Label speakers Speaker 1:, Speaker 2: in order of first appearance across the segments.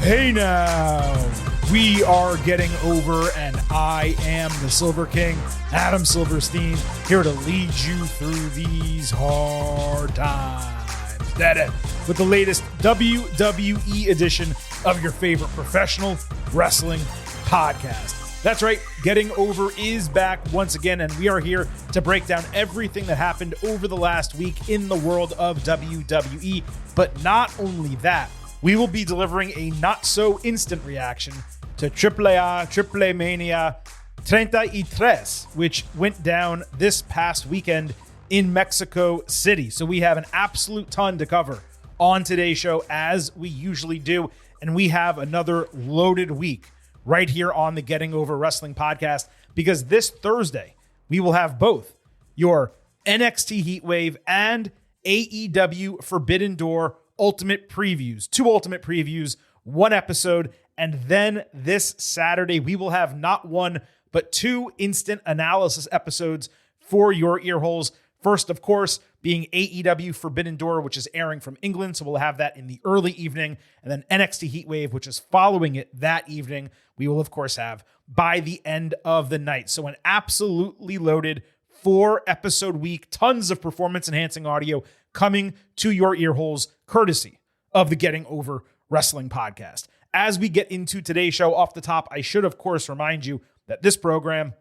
Speaker 1: Hey now, we are getting over, and I am the Silver King, Adam Silverstein, here to lead you through these hard times. That it, with the latest WWE edition of your favorite professional wrestling podcast. That's right, Getting Over is back once again, and we are here to break down everything that happened over the last week in the world of WWE. But not only that, we will be delivering a not-so-instant reaction to Triple Mania 33, which went down this past weekend in Mexico City. So we have an absolute ton to cover on today's show, as we usually do, and we have another loaded week right here on the Getting Over Wrestling podcast, because this Thursday, we will have both your NXT Heatwave and AEW Forbidden Door Ultimate Previews. 2 Ultimate Previews, 1 episode, and then this Saturday, we will have not 1, but 2 instant analysis episodes for your ear holes. First, of course, being AEW Forbidden Door, which is airing from England, so we'll have that in the early evening, and then NXT Heatwave, which is following it that evening, we will, of course, have by the end of the night. So an absolutely loaded 4-episode week, tons of performance-enhancing audio coming to your ear holes, courtesy of the Getting Over Wrestling podcast. As we get into today's show, off the top, I should, of course, remind you that this program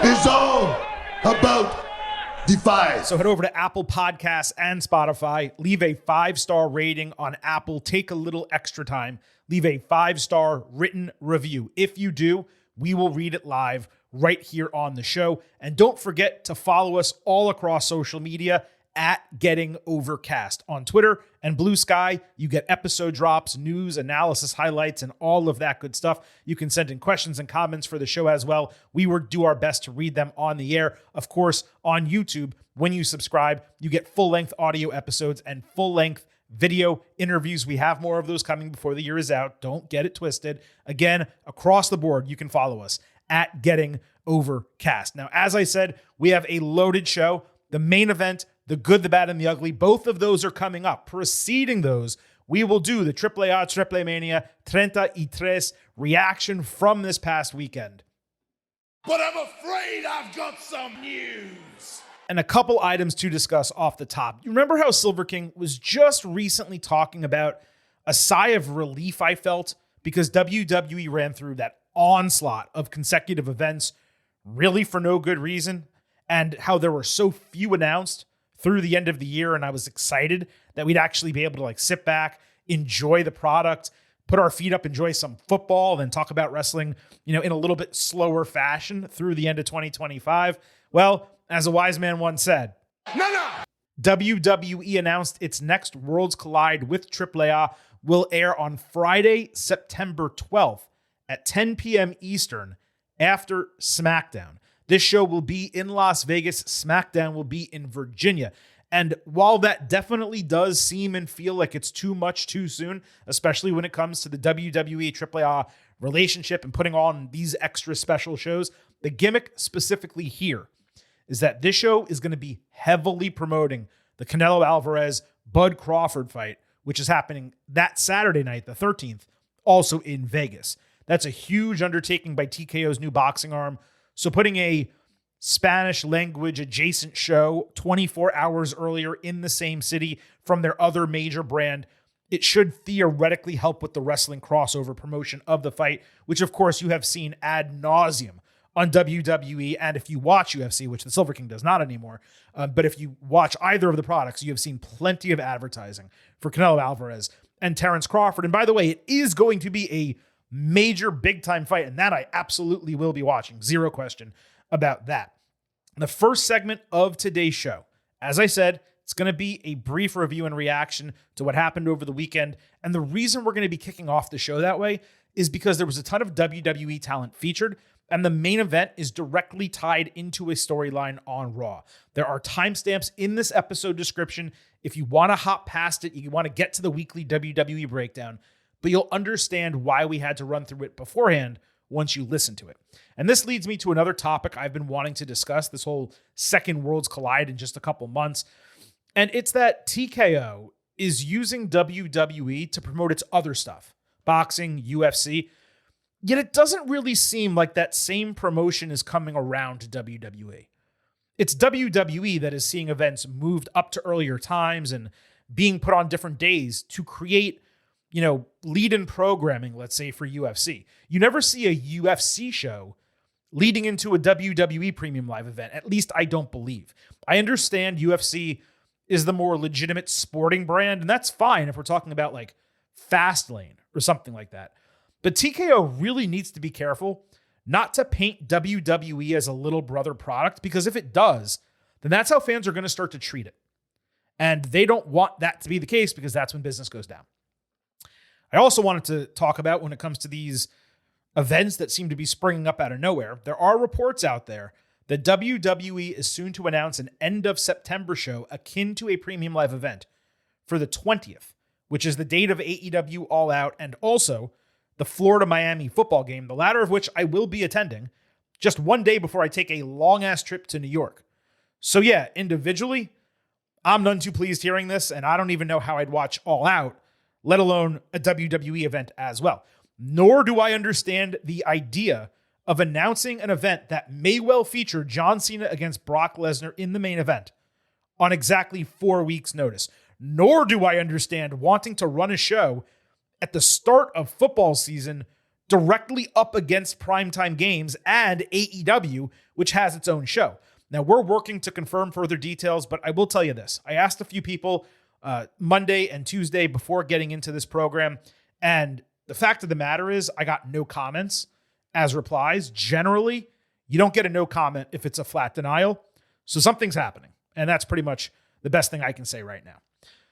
Speaker 2: is all about Defy.
Speaker 1: So head over to Apple Podcasts and Spotify, leave a 5-star rating on Apple, take a little extra time, leave a 5-star written review. If you do, we will read it live right here on the show. And don't forget to follow us all across social media at Getting Overcast on Twitter and Blue Sky. You get episode drops, news, analysis, highlights, and all of that good stuff. You can send in questions and comments for the show as well. We will do our best to read them on the air. Of course, on YouTube, when you subscribe, you get full-length audio episodes and full-length video interviews. We have more of those coming before the year is out. Don't get it twisted. Again, across the board, you can follow us at Getting Overcast. Now, as I said, we have a loaded show. The main event, the good, the bad, and the ugly, both of those are coming up. Preceding those, we will do the Triple Mania 33 reaction from this past weekend.
Speaker 2: But I'm afraid I've got some news.
Speaker 1: And a couple items to discuss off the top. You remember how Silver King was just recently talking about a sigh of relief I felt because WWE ran through that onslaught of consecutive events really for no good reason, and how there were so few announced through the end of the year, and I was excited that we'd actually be able to sit back, enjoy the product, put our feet up, enjoy some football, then talk about wrestling, in a little bit slower fashion through the end of 2025. Well, as a wise man once said,
Speaker 2: No.
Speaker 1: WWE announced its next Worlds Collide with AAA will air on Friday, September 12th at 10 p.m. Eastern after SmackDown. This show will be in Las Vegas. SmackDown will be in Virginia. And while that definitely does seem and feel like it's too much too soon, especially when it comes to the WWE AAA relationship and putting on these extra special shows, the gimmick specifically here is that this show is going to be heavily promoting the Canelo Alvarez-Bud Crawford fight, which is happening that Saturday night, the 13th, also in Vegas. That's a huge undertaking by TKO's new boxing arm. So putting a Spanish language adjacent show 24 hours earlier in the same city from their other major brand, it should theoretically help with the wrestling crossover promotion of the fight, which of course you have seen ad nauseum on WWE. And if you watch UFC, which the Silver King does not anymore, but if you watch either of the products, you have seen plenty of advertising for Canelo Alvarez and Terrence Crawford. And by the way, it is going to be a major big-time fight, and that I absolutely will be watching. Zero question about that. The first segment of today's show, as I said, it's going to be a brief review and reaction to what happened over the weekend. And the reason we're going to be kicking off the show that way is because there was a ton of WWE talent featured, and the main event is directly tied into a storyline on Raw. There are timestamps in this episode description. If you want to hop past it, you want to get to the weekly WWE breakdown, but you'll understand why we had to run through it beforehand once you listen to it. And this leads me to another topic I've been wanting to discuss, this whole second Worlds Collide in just a couple months. And it's that TKO is using WWE to promote its other stuff, boxing, UFC. Yet it doesn't really seem like that same promotion is coming around to WWE. It's WWE that is seeing events moved up to earlier times and being put on different days to create, lead-in programming, let's say, for UFC. You never see a UFC show leading into a WWE Premium Live event. At least I don't believe. I understand UFC is the more legitimate sporting brand, and that's fine if we're talking about like Fastlane or something like that. But TKO really needs to be careful not to paint WWE as a little brother product, because if it does, then that's how fans are going to start to treat it. And they don't want that to be the case, because that's when business goes down. I also wanted to talk about, when it comes to these events that seem to be springing up out of nowhere, there are reports out there that WWE is soon to announce an end of September show akin to a Premium Live event for the 20th, which is the date of AEW All Out, and also the Florida-Miami football game, the latter of which I will be attending just one day before I take a long-ass trip to New York. So yeah, individually, I'm none too pleased hearing this, and I don't even know how I'd watch All Out, let alone a WWE event as well. Nor do I understand the idea of announcing an event that may well feature John Cena against Brock Lesnar in the main event on exactly 4 weeks' notice. Nor do I understand wanting to run a show at the start of football season directly up against primetime games and AEW, which has its own show. Now, we're working to confirm further details, but I will tell you this. I asked a few people Monday and Tuesday before getting into this program, and the fact of the matter is I got no comments as replies. Generally, you don't get a no comment if it's a flat denial. So something's happening, and that's pretty much the best thing I can say right now.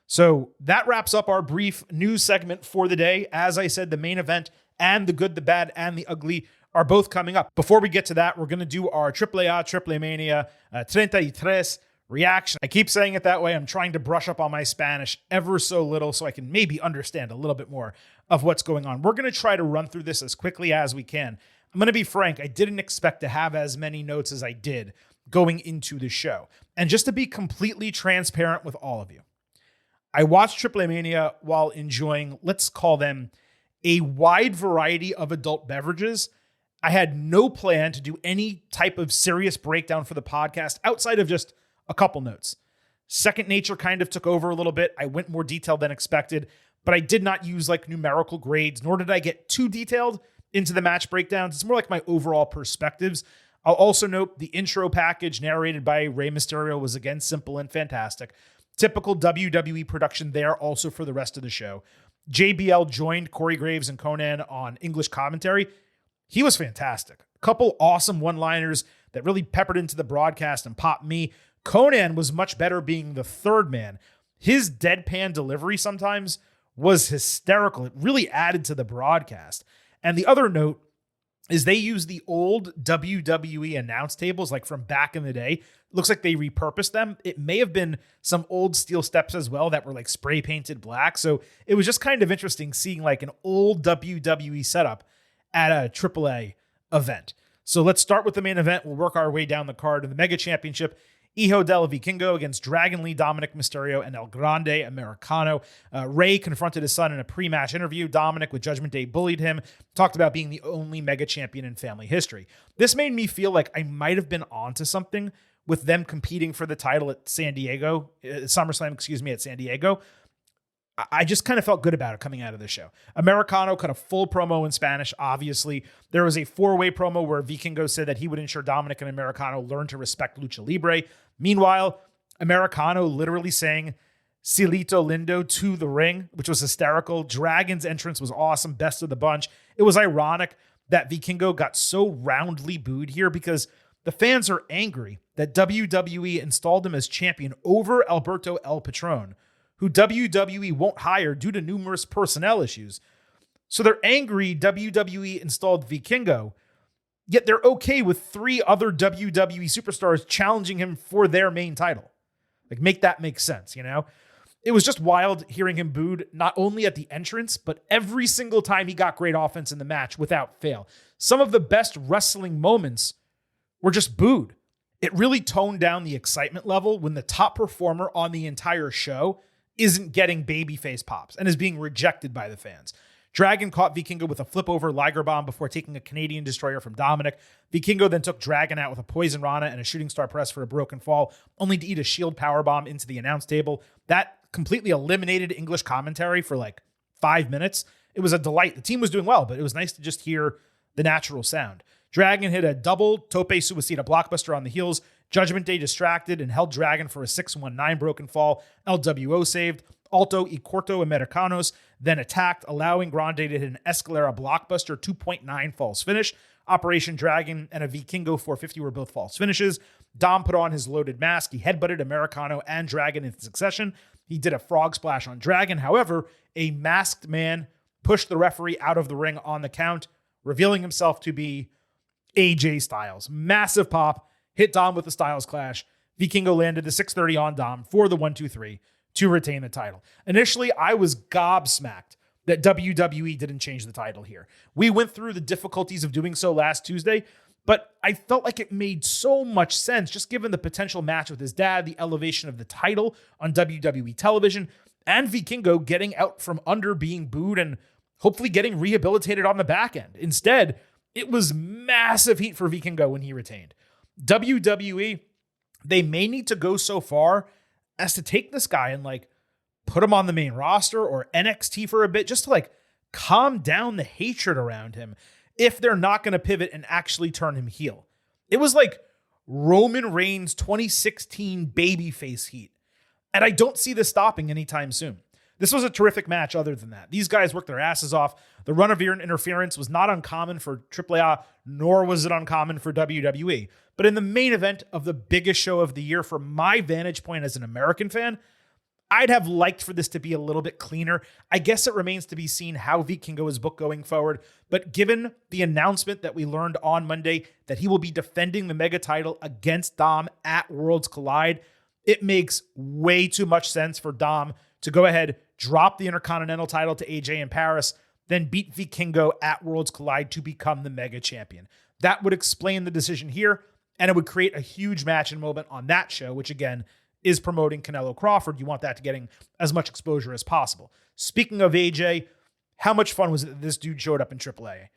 Speaker 1: So that wraps up our brief news segment for the day. As I said, the main event and the good, the bad, and the ugly are both coming up. Before we get to that, we're going to do our AAA, Triple Mania 33 reaction. I keep saying it that way. I'm trying to brush up on my Spanish ever so little so I can maybe understand a little bit more of what's going on. We're going to try to run through this as quickly as we can. I'm going to be frank, I didn't expect to have as many notes as I did going into the show. And just to be completely transparent with all of you, I watched Triple Mania while enjoying, let's call them, a wide variety of adult beverages. I had no plan to do any type of serious breakdown for the podcast outside of just a couple notes. Second nature kind of took over a little bit. I went more detailed than expected, but I did not use like numerical grades, nor did I get too detailed into the match breakdowns. It's more like my overall perspectives. I'll also note the intro package narrated by Rey Mysterio was again simple and fantastic. Typical WWE production there also for the rest of the show. JBL joined Corey Graves and Conan on English commentary. He was fantastic. A couple awesome one-liners that really peppered into the broadcast and popped me. Conan was much better being the third man. His deadpan delivery sometimes was hysterical. It really added to the broadcast. And the other note is they use the old WWE announce tables like from back in the day. Looks like they repurposed them. It may have been some old steel steps as well that were like spray painted black. So it was just kind of interesting seeing like an old WWE setup at a AAA event. So let's start with the main event. We'll work our way down the card in the Mega Championship. Hijo del Vikingo against Dragon Lee, Dominic Mysterio, and El Grande Americano. Rey confronted his son in a pre-match interview. Dominic, with Judgment Day, bullied him, talked about being the only mega champion in family history. This made me feel like I might have been onto something with them competing for the title at SummerSlam, at San Diego. I just kind of felt good about it coming out of the show. Americano cut a full promo in Spanish, obviously. There was a four-way promo where Vikingo said that he would ensure Dominic and Americano learn to respect Lucha Libre. Meanwhile, Americano literally sang Cielito Lindo to the ring, which was hysterical. Dragon's entrance was awesome, best of the bunch. It was ironic that Vikingo got so roundly booed here because the fans are angry that WWE installed him as champion over Alberto El Patron, who WWE won't hire due to numerous personnel issues. So they're angry WWE installed Vikingo, yet they're okay with three other WWE superstars challenging him for their main title. Like, make that make sense, you know? It was just wild hearing him booed, not only at the entrance, but every single time he got great offense in the match without fail. Some of the best wrestling moments were just booed. It really toned down the excitement level when the top performer on the entire show isn't getting babyface pops and is being rejected by the fans. Dragon caught Vikingo with a flip-over Liger bomb before taking a Canadian destroyer from Dominic. Vikingo then took Dragon out with a Poison Rana and a shooting star press for a broken fall, only to eat a shield powerbomb into the announce table. That completely eliminated English commentary for like 5 minutes. It was a delight. The team was doing well, but it was nice to just hear the natural sound. Dragon hit a double Tope Suicida blockbuster on the heels. Judgment Day distracted and held Dragon for a 619 broken fall. LWO saved. Alto y Corto Americanos then attacked, allowing Grande to hit an Escalera blockbuster 2.9 false finish. Operation Dragon and a Vikingo 450 were both false finishes. Dom put on his loaded mask. He headbutted Americano and Dragon in succession. He did a frog splash on Dragon. However, a masked man pushed the referee out of the ring on the count, revealing himself to be AJ Styles. Massive pop, hit Dom with the Styles Clash. Vikingo landed the 630 on Dom for the 1-2-3 to retain the title. Initially, I was gobsmacked that WWE didn't change the title here. We went through the difficulties of doing so last Tuesday, but I felt like it made so much sense just given the potential match with his dad, the elevation of the title on WWE television, and Vikingo getting out from under being booed and hopefully getting rehabilitated on the back end. Instead, it was massive heat for Vikingo when he retained. WWE, they may need to go so far as to take this guy and like put him on the main roster or NXT for a bit just to like calm down the hatred around him if they're not going to pivot and actually turn him heel. It was like Roman Reigns 2016 babyface heat. And I don't see this stopping anytime soon. This was a terrific match other than that. These guys worked their asses off. The run of interference was not uncommon for AAA, nor was it uncommon for WWE. But in the main event of the biggest show of the year, from my vantage point as an American fan, I'd have liked for this to be a little bit cleaner. I guess it remains to be seen how Vikingo is booked going forward. But given the announcement that we learned on Monday that he will be defending the mega title against Dom at Worlds Collide, it makes way too much sense for Dom to go ahead, drop the Intercontinental title to AJ in Paris, then beat Vikingo at Worlds Collide to become the mega champion. That would explain the decision here, and it would create a huge match and moment on that show, which again is promoting Canelo Crawford. You want that to getting as much exposure as possible. Speaking of AJ, how much fun was it that this dude showed up in AAA?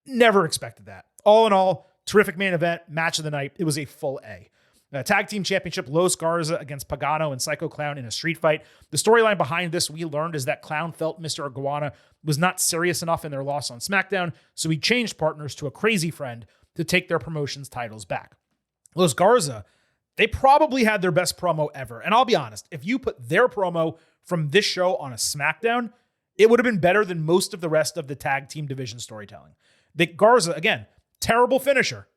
Speaker 1: Never expected that. All in all, terrific main event, match of the night. It was a full A. Tag Team Championship, Los Garza against Pagano and Psycho Clown in a street fight. The storyline behind this, we learned, is that Clown felt Mr. Iguana was not serious enough in their loss on SmackDown, so he changed partners to a crazy friend to take their promotion's titles back. Los Garza, they probably had their best promo ever. And I'll be honest, if you put their promo from this show on a SmackDown, it would have been better than most of the rest of the tag team division storytelling. The Garza, again, terrible finisher.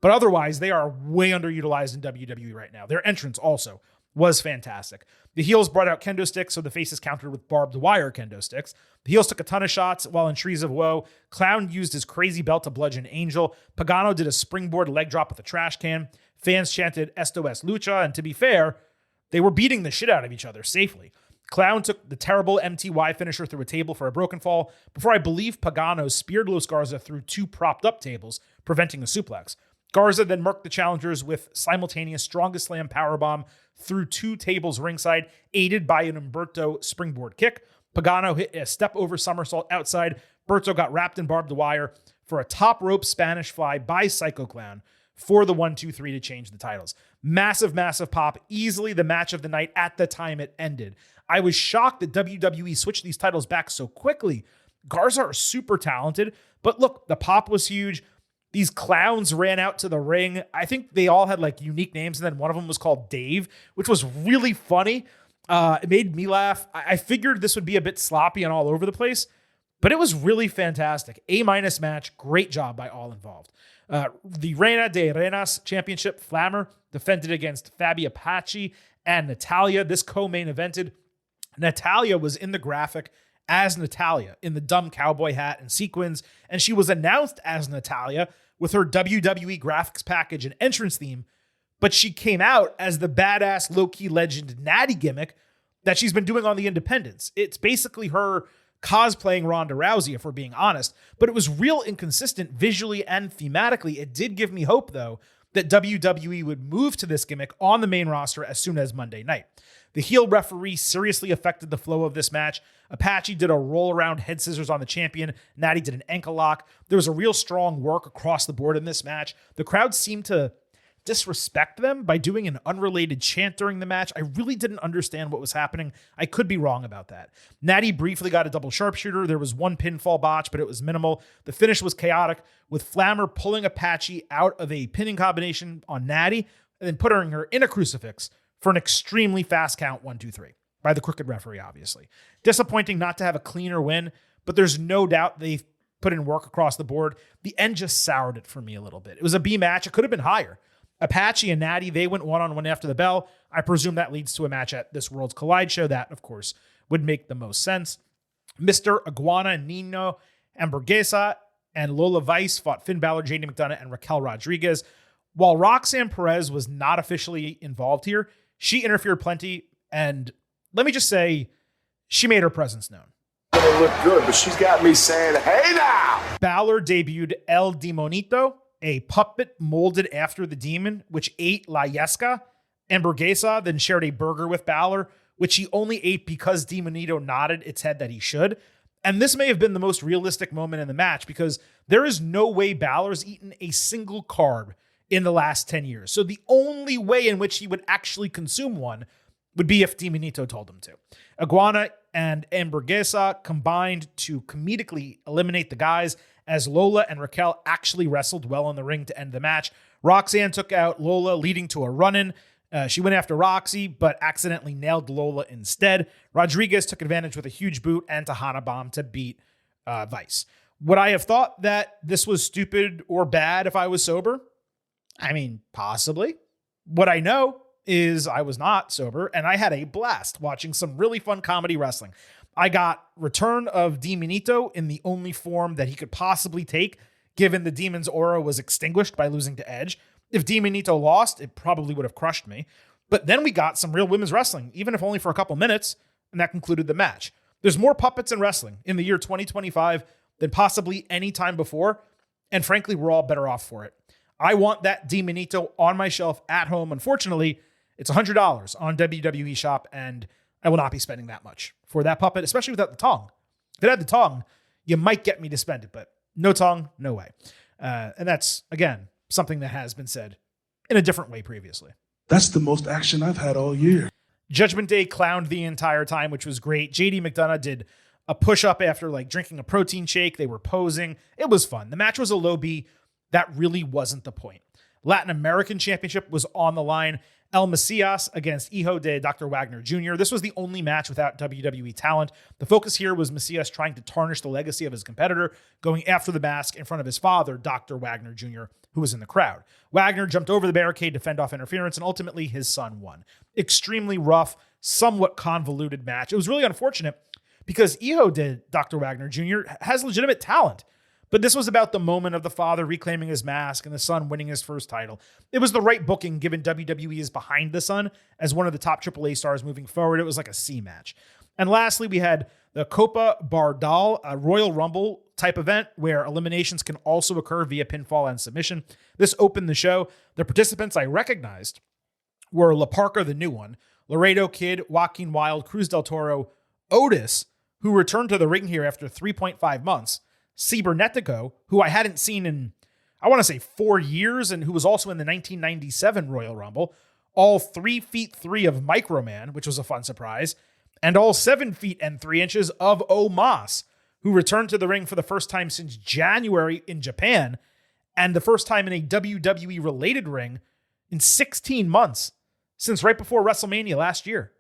Speaker 1: But otherwise, they are way underutilized in WWE right now. Their entrance also was fantastic. The heels brought out kendo sticks, so the faces countered with barbed wire kendo sticks. The heels took a ton of shots while in Trees of Woe. Clown used his crazy belt to bludgeon Angel. Pagano did a springboard leg drop with a trash can. Fans chanted Esto es lucha, and to be fair, they were beating the shit out of each other safely. Clown took the terrible MTY finisher through a table for a broken fall before I believe Pagano speared Los Garza through two propped up tables, preventing a suplex. Garza then murked the challengers with simultaneous strongest slam powerbomb through two tables ringside, aided by an Umberto springboard kick. Pagano hit a step over somersault outside. Berto got wrapped in barbed wire for a top rope Spanish fly by Psycho Clown for the 1-2-3 to change the titles. Massive, massive pop. Easily the match of the night at the time it ended. I was shocked that WWE switched these titles back so quickly. Garza are super talented, but look, the pop was huge. These clowns ran out to the ring. I think they all had like unique names, and then one of them was called Dave, which was really funny. It made me laugh. I figured this would be a bit sloppy and all over the place, but it was really fantastic. A- match. Great job by all involved. The Reina de Reinas Championship, Flammer defended against Fabi Apache and Natalia. This co-main evented. Natalia was in the graphic as Natalia in the dumb cowboy hat and sequins, and she was announced as Natalia with her WWE graphics package and entrance theme, but she came out as the badass low-key legend Natty gimmick that she's been doing on the independents. It's basically her cosplaying Ronda Rousey, if we're being honest, but it was real inconsistent visually and thematically. It did give me hope, though, that WWE would move to this gimmick on the main roster as soon as Monday night. The heel referee seriously affected the flow of this match. Apache did a roll-around head scissors on the champion. Natty did an ankle lock. There was a real strong work across the board in this match. The crowd seemed to disrespect them by doing an unrelated chant during the match. I really didn't understand what was happening. I could be wrong about that. Natty briefly got a double sharpshooter. There was one pinfall botch, but it was minimal. The finish was chaotic, with Flammer pulling Apache out of a pinning combination on Natty and then putting her in a crucifix for an extremely fast count 1, 2, 3 by the crooked referee, obviously. Disappointing not to have a cleaner win, but there's no doubt they've put in work across the board. The end just soured it for me a little bit. It was a B match. It could have been higher. Apache and Natty, they went one-on-one after the bell. I presume that leads to a match at this Worlds Collide show. That, of course, would make the most sense. Mr. Iguana Nino Hamburguesa and Lola Vice fought Finn Balor, JD McDonough, and Raquel Rodriguez. While Roxanne Perez was not officially involved here, she interfered plenty, and let me just say, she made her presence known.
Speaker 3: It looked good, but she's got me saying, hey now!
Speaker 1: Balor debuted El Demonito, a puppet molded after the demon, which ate La Yesca. Hamburguesa then shared a burger with Balor, which he only ate because Demonito nodded its head that he should. And this may have been the most realistic moment in the match because there is no way Balor's eaten a single carb in the last 10 years. So the only way in which he would actually consume one would be if Demonito told him to. Iguana and Hamburguesa combined to comedically eliminate the guys as Lola and Raquel actually wrestled well in the ring to end the match. Roxanne took out Lola, leading to a run-in. She went after Roxy, but accidentally nailed Lola instead. Rodriguez took advantage with a huge boot and Tahana Bomb to beat Vice. Would I have thought that this was stupid or bad if I was sober? I mean, possibly. What I know is I was not sober, and I had a blast watching some really fun comedy wrestling. I got return of Demonito in the only form that he could possibly take, given the demon's aura was extinguished by losing to Edge. If Demonito lost, it probably would have crushed me. But then we got some real women's wrestling, even if only for a couple minutes, and that concluded the match. There's more puppets in wrestling in the year 2025 than possibly any time before, and frankly, we're all better off for it. I want that Demonito on my shelf at home. Unfortunately, it's $100 on WWE Shop, and I will not be spending that much for that puppet, especially without the tongue. If it had the tongue, you might get me to spend it, but no tongue, no way. And that's, again, something that has been said in a different way previously.
Speaker 4: That's the most action I've had all year.
Speaker 1: Judgment Day clowned the entire time, which was great. JD McDonough did a push-up after drinking a protein shake. They were posing. It was fun. The match was a low B. That really wasn't the point. Latin American Championship was on the line. El Macias against Hijo de Dr. Wagner Jr. This was the only match without WWE talent. The focus here was Macias trying to tarnish the legacy of his competitor, going after the mask in front of his father, Dr. Wagner Jr., who was in the crowd. Wagner jumped over the barricade to fend off interference, and ultimately his son won. Extremely rough, somewhat convoluted match. It was really unfortunate because Hijo de Dr. Wagner Jr. has legitimate talent. But this was about the moment of the father reclaiming his mask and the son winning his first title. It was the right booking given WWE is behind the son as one of the top AAA stars moving forward. It was like a C match. And lastly, we had the Copa Bardal, a Royal Rumble type event where eliminations can also occur via pinfall and submission. This opened the show. The participants I recognized were La Parka, the new one, Laredo Kid, Joaquin Wilde, Cruz del Toro, Otis, who returned to the ring here after 3.5 months, Cibernetico, who I hadn't seen in, I want to say 4 years, and who was also in the 1997 Royal Rumble, all 3 feet 3 of Microman, which was a fun surprise, and all 7 feet and 3 inches of Omos, who returned to the ring for the first time since January in Japan, and the first time in a WWE-related ring in 16 months, since right before WrestleMania last year.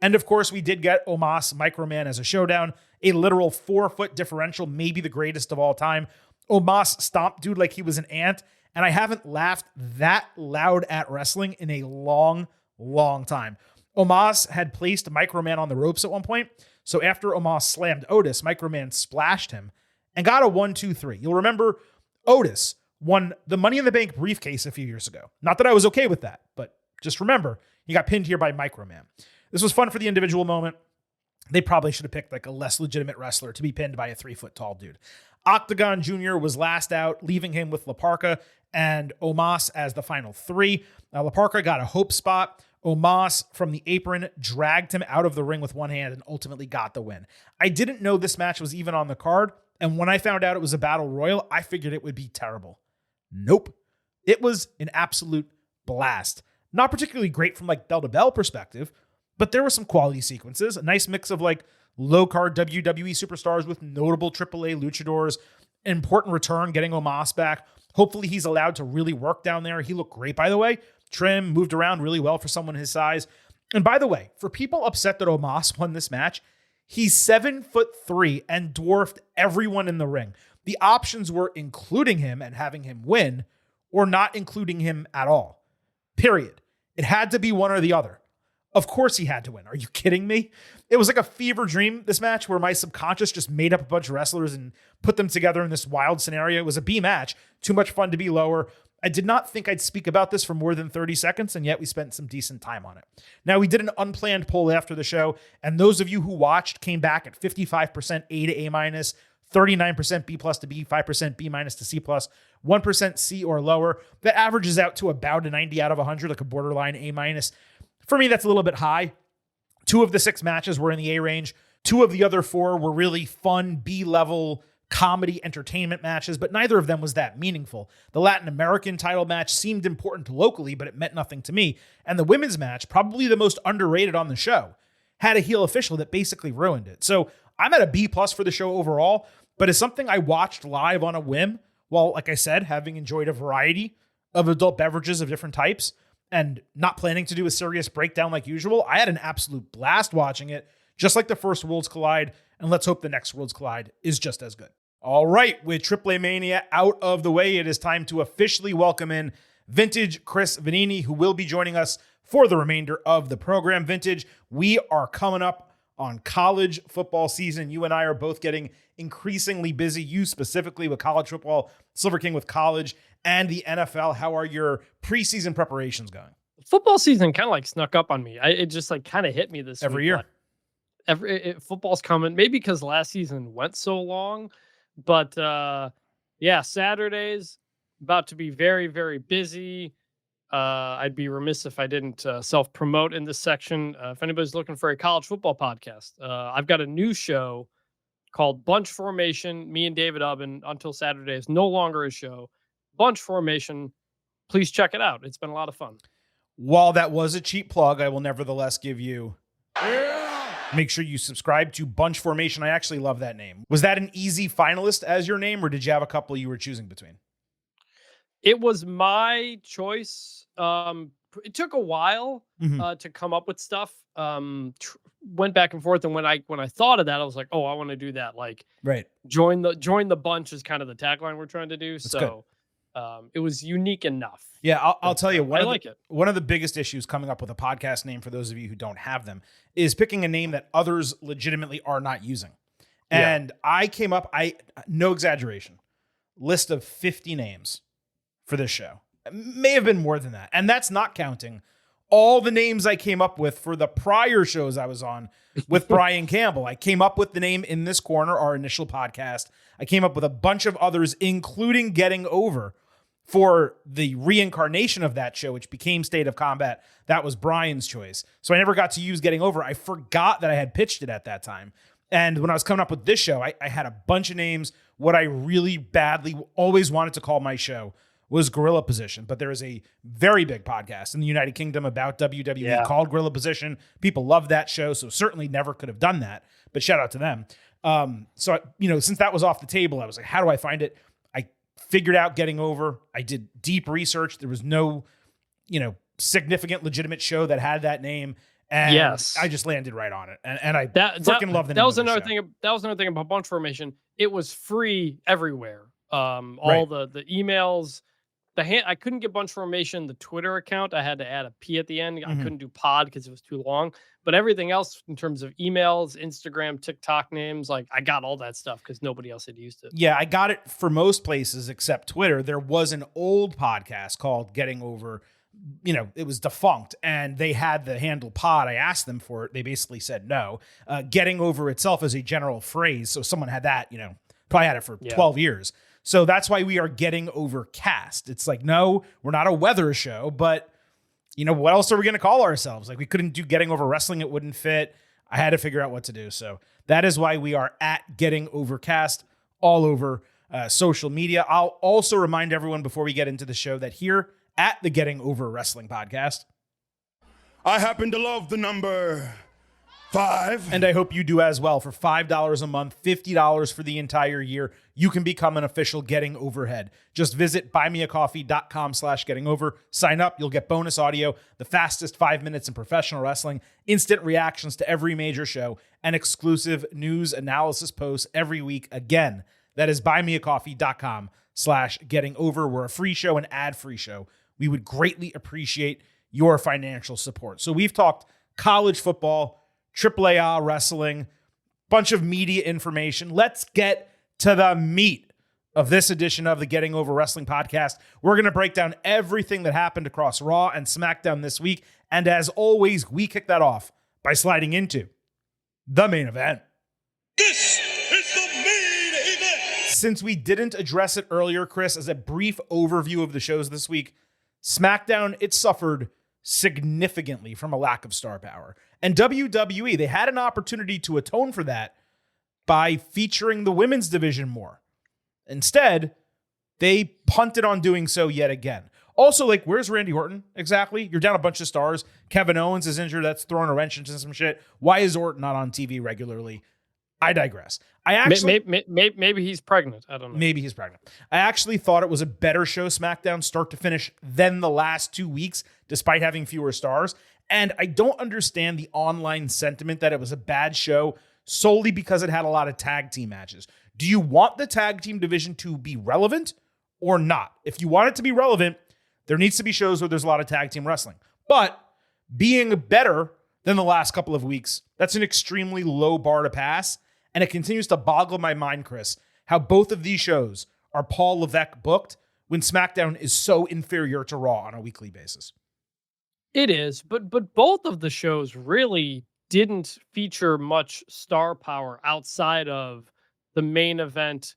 Speaker 1: And of course, we did get Omos Microman as a showdown, a literal 4-foot differential, maybe the greatest of all time. Omos stomped dude like he was an ant, and I haven't laughed that loud at wrestling in a long, long time. Omos had placed Microman on the ropes at one point, so after Omos slammed Otis, Microman splashed him and got a 1-2-3. You'll remember Otis won the Money in the Bank briefcase a few years ago. Not that I was okay with that, but just remember, he got pinned here by Microman. This was fun for the individual moment. They probably should have picked a less legitimate wrestler to be pinned by a 3-foot tall dude. Octagon Jr. was last out, leaving him with La Parka and Omos as the final 3. La Parka got a hope spot. Omos from the apron dragged him out of the ring with one hand and ultimately got the win. I didn't know this match was even on the card, and when I found out it was a battle royal, I figured it would be terrible. Nope. It was an absolute blast. Not particularly great from like bell-to-bell perspective, but there were some quality sequences, a nice mix of like low-card WWE superstars with notable AAA luchadors, an important return, getting Omos back. Hopefully he's allowed to really work down there. He looked great, by the way. Trim, moved around really well for someone his size. And by the way, for people upset that Omos won this match, he's 7'3" and dwarfed everyone in the ring. The options were including him and having him win, or not including him at all. Period. It had to be one or the other. Of course he had to win. Are you kidding me? It was like a fever dream, this match, where my subconscious just made up a bunch of wrestlers and put them together in this wild scenario. It was a B match. Too much fun to be lower. I did not think I'd speak about this for more than 30 seconds, and yet we spent some decent time on it. Now, we did an unplanned poll after the show, and those of you who watched came back at 55% A to A-, 39% B+ to B, 5% B- to C+, 1% C or lower. That averages out to about a 90 out of 100, like a borderline A-. For me, that's a little bit high. 2 of the 6 matches were in the A range. 2 of the other 4 were really fun B-level comedy entertainment matches, but neither of them was that meaningful. The Latin American title match seemed important locally, but it meant nothing to me. And the women's match, probably the most underrated on the show, had a heel official that basically ruined it. So I'm at a B+ for the show overall, but it's something I watched live on a whim while, like I said, having enjoyed a variety of adult beverages of different types and not planning to do a serious breakdown like usual. I had an absolute blast watching it, just like the first Worlds Collide, and let's hope the next Worlds Collide is just as good. All right, with AAA Mania out of the way, it is time to officially welcome in Vintage Chris Vanini, who will be joining us for the remainder of the program. Vintage, we are coming up on college football season. You and I are both getting increasingly busy, you specifically with college football, Silver King with college, and the NFL. How are your preseason preparations going?
Speaker 5: Football season kind of like snuck up on me. It just like kind of hit me this
Speaker 1: every
Speaker 5: week.
Speaker 1: year.
Speaker 5: Football's coming, maybe because last season went so long. But yeah, Saturdays about to be very, very busy. I'd be remiss if I didn't self-promote in this section. If anybody's looking for a college football podcast, I've got a new show called Bunch Formation. Me and David Ubben, until Saturday, is no longer a show. Bunch Formation. Please check it out. It's been a lot of fun.
Speaker 1: While that was a cheap plug, I will nevertheless give you... Make sure you subscribe to Bunch Formation. I actually love that name. Was that an easy finalist as your name, or did you have a couple you were choosing between?
Speaker 5: It was my choice. It took a while to come up with stuff. Went back and forth, and when I thought of that, I was like, "Oh, I want to do that." Like,
Speaker 1: right?
Speaker 5: Join the bunch is kind of the tagline we're trying to do.
Speaker 1: That's
Speaker 5: so, it was unique enough.
Speaker 1: Yeah, I'll tell you, one of the biggest issues coming up with a podcast name, for those of you who don't have them, is picking a name that others legitimately are not using. And I came up, no exaggeration, list of 50 names for this show. May have been more than that. And that's not counting all the names I came up with for the prior shows I was on with Brian Campbell. I came up with the name In This Corner, our initial podcast. I came up with a bunch of others, including Getting Over, for the reincarnation of that show, which became State of Combat. That was Brian's choice. So I never got to use Getting Over. I forgot that I had pitched it at that time. And when I was coming up with this show, I had a bunch of names. What I really badly always wanted to call my show was Gorilla Position. But there is a very big podcast in the United Kingdom about WWE called Gorilla Position. People love that show, so certainly never could have done that. But shout out to them. So, since that was off the table, I was like, how do I find it? Figured out Getting Over. I did deep research. There was no, significant legitimate show that had that name. And I just landed right on it. And I freaking love the name.
Speaker 5: That was another thing. That was another thing about Bunch Formation. It was free everywhere. All the emails, I couldn't get Bunch Formation, the Twitter account. I had to add a P at the end. I couldn't do pod because it was too long. But everything else in terms of emails, Instagram, TikTok names, like I got all that stuff because nobody else had used it.
Speaker 1: Yeah, I got it for most places except Twitter. There was an old podcast called Getting Over. It was defunct and they had the handle pod. I asked them for it. They basically said no. Getting Over itself is a general phrase. So someone had that, probably had it for 12 years. So that's why we are getting overcast. It's like, no, we're not a weather show, but what else are we going to call ourselves? Like, we couldn't do Getting Over Wrestling. It wouldn't fit. I had to figure out what to do. So that is why we are at Getting Overcast all over social media. I'll also remind everyone before we get into the show that here at the Getting Over Wrestling podcast,
Speaker 2: I happen to love the number 5.
Speaker 1: and I hope you do as well. For $5 a month, $50 for the entire year, you can become an official Getting Overhead. Just visit buymeacoffee.com/gettingover. Sign up. You'll get bonus audio, the fastest 5 minutes in professional wrestling, instant reactions to every major show, and exclusive news analysis posts every week. Again, that is buymeacoffee.com/gettingover. We're a free show, an ad-free show. We would greatly appreciate your financial support. So we've talked college football, AAA wrestling, bunch of media information. Let's get to the meat of this edition of the Getting Over Wrestling podcast. We're going to break down everything that happened across Raw and SmackDown this week. And as always, we kick that off by sliding into the main event.
Speaker 2: This is the main event.
Speaker 1: Since we didn't address it earlier, Chris, as a brief overview of the shows this week, SmackDown, it suffered significantly from a lack of star power. And WWE, they had an opportunity to atone for that by featuring the women's division more. Instead, they punted on doing so yet again. Also, like, where's Randy Orton exactly? You're down a bunch of stars. Kevin Owens is injured. That's throwing a wrench into some shit. Why is Orton not on TV regularly? I digress.
Speaker 5: Maybe he's pregnant. I don't know.
Speaker 1: Maybe he's pregnant. I actually thought it was a better show, SmackDown, start to finish, than the last 2 weeks, despite having fewer stars. And I don't understand the online sentiment that it was a bad show solely because it had a lot of tag team matches. Do you want the tag team division to be relevant or not? If you want it to be relevant, there needs to be shows where there's a lot of tag team wrestling. But being better than the last couple of weeks, that's an extremely low bar to pass. And it continues to boggle my mind, Chris, how both of these shows are Paul Levesque booked when SmackDown is so inferior to Raw on a weekly basis.
Speaker 5: It is, but both of the shows really didn't feature much star power outside of the main event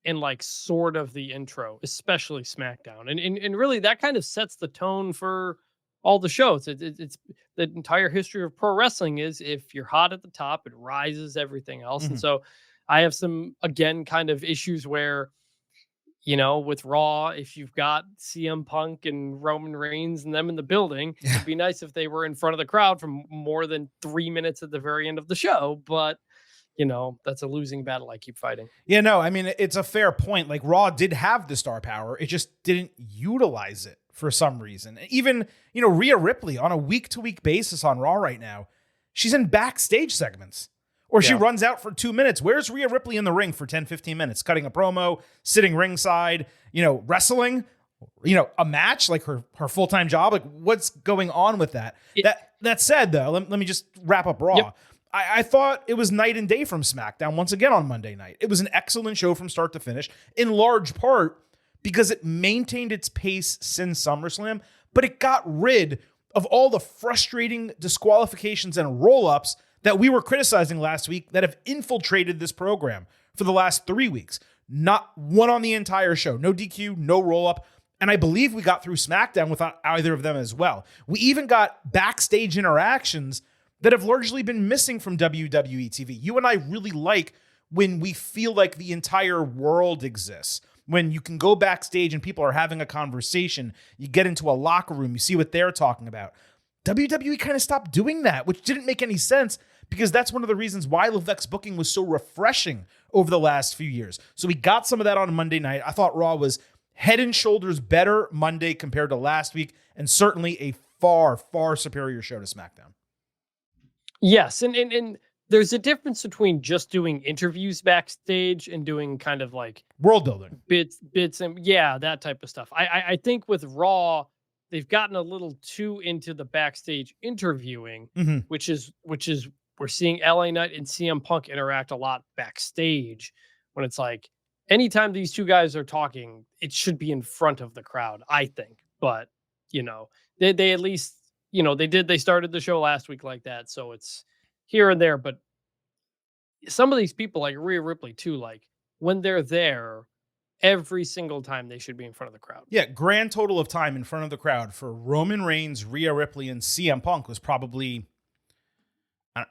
Speaker 5: and like sort of the intro, especially SmackDown. And really that kind of sets the tone for all the shows. It's the entire history of pro wrestling is if you're hot at the top, it rises everything else.
Speaker 1: Mm-hmm.
Speaker 5: And so I have some, again, kind of issues where, with Raw, if you've got CM Punk and Roman Reigns and them in the building, it'd be nice if they were in front of the crowd for more than 3 minutes at the very end of the show. But, that's a losing battle I keep fighting.
Speaker 1: Yeah, no, I mean, it's a fair point. Like, Raw did have the star power. It just didn't utilize it for some reason. Even, Rhea Ripley on a week-to-week basis on Raw right now, she's in backstage segments. Or she runs out for 2 minutes. Where's Rhea Ripley in the ring for 10, 15 minutes? Cutting a promo, sitting ringside, wrestling, a match, like her full-time job. Like, what's going on with that? That said, though, let me just wrap up Raw. Yep. I thought it was night and day from SmackDown once again on Monday night. It was an excellent show from start to finish, in large part because it maintained its pace since SummerSlam, but it got rid of all the frustrating disqualifications and roll-ups that we were criticizing last week that have infiltrated this program for the last 3 weeks. Not one on the entire show. No DQ, no roll-up. And I believe we got through SmackDown without either of them as well. We even got backstage interactions that have largely been missing from WWE TV. You and I really like when we feel like the entire world exists. When you can go backstage and people are having a conversation, you get into a locker room, you see what they're talking about. WWE kind of stopped doing that, which didn't make any sense because that's one of the reasons why Levesque's booking was so refreshing over the last few years. So we got some of that on Monday night. I thought Raw was head and shoulders better Monday compared to last week, and certainly a far, far superior show to SmackDown.
Speaker 5: Yes, and there's a difference between just doing interviews backstage and doing kind of like
Speaker 1: world building
Speaker 5: bits and that type of stuff. I think with Raw, they've gotten a little too into the backstage interviewing, which is we're seeing LA Knight and CM Punk interact a lot backstage when it's like anytime these two guys are talking, it should be in front of the crowd, I think. But, they at least, they started the show last week like that. So it's here and there. But some of these people like Rhea Ripley too, like when they're there every single time they should be in front of the crowd.
Speaker 1: Yeah, grand total of time in front of the crowd for Roman Reigns, Rhea Ripley, and CM Punk was probably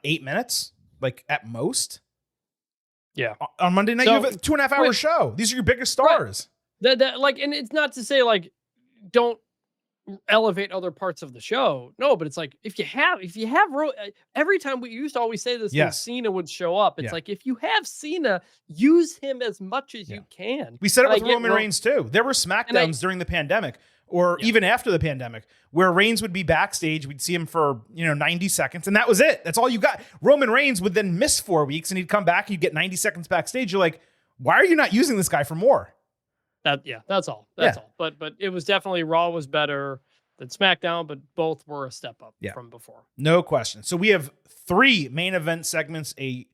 Speaker 1: 8 minutes, like at most.
Speaker 5: Yeah.
Speaker 1: On Monday night,
Speaker 5: So,
Speaker 1: you have a 2.5-hour show. These are your biggest stars.
Speaker 5: Right. Like, and it's not to say like don't elevate other parts of the show. No, but it's like if you have every time we used to always say this when Cena would show up. It's like if you have Cena, use him as much as you can.
Speaker 1: We said it with Roman Reigns too. There were SmackDowns during the pandemic or even after the pandemic where Reigns would be backstage. We'd see him for 90 seconds and that was it. That's all you got. Roman Reigns would then miss 4 weeks and he'd come back and you'd get 90 seconds backstage. You're like, why are you not using this guy for more?
Speaker 5: That's all. That's all. But it was definitely Raw was better than SmackDown, but both were a step up from before.
Speaker 1: No question. So we have 3 main event segments, a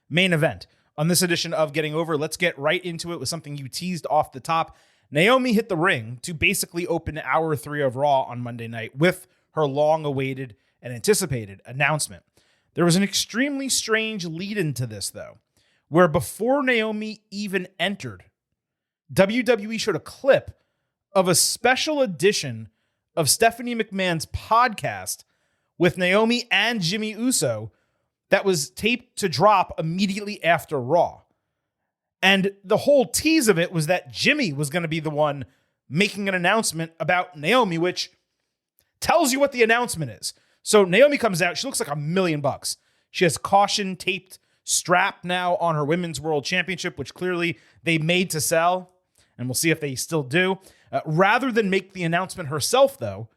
Speaker 1: main event on this edition of Getting Over. Let's get right into it with something you teased off the top. Naomi hit the ring to basically open hour 3 of Raw on Monday night with her long-awaited and anticipated announcement. There was an extremely strange lead into this, though, where before Naomi even entered, WWE showed a clip of a special edition of Stephanie McMahon's podcast with Naomi and Jimmy Uso that was taped to drop immediately after Raw. And the whole tease of it was that Jimmy was going to be the one making an announcement about Naomi, which tells you what the announcement is. So Naomi comes out. She looks like $1 million. She has caution taped strap now on her Women's World Championship, which clearly they made to sell. And we'll see if they still do. Rather than make the announcement herself, though,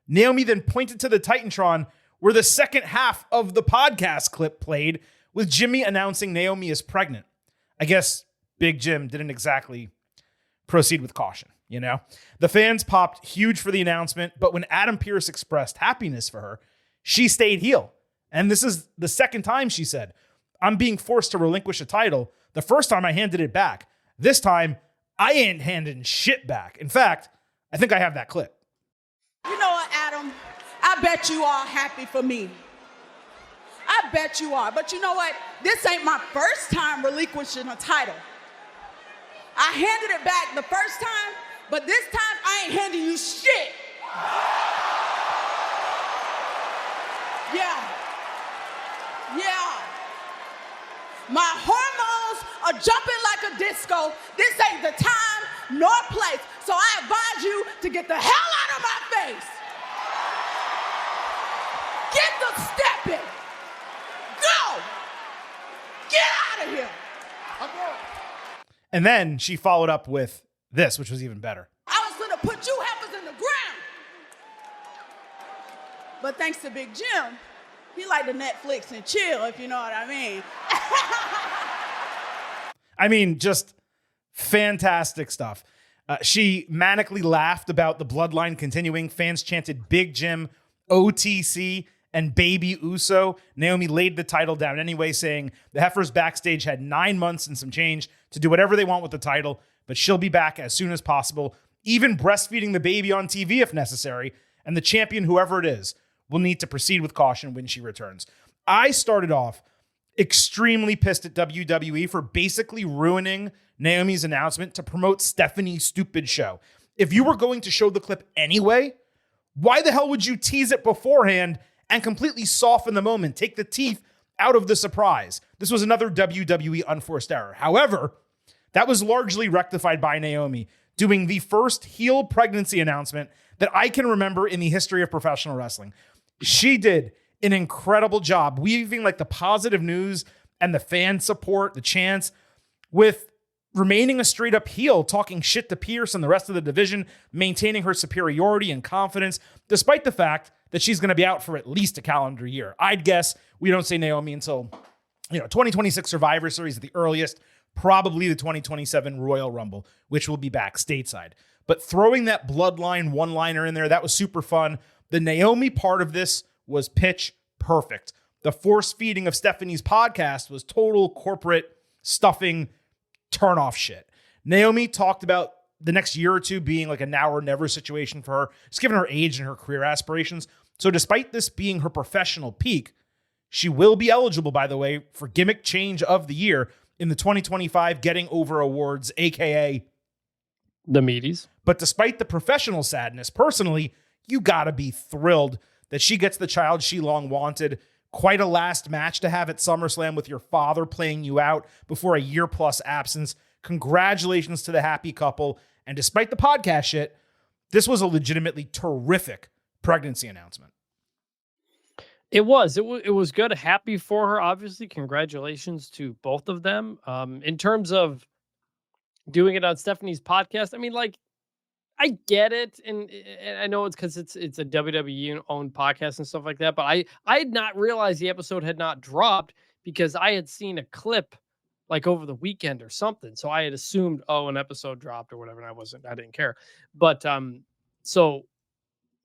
Speaker 1: Naomi then pointed to the Titantron where the second half of the podcast clip played with Jimmy announcing Naomi is pregnant. I guess Big Jim didn't exactly proceed with caution, The fans popped huge for the announcement, but when Adam Pearce expressed happiness for her, she stayed heel. And this is the second time she said, I'm being forced to relinquish a title. The first time I handed it back. This time, I ain't handing shit back. In fact, I think I have that clip.
Speaker 6: You know what, Adam? I bet you are happy for me. I bet you are. But you know what? This ain't my first time relinquishing a title. I handed it back the first time, but this time I ain't handing you shit. Yeah. My hormones are jumping like a disco. This ain't the time nor place. So I advise you to get the hell out of my face. Get the step in. Go. Get out of here.
Speaker 1: And then she followed up with this, which was even better.
Speaker 6: I was going to put you heifers in the ground. But thanks to Big Jim, he liked to Netflix and chill, if you know what I mean.
Speaker 1: I mean, just fantastic stuff. She manically laughed about the bloodline continuing. Fans chanted Big Jim, OTC, and Baby Uso. Naomi laid the title down anyway, saying the heifers backstage had 9 months and some change to do whatever they want with the title, but she'll be back as soon as possible, even breastfeeding the baby on TV if necessary, and the champion, whoever it is, will need to proceed with caution when she returns. I started off extremely pissed at WWE for basically ruining Naomi's announcement to promote Stephanie's stupid show. If you were going to show the clip anyway, why the hell would you tease it beforehand and completely soften the moment, take the teeth out of the surprise? This was another WWE unforced error. However, that was largely rectified by Naomi doing the first heel pregnancy announcement that I can remember in the history of professional wrestling. She did an incredible job weaving like the positive news and the fan support, the chants, with remaining a straight up heel, talking shit to Pierce and the rest of the division, maintaining her superiority and confidence, despite the fact that she's going to be out for at least a calendar year. I'd guess we don't see Naomi until 2026 Survivor Series at the earliest, probably the 2027 Royal Rumble, which will be back stateside. But throwing that bloodline one-liner in there, that was super fun. The Naomi part of this was pitch perfect. The force feeding of Stephanie's podcast was total corporate stuffing turn-off shit. Naomi talked about the next year or two being like a now or never situation for her, just given her age and her career aspirations. So despite this being her professional peak, she will be eligible, by the way, for Gimmick Change of the Year in the 2025 Getting Over Awards, aka
Speaker 5: The meaties.
Speaker 1: But despite the professional sadness, personally, you got to be thrilled that she gets the child she long wanted. Quite a last match to have at SummerSlam with your father playing you out before a year-plus absence. Congratulations to the happy couple. And despite the podcast shit, this was a legitimately terrific pregnancy announcement.
Speaker 5: It was good. Happy for her. Obviously, congratulations to both of them. In terms of doing it on Stephanie's podcast, I mean, like, I get it, and I know it's because it's a WWE owned podcast and stuff like that. But I had not realized the episode had not dropped because I had seen a clip like over the weekend or something. So I had assumed, an episode dropped or whatever, and I didn't care. But so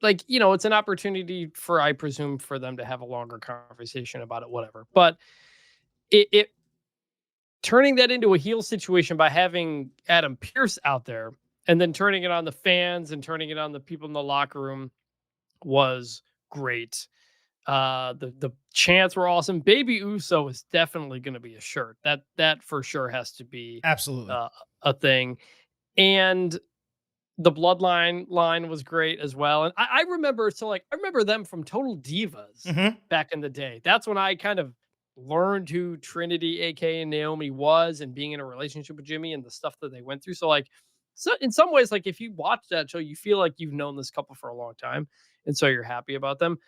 Speaker 5: like, it's an opportunity for, I presume, for them to have a longer conversation about it, whatever. But it turning that into a heel situation by having Adam Pearce out there and then turning it on the fans and turning it on the people in the locker room was great. The chants were awesome. Baby Uso is definitely going to be a shirt. That for sure has to be
Speaker 1: Absolutely
Speaker 5: a thing. And the Bloodline line was great as well. And I remember them from Total Divas back in the day. That's when I kind of learned who Trinity, aka Naomi, was, and being in a relationship with Jimmy and the stuff that they went through. So in some ways, like, if you watch that show, you feel like you've known this couple for a long time. And so you're happy about them.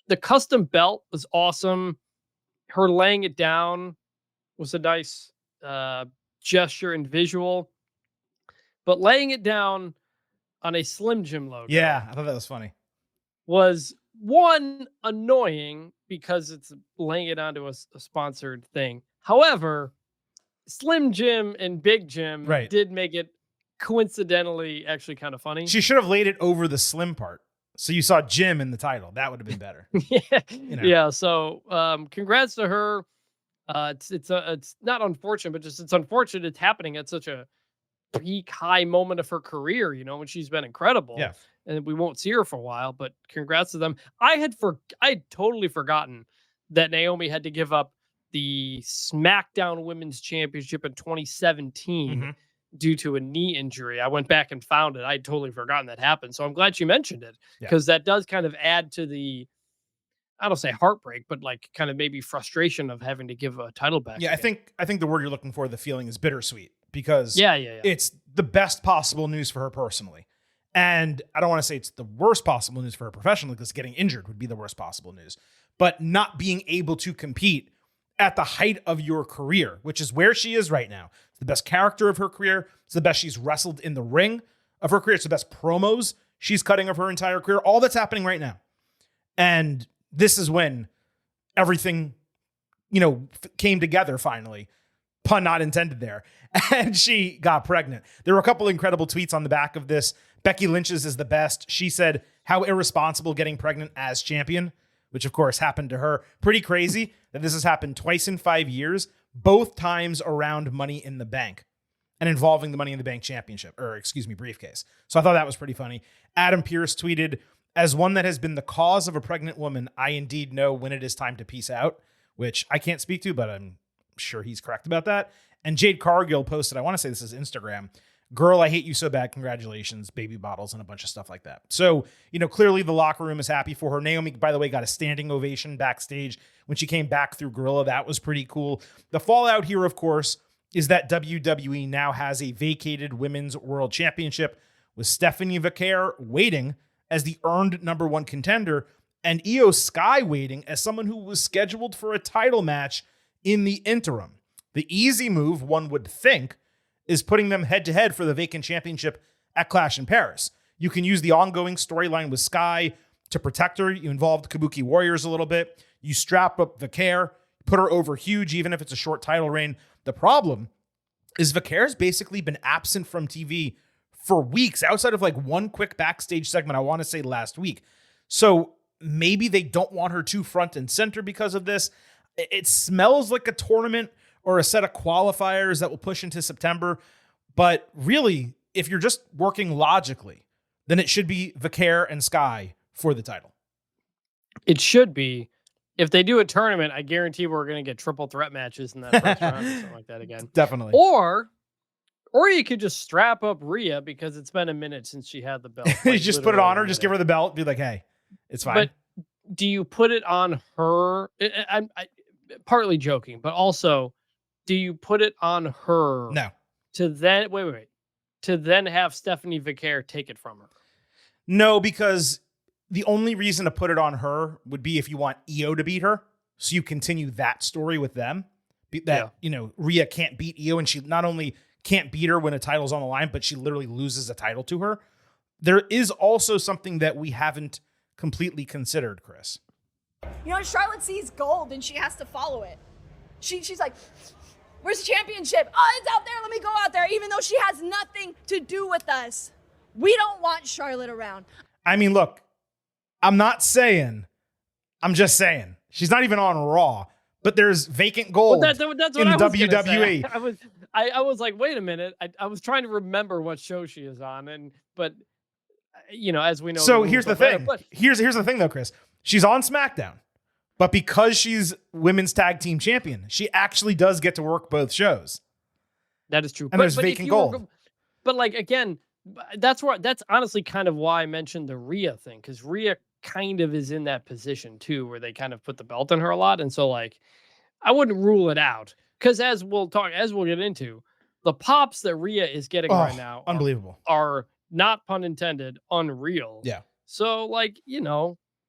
Speaker 5: The custom belt was awesome. Her laying it down was a nice gesture and visual. But laying it down on a Slim Jim logo.
Speaker 1: Yeah, I thought that was funny.
Speaker 5: Was one, annoying because it's laying it onto a sponsored thing. However, Slim Jim and Big Jim did make it coincidentally actually kind of funny.
Speaker 1: She should have laid it over the Slim part. So you saw Jim in the title. That would have been better.
Speaker 5: Yeah. So congrats to her. It's not unfortunate, but just it's unfortunate it's happening at such a peak high moment of her career, when she's been incredible.
Speaker 1: Yeah.
Speaker 5: And we won't see her for a while, but congrats to them. I had totally forgotten that Naomi had to give up the SmackDown Women's Championship in 2017 due to a knee injury. I went back and found it. I'd totally forgotten that happened. So I'm glad she mentioned it because that does kind of add to the, I don't say heartbreak, but like kind of maybe frustration of having to give a title back.
Speaker 1: Yeah, again. I think the word you're looking for, the feeling, is bittersweet because
Speaker 5: yeah.
Speaker 1: It's the best possible news for her personally. And I don't want to say it's the worst possible news for her professionally because getting injured would be the worst possible news. But not being able to compete at the height of your career, which is where she is right now. It's the best character of her career. It's the best she's wrestled in the ring of her career. It's the best promos she's cutting of her entire career. All that's happening right now. And this is when everything, came together finally. Pun not intended there. And she got pregnant. There were a couple incredible tweets on the back of this. Becky Lynch's is the best. She said, how irresponsible getting pregnant as champion, which of course happened to her. Pretty crazy that this has happened twice in 5 years, both times around Money in the Bank and involving the Money in the Bank championship, briefcase. So I thought that was pretty funny. Adam Pearce tweeted, as one that has been the cause of a pregnant woman, I indeed know when it is time to peace out, which I can't speak to, but I'm sure he's correct about that. And Jade Cargill posted, I want to say this is Instagram, girl, I hate you so bad. Congratulations, baby bottles, and a bunch of stuff like that. So, clearly the locker room is happy for her. Naomi, by the way, got a standing ovation backstage when she came back through Gorilla. That was pretty cool. The fallout here, of course, is that WWE now has a vacated Women's World Championship with Stephanie Vaquer waiting as the earned number one contender and Io Sky waiting as someone who was scheduled for a title match in the interim. The easy move, one would think, is putting them head-to-head for the vacant championship at Clash in Paris. You can use the ongoing storyline with Sky to protect her. You involved Kabuki Warriors a little bit. You strap up Vaquer, put her over huge, even if it's a short title reign. The problem is Vaquer's basically been absent from TV for weeks, outside of like one quick backstage segment, I want to say last week. So maybe they don't want her too front and center because of this. It smells like a tournament or a set of qualifiers that will push into September. But really, if you're just working logically, then it should be Vaquer and Sky for the title.
Speaker 5: It should be. If they do a tournament, I guarantee we're going to get triple threat matches in that first round or something like that again.
Speaker 1: Definitely.
Speaker 5: Or Or you could just strap up Rhea because it's been a minute since she had the belt.
Speaker 1: You
Speaker 5: Like,
Speaker 1: just put it on her,
Speaker 5: literally a
Speaker 1: just give
Speaker 5: minute.
Speaker 1: her the belt, be like, hey, it's fine.
Speaker 5: But do you put it on her? I'm partly joking, but also, do you put it on her
Speaker 1: No.
Speaker 5: to then wait, to then have Stephanie Vicaire take it from her?
Speaker 1: No, because the only reason to put it on her would be if you want Io to beat her. So you continue that story with them. That, Rhea can't beat Io, and she not only can't beat her when a title's on the line, but she literally loses a title to her. There is also something that we haven't completely considered, Chris.
Speaker 7: Charlotte sees gold and she has to follow it. She's like, where's the championship? Oh, it's out there. Let me go out there. Even though she has nothing to do with us. We don't want Charlotte around.
Speaker 1: I mean, look, I'm just saying. She's not even on Raw, but there's vacant gold
Speaker 5: That's what
Speaker 1: in
Speaker 5: I was
Speaker 1: WWE.
Speaker 5: gonna say. I was like, wait a minute. I was trying to remember what show she is on, but as we know.
Speaker 1: So here's the thing.
Speaker 5: But
Speaker 1: Here's the thing, though, Chris. She's on SmackDown, but because she's women's tag team champion, she actually does get to work both shows.
Speaker 5: that is true.
Speaker 1: And there's vacant gold.
Speaker 5: But again, that's honestly kind of why I mentioned the Rhea thing, because Rhea kind of is in that position too, where they kind of put the belt on her a lot, and so I wouldn't rule it out, because as we'll get into, the pops that Rhea is getting right now,
Speaker 1: unbelievable,
Speaker 5: are not, pun intended, unreal.
Speaker 1: Yeah.
Speaker 5: So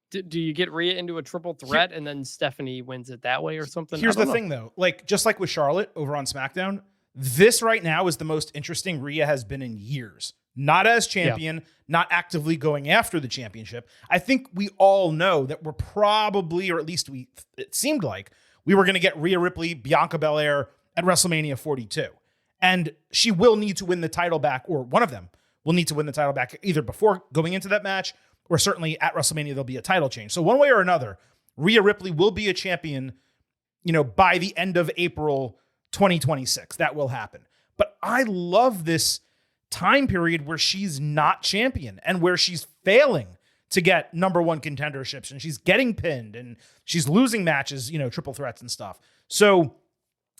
Speaker 5: do you get Rhea into a triple threat and then Stephanie wins it that way or something?
Speaker 1: Here's the thing, though. Just like with Charlotte over on SmackDown, this right now is the most interesting Rhea has been in years. Not as champion, not actively going after the championship. I think we all know that we're probably, or at least it seemed like, we were going to get Rhea Ripley, Bianca Belair at WrestleMania 42. And she will need to win the title back, or one of them will need to win the title back either before going into that match, or certainly at WrestleMania, there'll be a title change. So one way or another, Rhea Ripley will be a champion, by the end of April 2026. That will happen. But I love this time period where she's not champion and where she's failing to get number one contenderships, and she's getting pinned and she's losing matches, triple threats and stuff. So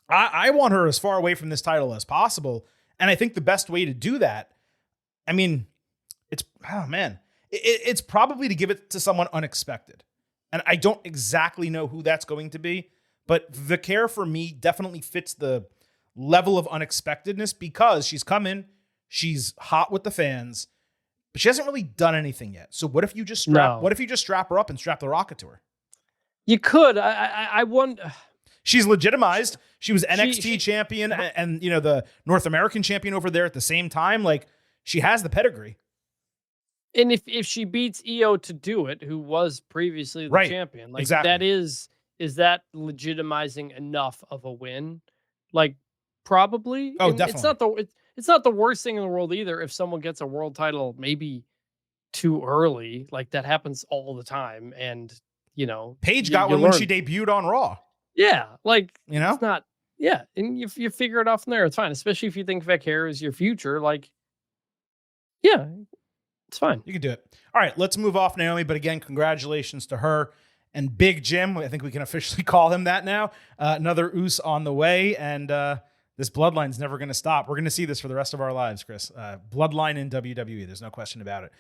Speaker 1: I want her as far away from this title as possible. And I think the best way to do that, it's probably to give it to someone unexpected. And I don't exactly know who that's going to be, but Vicaire for me definitely fits the level of unexpectedness, because she's come in, she's hot with the fans, but she hasn't really done anything yet. So what if you just strap her up and strap the rocket to her?
Speaker 5: You could. I wonder.
Speaker 1: She's legitimized. She was NXT champion and the North American champion over there at the same time. She has the pedigree.
Speaker 5: And if she beats Io to do it, who was previously the champion,
Speaker 1: exactly.
Speaker 5: That is that legitimizing enough of a win? Probably.
Speaker 1: Oh,
Speaker 5: and
Speaker 1: definitely.
Speaker 5: It's not the worst thing in the world either if someone gets a world title maybe too early. That happens all the time. And
Speaker 1: Paige got one when she debuted on Raw.
Speaker 5: Yeah,
Speaker 1: it's
Speaker 5: not. Yeah, and you figure it out from there. It's fine, especially if you think Vicaire is your future. Yeah, it's fine.
Speaker 1: You can do it. All right, let's move off Naomi. But again, congratulations to her and Big Jim. I think we can officially call him that now. Another Uso on the way, and this bloodline's never going to stop. We're going to see this for the rest of our lives, Chris. Bloodline in WWE. There's no question about it.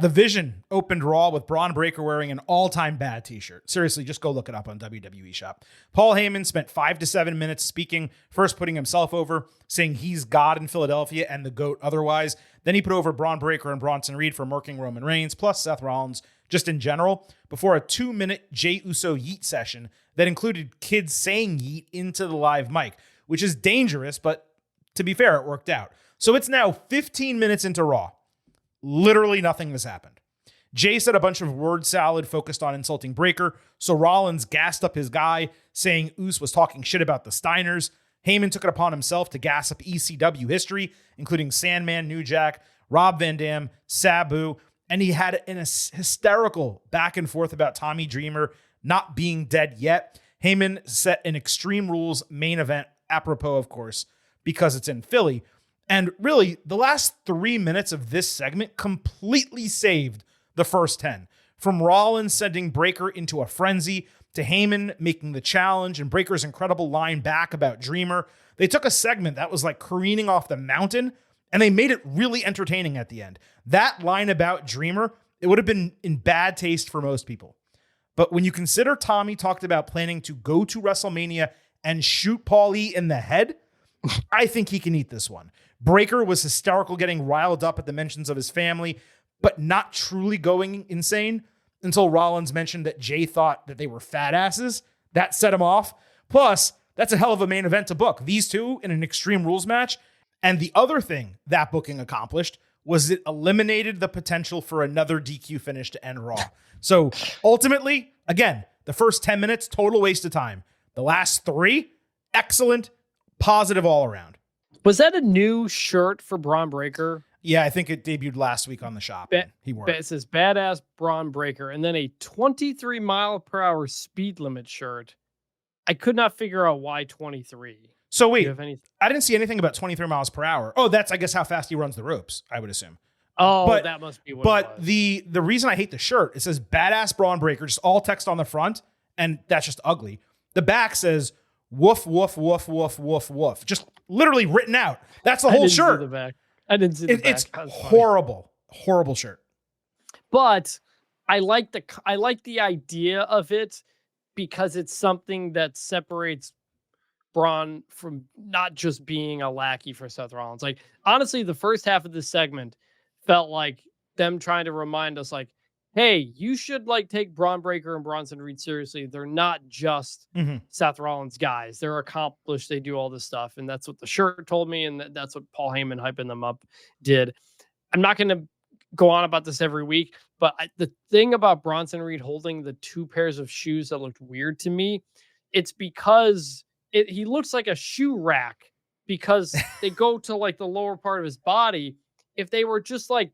Speaker 1: The Vision opened Raw with Braun Breaker wearing an all-time bad t-shirt. Seriously, just go look it up on WWE Shop. Paul Heyman spent 5 to 7 minutes speaking, first putting himself over, saying he's God in Philadelphia and the GOAT otherwise. Then he put over Braun Breaker and Bronson Reed for murking Roman Reigns, plus Seth Rollins, just in general, before a 2-minute Jey Uso yeet session that included kids saying yeet into the live mic, which is dangerous, but to be fair, it worked out. So it's now 15 minutes into Raw. Literally nothing has happened. Jay said a bunch of word salad focused on insulting Breaker, so Rollins gassed up his guy, saying Uso was talking shit about the Steiners. Heyman took it upon himself to gas up ECW history, including Sandman, New Jack, Rob Van Dam, Sabu, and he had an hysterical back and forth about Tommy Dreamer not being dead yet. Heyman set an Extreme Rules main event, apropos, of course, because it's in Philly. And really, the last 3 minutes of this segment completely saved the first 10. From Rollins sending Breakker into a frenzy to Heyman making the challenge and Breakker's incredible line back about Dreamer, they took a segment that was like careening off the mountain and they made it really entertaining at the end. That line about Dreamer, it would have been in bad taste for most people. But when you consider Tommy talked about planning to go to WrestleMania and shoot Paul E in the head, I think he can eat this one. Breakker was hysterical, getting riled up at the mentions of his family, but not truly going insane until Rollins mentioned that Jay thought that they were fat asses. That set him off. Plus, that's a hell of a main event to book. These two in an Extreme Rules match. And the other thing that booking accomplished was it eliminated the potential for another DQ finish to end Raw. So ultimately, again, the first 10 minutes, total waste of time. The last 3, excellent, positive all around.
Speaker 5: Was that a new shirt for Braun Breaker?
Speaker 1: Yeah, I think it debuted last week on the shop. He wore it.
Speaker 5: It says Badass Braun Breaker, and then a 23 mile per hour speed limit shirt. I could not figure out why 23.
Speaker 1: So wait, I didn't see anything about 23 miles per hour. Oh, that's, I guess, how fast he runs the ropes, I would assume.
Speaker 5: Oh, that must be what it was.
Speaker 1: The reason I hate the shirt, it says Badass Braun Breaker, just all text on the front, and that's just ugly. The back says woof, woof, woof, woof, woof, woof. Just literally written out. That's the whole shirt.
Speaker 5: See the back. I didn't see the back.
Speaker 1: It's horrible. Horrible shirt.
Speaker 5: But I like the idea of it because it's something that separates Braun from not just being a lackey for Seth Rollins. Like, honestly, the first half of this segment felt like them trying to remind us, like, hey, you should like take Braun Breaker and Bronson Reed seriously. They're not just Seth Rollins guys. They're accomplished. They do all this stuff. And that's what the shirt told me. And that's what Paul Heyman hyping them up did. I'm not going to go on about this every week, but the thing about Bronson Reed holding the 2 pairs of shoes that looked weird to me, it's because he looks like a shoe rack because they go to like the lower part of his body. If they were just like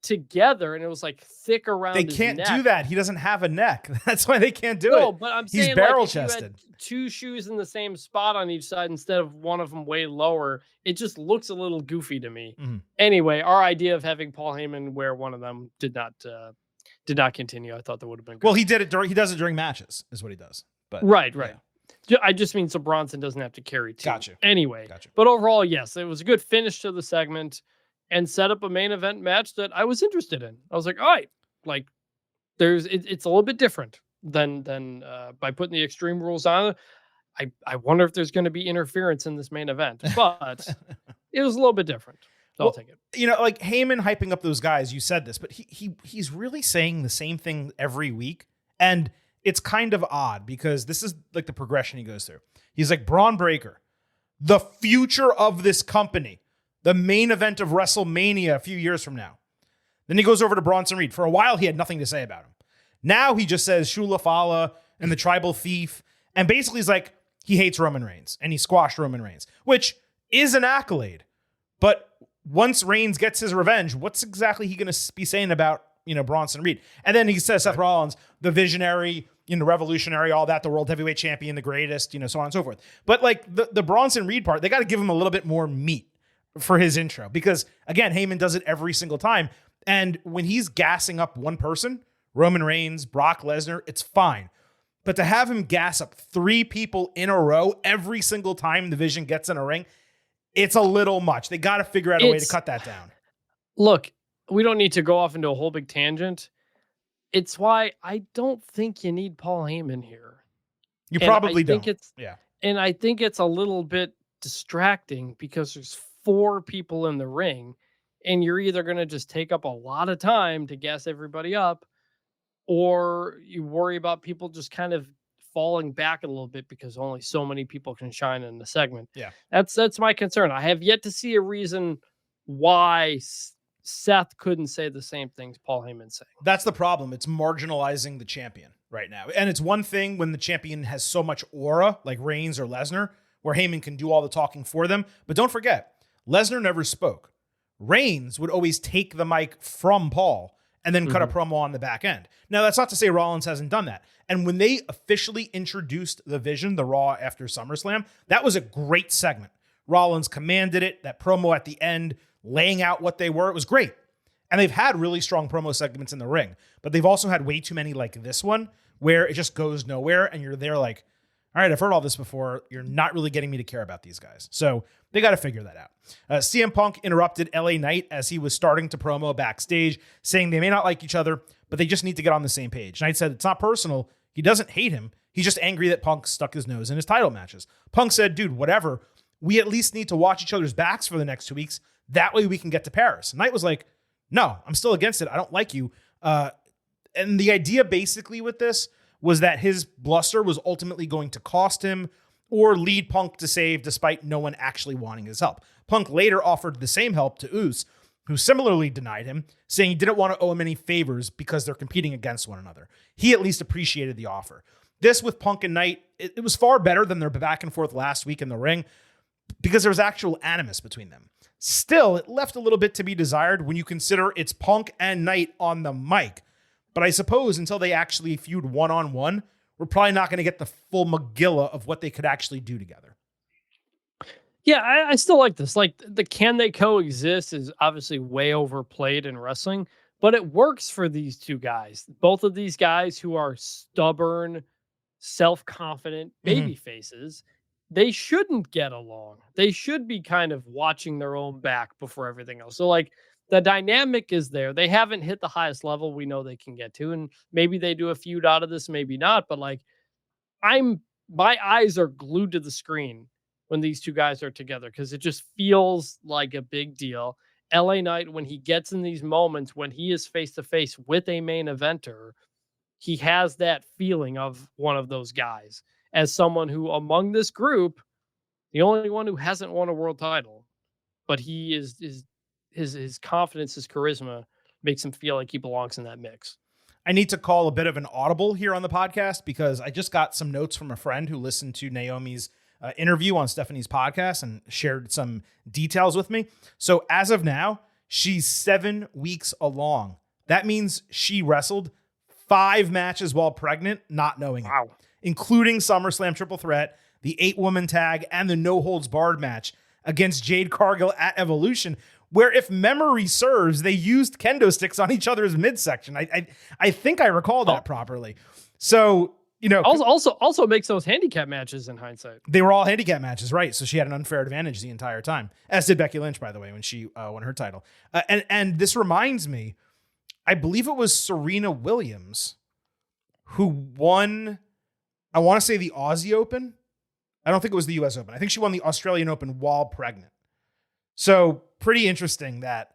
Speaker 5: together and it was like thick around his neck.
Speaker 1: They can't do that. He doesn't have a neck. That's why they can't do it.
Speaker 5: No, but I'm saying
Speaker 1: he's barrel chested.
Speaker 5: Like, if you had 2 shoes in the same spot on each side instead of one of them way lower, it just looks a little goofy to me. Anyway, our idea of having Paul Heyman wear one of them did not continue. I thought that would have been good.
Speaker 1: Well, he does it during matches is what he does. But
Speaker 5: right. Yeah. I just mean so Bronson doesn't have to carry 2.
Speaker 1: Gotcha.
Speaker 5: Anyway, but overall, yes, it was a good finish to the segment and set up a main event match that I was interested in. I was like, all right, like it's a little bit different than by putting the Extreme Rules on. I wonder if there's going to be interference in this main event, but it was a little bit different. So I'll take it.
Speaker 1: You know, like Heyman hyping up those guys, you said this, but he's really saying the same thing every week. And it's kind of odd because this is like the progression he goes through. He's like, Braun Breaker, the future of this company, the main event of WrestleMania a few years from now. Then he goes over to Bronson Reed. For a while, he had nothing to say about him. Now he just says Shula Fala and the Tribal Thief. And basically he's like, he hates Roman Reigns and he squashed Roman Reigns, which is an accolade. But once Reigns gets his revenge, what's exactly he going to be saying about, Bronson Reed? And then he says Seth Rollins, the visionary, revolutionary, all that, the world heavyweight champion, the greatest, so on and so forth. But like the Bronson Reed part, they got to give him a little bit more meat for his intro because, again, Heyman does it every single time. And when he's gassing up one person, Roman Reigns, Brock Lesnar, it's fine. But to have him gas up 3 people in a row every single time the Vision gets in a ring, it's a little much. They got to figure out a way to cut that down.
Speaker 5: Look, we don't need to go off into a whole big tangent. It's why I don't think you need Paul Heyman here.
Speaker 1: You probably don't.
Speaker 5: And I think it's a little bit distracting because there's 4 people in the ring and you're either going to just take up a lot of time to gas everybody up or you worry about people just kind of falling back a little bit because only so many people can shine in the segment.
Speaker 1: Yeah.
Speaker 5: That's my concern. I have yet to see a reason why Seth couldn't say the same things Paul Heyman's saying.
Speaker 1: That's the problem. It's marginalizing the champion right now. And it's one thing when the champion has so much aura like Reigns or Lesnar where Heyman can do all the talking for them. But don't forget, Lesnar never spoke. Reigns would always take the mic from Paul and then cut a promo on the back end. Now, that's not to say Rollins hasn't done that. And when they officially introduced the Vision, the Raw after SummerSlam, that was a great segment. Rollins commanded it, that promo at the end, laying out what they were. It was great. And they've had really strong promo segments in the ring, but they've also had way too many like this one where it just goes nowhere and you're there like, all right, I've heard all this before. You're not really getting me to care about these guys. So they got to figure that out. CM Punk interrupted LA Knight as he was starting to promo backstage, saying they may not like each other, but they just need to get on the same page. Knight said it's not personal. He doesn't hate him. He's just angry that Punk stuck his nose in his title matches. Punk said, dude, whatever. We at least need to watch each other's backs for the next 2 weeks. That way we can get to Paris. Knight was like, no, I'm still against it. I don't like you. And the idea basically with this was that his bluster was ultimately going to cost him or lead Punk to save despite no one actually wanting his help. Punk later offered the same help to Uce, who similarly denied him, saying he didn't want to owe him any favors because they're competing against one another. He at least appreciated the offer. This with Punk and Knight, it was far better than their back and forth last week in the ring because there was actual animus between them. Still, it left a little bit to be desired when you consider it's Punk and Knight on the mic. But I suppose until they actually feud one-on-one, we're probably not going to get the full Megillah of what they could actually do together.
Speaker 5: Yeah, I still like this. Like, the can they coexist is obviously way overplayed in wrestling, but it works for these two guys. Both of these guys who are stubborn, self-confident baby faces, they shouldn't get along. They should be kind of watching their own back before everything else. So, like, the dynamic is there. They haven't hit the highest level we know they can get to, and maybe they do a feud out of this, maybe not. But like, my eyes are glued to the screen when these two guys are together because it just feels like a big deal. LA Knight, when he gets in these moments when he is face to face with a main eventer, he has that feeling of one of those guys as someone who, among this group, the only one who hasn't won a world title, but he is his confidence, his charisma makes him feel like he belongs in that mix.
Speaker 1: I need to call a bit of an audible here on the podcast because I just got some notes from a friend who listened to Naomi's interview on Stephanie's podcast and shared some details with me. So as of now, she's 7 weeks along. That means she wrestled 5 matches while pregnant, not knowing it, including SummerSlam Triple Threat, the 8-woman tag, and the No Holds Barred match against Jade Cargill at Evolution, where, if memory serves, they used kendo sticks on each other's midsection. I think I recall that properly. So, you know,
Speaker 5: also makes those handicap matches in hindsight.
Speaker 1: They were all handicap matches, right? So she had an unfair advantage the entire time, as did Becky Lynch, by the way, when she won her title. And this reminds me, I believe it was Serena Williams who won, I want to say, the Aussie Open. I don't think it was the US Open. I think she won the Australian Open while pregnant. So pretty interesting that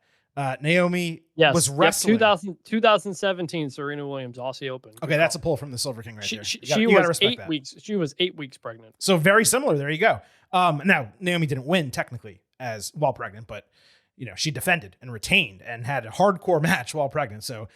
Speaker 1: Naomi was wrestling.
Speaker 5: 2017 Serena Williams Aussie Open.
Speaker 1: Okay, that's a pull from the Silver King right there.
Speaker 5: She was 8 weeks. She was 8 weeks pregnant.
Speaker 1: So very similar. There you go. Now Naomi didn't win technically as while pregnant, but you know she defended and retained and had a hardcore match while pregnant. So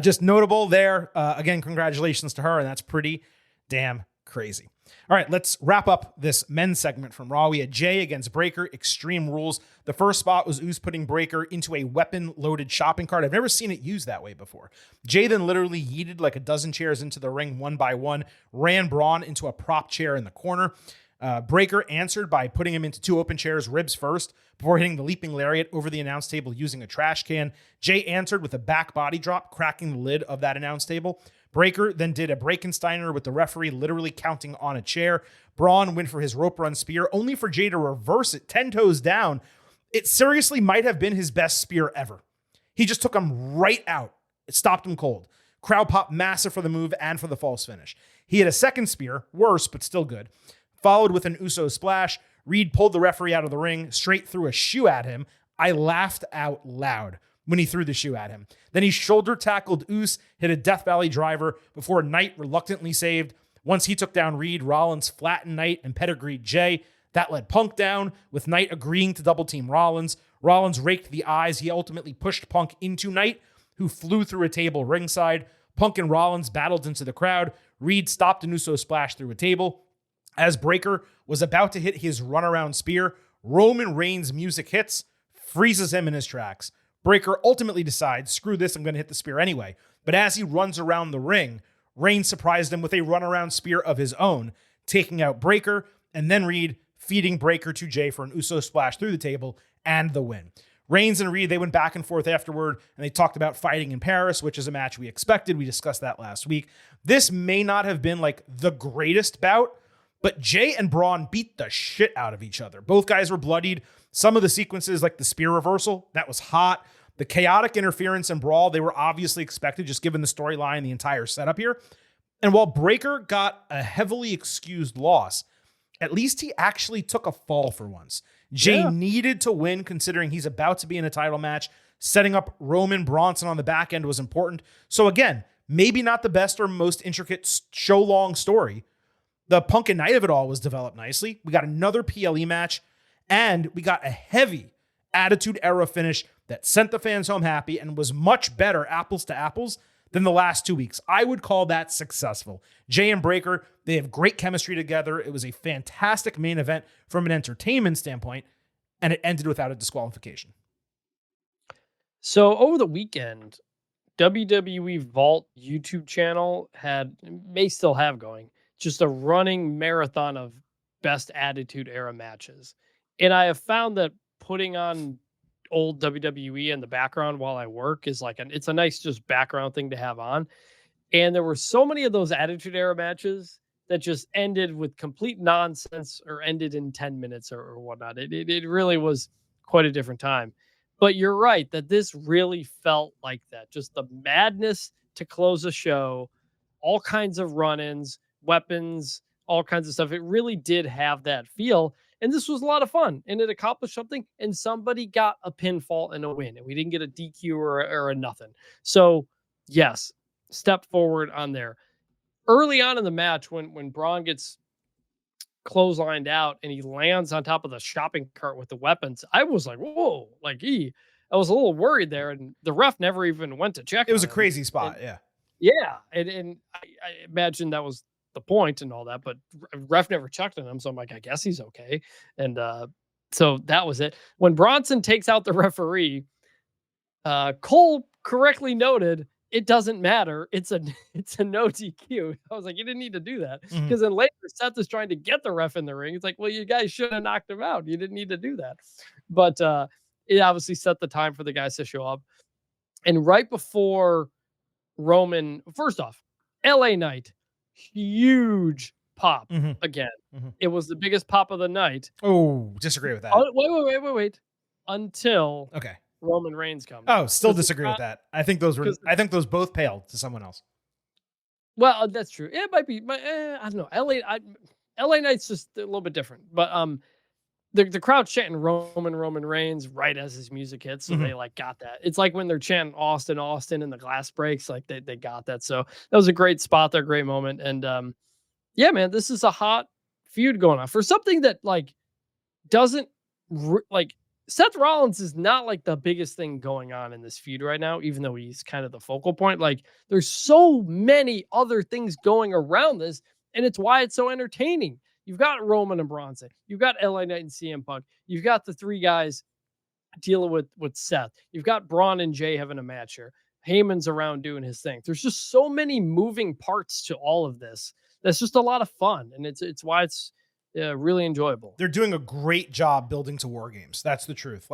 Speaker 1: just notable there. Again, congratulations to her, and that's pretty damn crazy. All right, let's wrap up this men's segment from Raw. We had Jay against Breaker, Extreme Rules. The first spot was Uce putting Breaker into a weapon-loaded shopping cart. I've never seen it used that way before. Jay then literally yeeted like a dozen chairs into the ring one by one, ran Braun into a prop chair in the corner. Breaker answered by putting him into 2 open chairs, ribs first, before hitting the leaping lariat over the announce table using a trash can. Jay answered with a back body drop, cracking the lid of that announce table. Breaker then did a Breakensteiner with the referee literally counting on a chair. Braun went for his rope run spear, only for Jay to reverse it 10 toes down. It seriously might have been his best spear ever. He just took him right out. It stopped him cold. Crowd pop massive for the move and for the false finish. He had a second spear, worse, but still good, followed with an Uso splash. Reed pulled the referee out of the ring, straight threw a shoe at him. I laughed out loud when he threw the shoe at him. Then he shoulder tackled Uce, hit a Death Valley driver before Knight reluctantly saved. Once he took down Reed, Rollins flattened Knight and pedigreed Jay. That led Punk down, with Knight agreeing to double team Rollins. Rollins raked the eyes. He ultimately pushed Punk into Knight, who flew through a table ringside. Punk and Rollins battled into the crowd. Reed stopped an Uso splash through a table. As Breaker was about to hit his runaround spear, Roman Reigns' music hits, freezes him in his tracks. Breaker ultimately decides, screw this, I'm going to hit the spear anyway. But as he runs around the ring, Reigns surprised him with a runaround spear of his own, taking out Breaker, and then Reed feeding Breaker to Jay for an Uso splash through the table and the win. Reigns and Reed, they went back and forth afterward, and they talked about fighting in Paris, which is a match we expected. We discussed that last week. This may not have been like the greatest bout, but Jay and Braun beat the shit out of each other. Both guys were bloodied. Some of the sequences, like the spear reversal, that was hot. The chaotic interference and brawl, they were obviously expected, just given the storyline, the entire setup here. And while Breakker got a heavily excused loss, at least he actually took a fall for once. Jay needed to win, considering he's about to be in a title match. Setting up Roman Bronson on the back end was important. So again, maybe not the best or most intricate show-long story. The Punk and Night of it all was developed nicely. We got another PLE match, and we got a heavy Attitude Era finish that sent the fans home happy and was much better apples to apples than the last 2 weeks. I would call that successful. Jay and Breakker, they have great chemistry together. It was a fantastic main event from an entertainment standpoint, and it ended without a disqualification.
Speaker 5: So over the weekend, WWE Vault YouTube channel may still have going, just a running marathon of best Attitude Era matches. And I have found that putting on old WWE in the background while I work is it's a nice just background thing to have on. And there were so many of those Attitude Era matches that just ended with complete nonsense or ended in 10 minutes or whatnot. It really was quite a different time. But you're right that this really felt like that. Just the madness to close a show, all kinds of run-ins, weapons, all kinds of stuff. It really did have that feel. And this was a lot of fun, and it accomplished something, and somebody got a pinfall and a win, and we didn't get a DQ or a nothing. So, yes, step forward on there. Early on in the match, when Braun gets clotheslined out and he lands on top of the shopping cart with the weapons, I was like, whoa, I was a little worried there, and the ref never even went to check.
Speaker 1: It was a crazy spot,
Speaker 5: and I imagine that was the point and all that, but ref never checked on him, so I'm like, I guess he's okay. And so that was it. When Bronson takes out the referee, Cole correctly noted it doesn't matter. It's a no DQ. I was like, you didn't need to do that, because then later Seth is trying to get the ref in the ring. It's like, well, you guys should have knocked him out. You didn't need to do that. But it obviously set the time for the guys to show up. And right before Roman, first off, LA Knight, huge pop again. It was the biggest pop of the night.
Speaker 1: Oh, disagree with that.
Speaker 5: Wait. Until Roman Reigns comes.
Speaker 1: Oh, still disagree with that. I think those both paled to someone else.
Speaker 5: Well, that's true. It might be. I don't know. LA Knight's just a little bit different. But the crowd chanting Roman Reigns right as his music hits, so they got that. It's like when they're chanting Austin and the glass breaks, they got that. So that was a great spot there, great moment. And yeah, man, this is a hot feud going on for something that doesn't Seth Rollins is not the biggest thing going on in this feud right now, even though he's kind of the focal point. There's so many other things going around this, and it's why it's so entertaining. You've got Roman and Bronson. You've got LA Knight and CM Punk. You've got the three guys dealing with Seth. You've got Braun and Jay having a match here. Heyman's around doing his thing. There's just so many moving parts to all of this. That's just a lot of fun, and it's why it's really enjoyable.
Speaker 1: They're doing a great job building to War Games. That's the truth.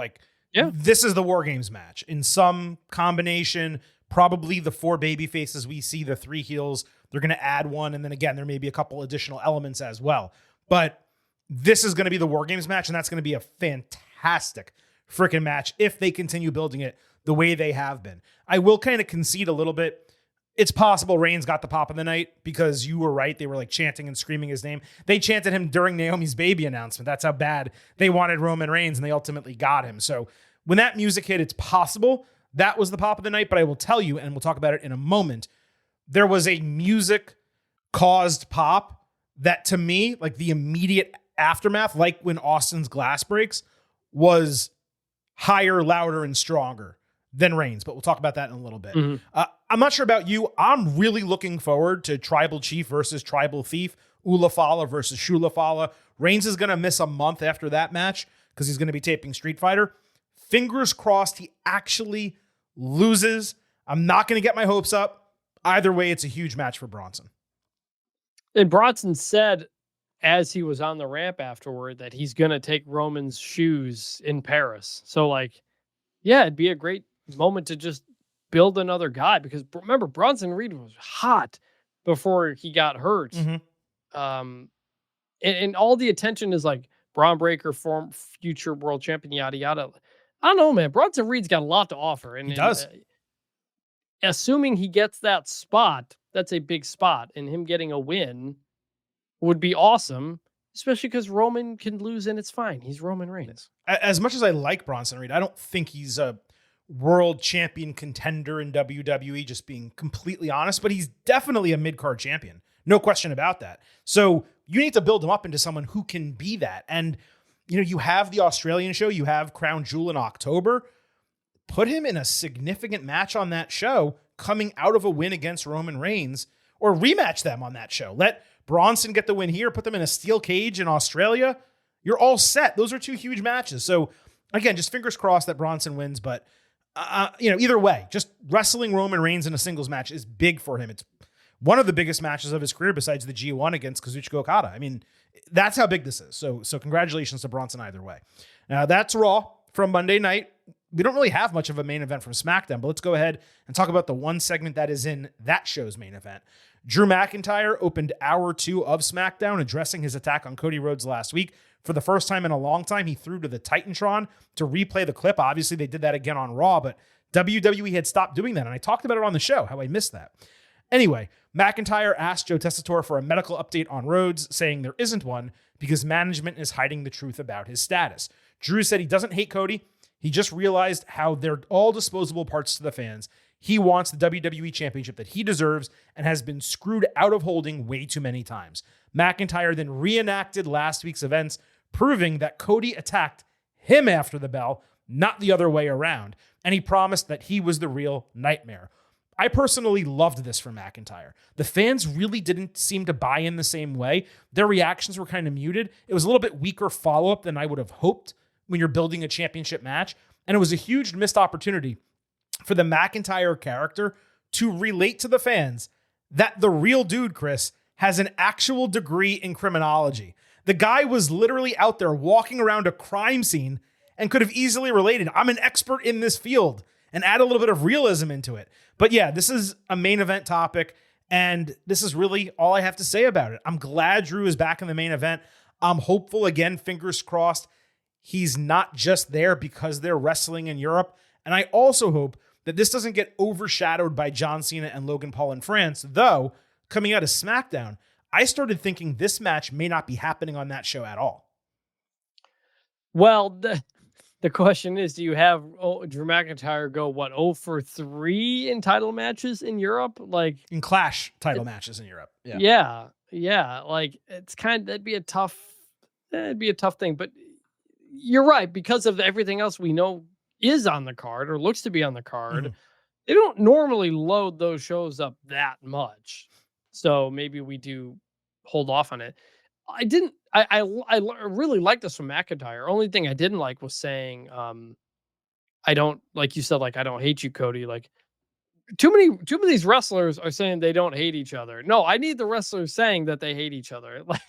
Speaker 1: This is the War Games match in some combination. Probably the four baby faces we see, the three heels. They're going to add one, and then again, there may be a couple additional elements as well. But this is going to be the War Games match, and that's going to be a fantastic freaking match if they continue building it the way they have been. I will kind of concede a little bit. It's possible Reigns got the pop of the night because you were right. They were chanting and screaming his name. They chanted him during Naomi's baby announcement. That's how bad they wanted Roman Reigns, and they ultimately got him. So when that music hit, it's possible that was the pop of the night. But I will tell you, and we'll talk about it in a moment, there was a music-caused pop that, to me, the immediate aftermath, like when Austin's glass breaks, was higher, louder, and stronger than Reigns. But we'll talk about that in a little bit. I'm not sure about you. I'm really looking forward to Tribal Chief versus Tribal Thief, Ula Fala versus Shula Fala. Reigns is going to miss a month after that match because he's going to be taping Street Fighter. Fingers crossed he actually loses. I'm not going to get my hopes up. Either way, it's a huge match for Bronson.
Speaker 5: And Bronson said, as he was on the ramp afterward, that he's going to take Roman's shoes in Paris. So, Yeah, it'd be a great moment to just build another guy, because remember, Bronson Reed was hot before he got hurt. And all the attention is like Braun Breaker, future world champion, yada yada. I don't know, man. Bronson Reed's got a lot to offer, and
Speaker 1: He does.
Speaker 5: Assuming he gets that spot, that's a big spot, and him getting a win would be awesome. Especially because Roman can lose and it's fine. He's Roman Reigns.
Speaker 1: As much as I like Bronson Reed, I don't think he's a world champion contender in WWE, just being completely honest, but he's definitely a mid-card champion. No question about that. So you need to build him up into someone who can be that. And, you have the Australian show, you have Crown Jewel in October. Put him in a significant match on that show coming out of a win against Roman Reigns, or rematch them on that show. Let Bronson get the win here, put them in a steel cage in Australia. You're all set. Those are two huge matches. So again, just fingers crossed that Bronson wins, but either way, just wrestling Roman Reigns in a singles match is big for him. It's one of the biggest matches of his career besides the G1 against Kazuchika Okada. I mean, that's how big this is. So congratulations to Bronson either way. Now that's Raw from Monday night. We don't really have much of a main event from SmackDown, but let's go ahead and talk about the one segment that is in that show's main event. Drew McIntyre opened hour 2 of SmackDown, addressing his attack on Cody Rhodes last week. For the first time in a long time, he threw to the Titantron to replay the clip. Obviously, they did that again on Raw, but WWE had stopped doing that, and I talked about it on the show, how I missed that. Anyway, McIntyre asked Joe Tessitore for a medical update on Rhodes, saying there isn't one because management is hiding the truth about his status. Drew said he doesn't hate Cody. He just realized how they're all disposable parts to the fans. He wants the WWE Championship that he deserves and has been screwed out of holding way too many times. McIntyre then reenacted last week's events, proving that Cody attacked him after the bell, not the other way around, and he promised that he was the real Nightmare. I personally loved this from McIntyre. The fans really didn't seem to buy in the same way. Their reactions were kind of muted. It was a little bit weaker follow-up than I would have hoped when you're building a championship match, and it was a huge missed opportunity for the McIntyre character to relate to the fans that the real dude, Chris, has an actual degree in criminology. The guy was literally out there walking around a crime scene and could have easily related, I'm an expert in this field, and add a little bit of realism into it. But yeah, this is a main event topic, and this is really all I have to say about it. I'm glad Drew is back in the main event. I'm hopeful, again, fingers crossed, he's not just there because they're wrestling in Europe. And I also hope that this doesn't get overshadowed by John Cena and Logan Paul in France, though coming out of SmackDown, I started thinking this match may not be happening on that show at all.
Speaker 5: Well, the question is, do you have Drew McIntyre go, 0 for 3 in title matches in Europe? Like
Speaker 1: in Clash title matches in Europe.
Speaker 5: Yeah. Like that'd be a tough thing, but you're right. Because of everything else we know is on the card or looks to be on the card, they don't normally load those shows up that much. So maybe we do hold off on it. I really like this from McIntyre. Only thing I didn't like was saying, I don't, like you said, like, I don't hate you, Cody. Like too many of these wrestlers are saying they don't hate each other. No, I need the wrestlers saying that they hate each other. Like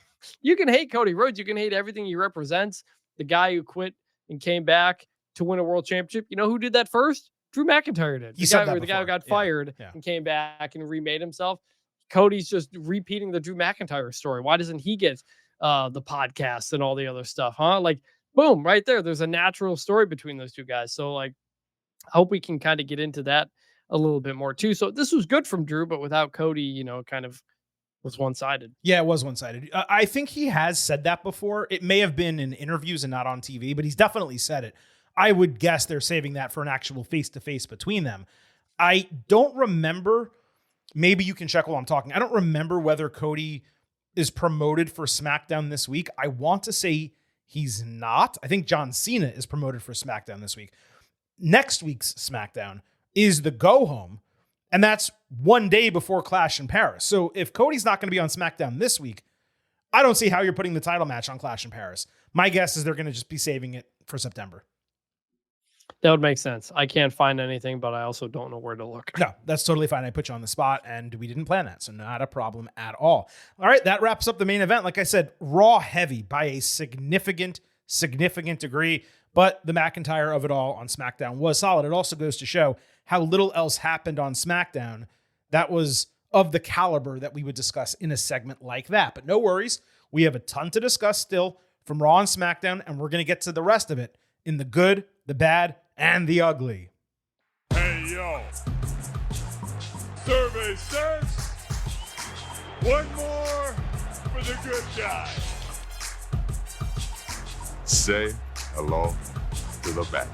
Speaker 5: you can hate Cody Rhodes. You can hate everything he represents. The guy who quit and came back to win a world championship. You know who did that first? Drew McIntyre did. The guy who got fired and came back and remade himself. Cody's just repeating the Drew McIntyre story. Why doesn't he get the podcast and all the other stuff, huh? Like, boom, right there. There's a natural story between those two guys. So, like, I hope we can kind of get into that a little bit more, too. So this was good from Drew, but without Cody, kind of was one-sided.
Speaker 1: Yeah, it was one-sided. I think he has said that before. It may have been in interviews and not on TV, but he's definitely said it. I would guess they're saving that for an actual face-to-face between them. I don't remember. Maybe you can check while I'm talking. I don't remember whether Cody is promoted for SmackDown this week. I want to say he's not. I think John Cena is promoted for SmackDown this week. Next week's SmackDown is the go-home, and that's one day before Clash in Paris. So if Cody's not going to be on SmackDown this week, I don't see how you're putting the title match on Clash in Paris. My guess is they're going to just be saving it for September.
Speaker 5: That would make sense. I can't find anything, but I also don't know where to look.
Speaker 1: No, that's totally fine. I put you on the spot, and we didn't plan that, so not a problem at all. All right, that wraps up the main event. Like I said, Raw heavy by a significant degree. But the McIntyre of it all on SmackDown was solid. It also goes to show how little else happened on SmackDown that was of the caliber that we would discuss in a segment like that. But no worries. We have a ton to discuss still from Raw and SmackDown, and we're going to get to the rest of it in the good, the bad, and the ugly.
Speaker 2: Hey, yo. Survey says one more for the good guy.
Speaker 3: Say hello to the back.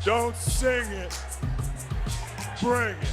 Speaker 2: Don't sing it. Bring it.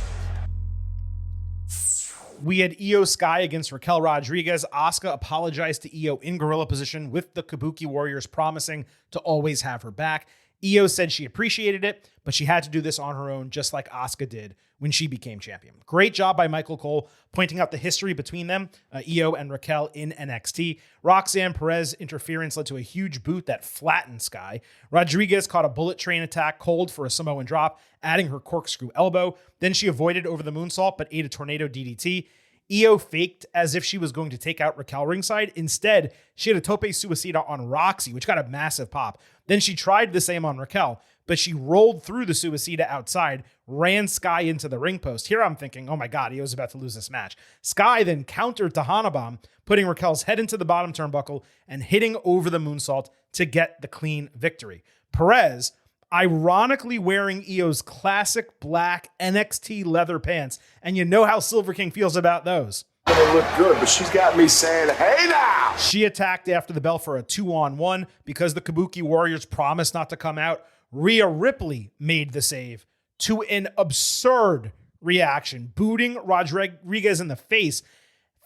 Speaker 1: We had Io Sky against Raquel Rodriguez. Asuka apologized to Io in gorilla position with the Kabuki Warriors promising to always have her back. Io said she appreciated it, but she had to do this on her own, just like Asuka did when she became champion. Great job by Michael Cole pointing out the history between them, Io and Raquel in NXT. Roxanne Perez interference led to a huge boot that flattened Sky. Rodriguez caught a bullet train attack cold for a Samoan drop, adding her corkscrew elbow. Then she avoided over the moonsault, but ate a tornado DDT. Io faked as if she was going to take out Raquel ringside. Instead, she had a tope suicida on Roxy, which got a massive pop. Then she tried the same on Raquel, but she rolled through the suicida outside, ran Sky into the ring post. Here I'm thinking, oh my God, Io's about to lose this match. Sky then countered to Hanabomb, putting Raquel's head into the bottom turnbuckle and hitting over the moonsault to get the clean victory. Perez, ironically wearing Io's classic black NXT leather pants, and you know how Silver King feels about those.
Speaker 3: Gonna look good, but she's got me saying, hey now!
Speaker 1: She attacked after the bell for a 2-on-1 because the Kabuki Warriors promised not to come out. Rhea Ripley made the save to an absurd reaction, booting Rodriguez in the face,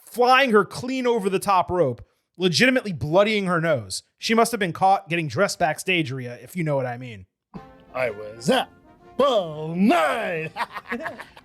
Speaker 1: flying her clean over the top rope, legitimately bloodying her nose. She must have been caught getting dressed backstage, Rhea, if you know what I mean.
Speaker 8: I was up all night.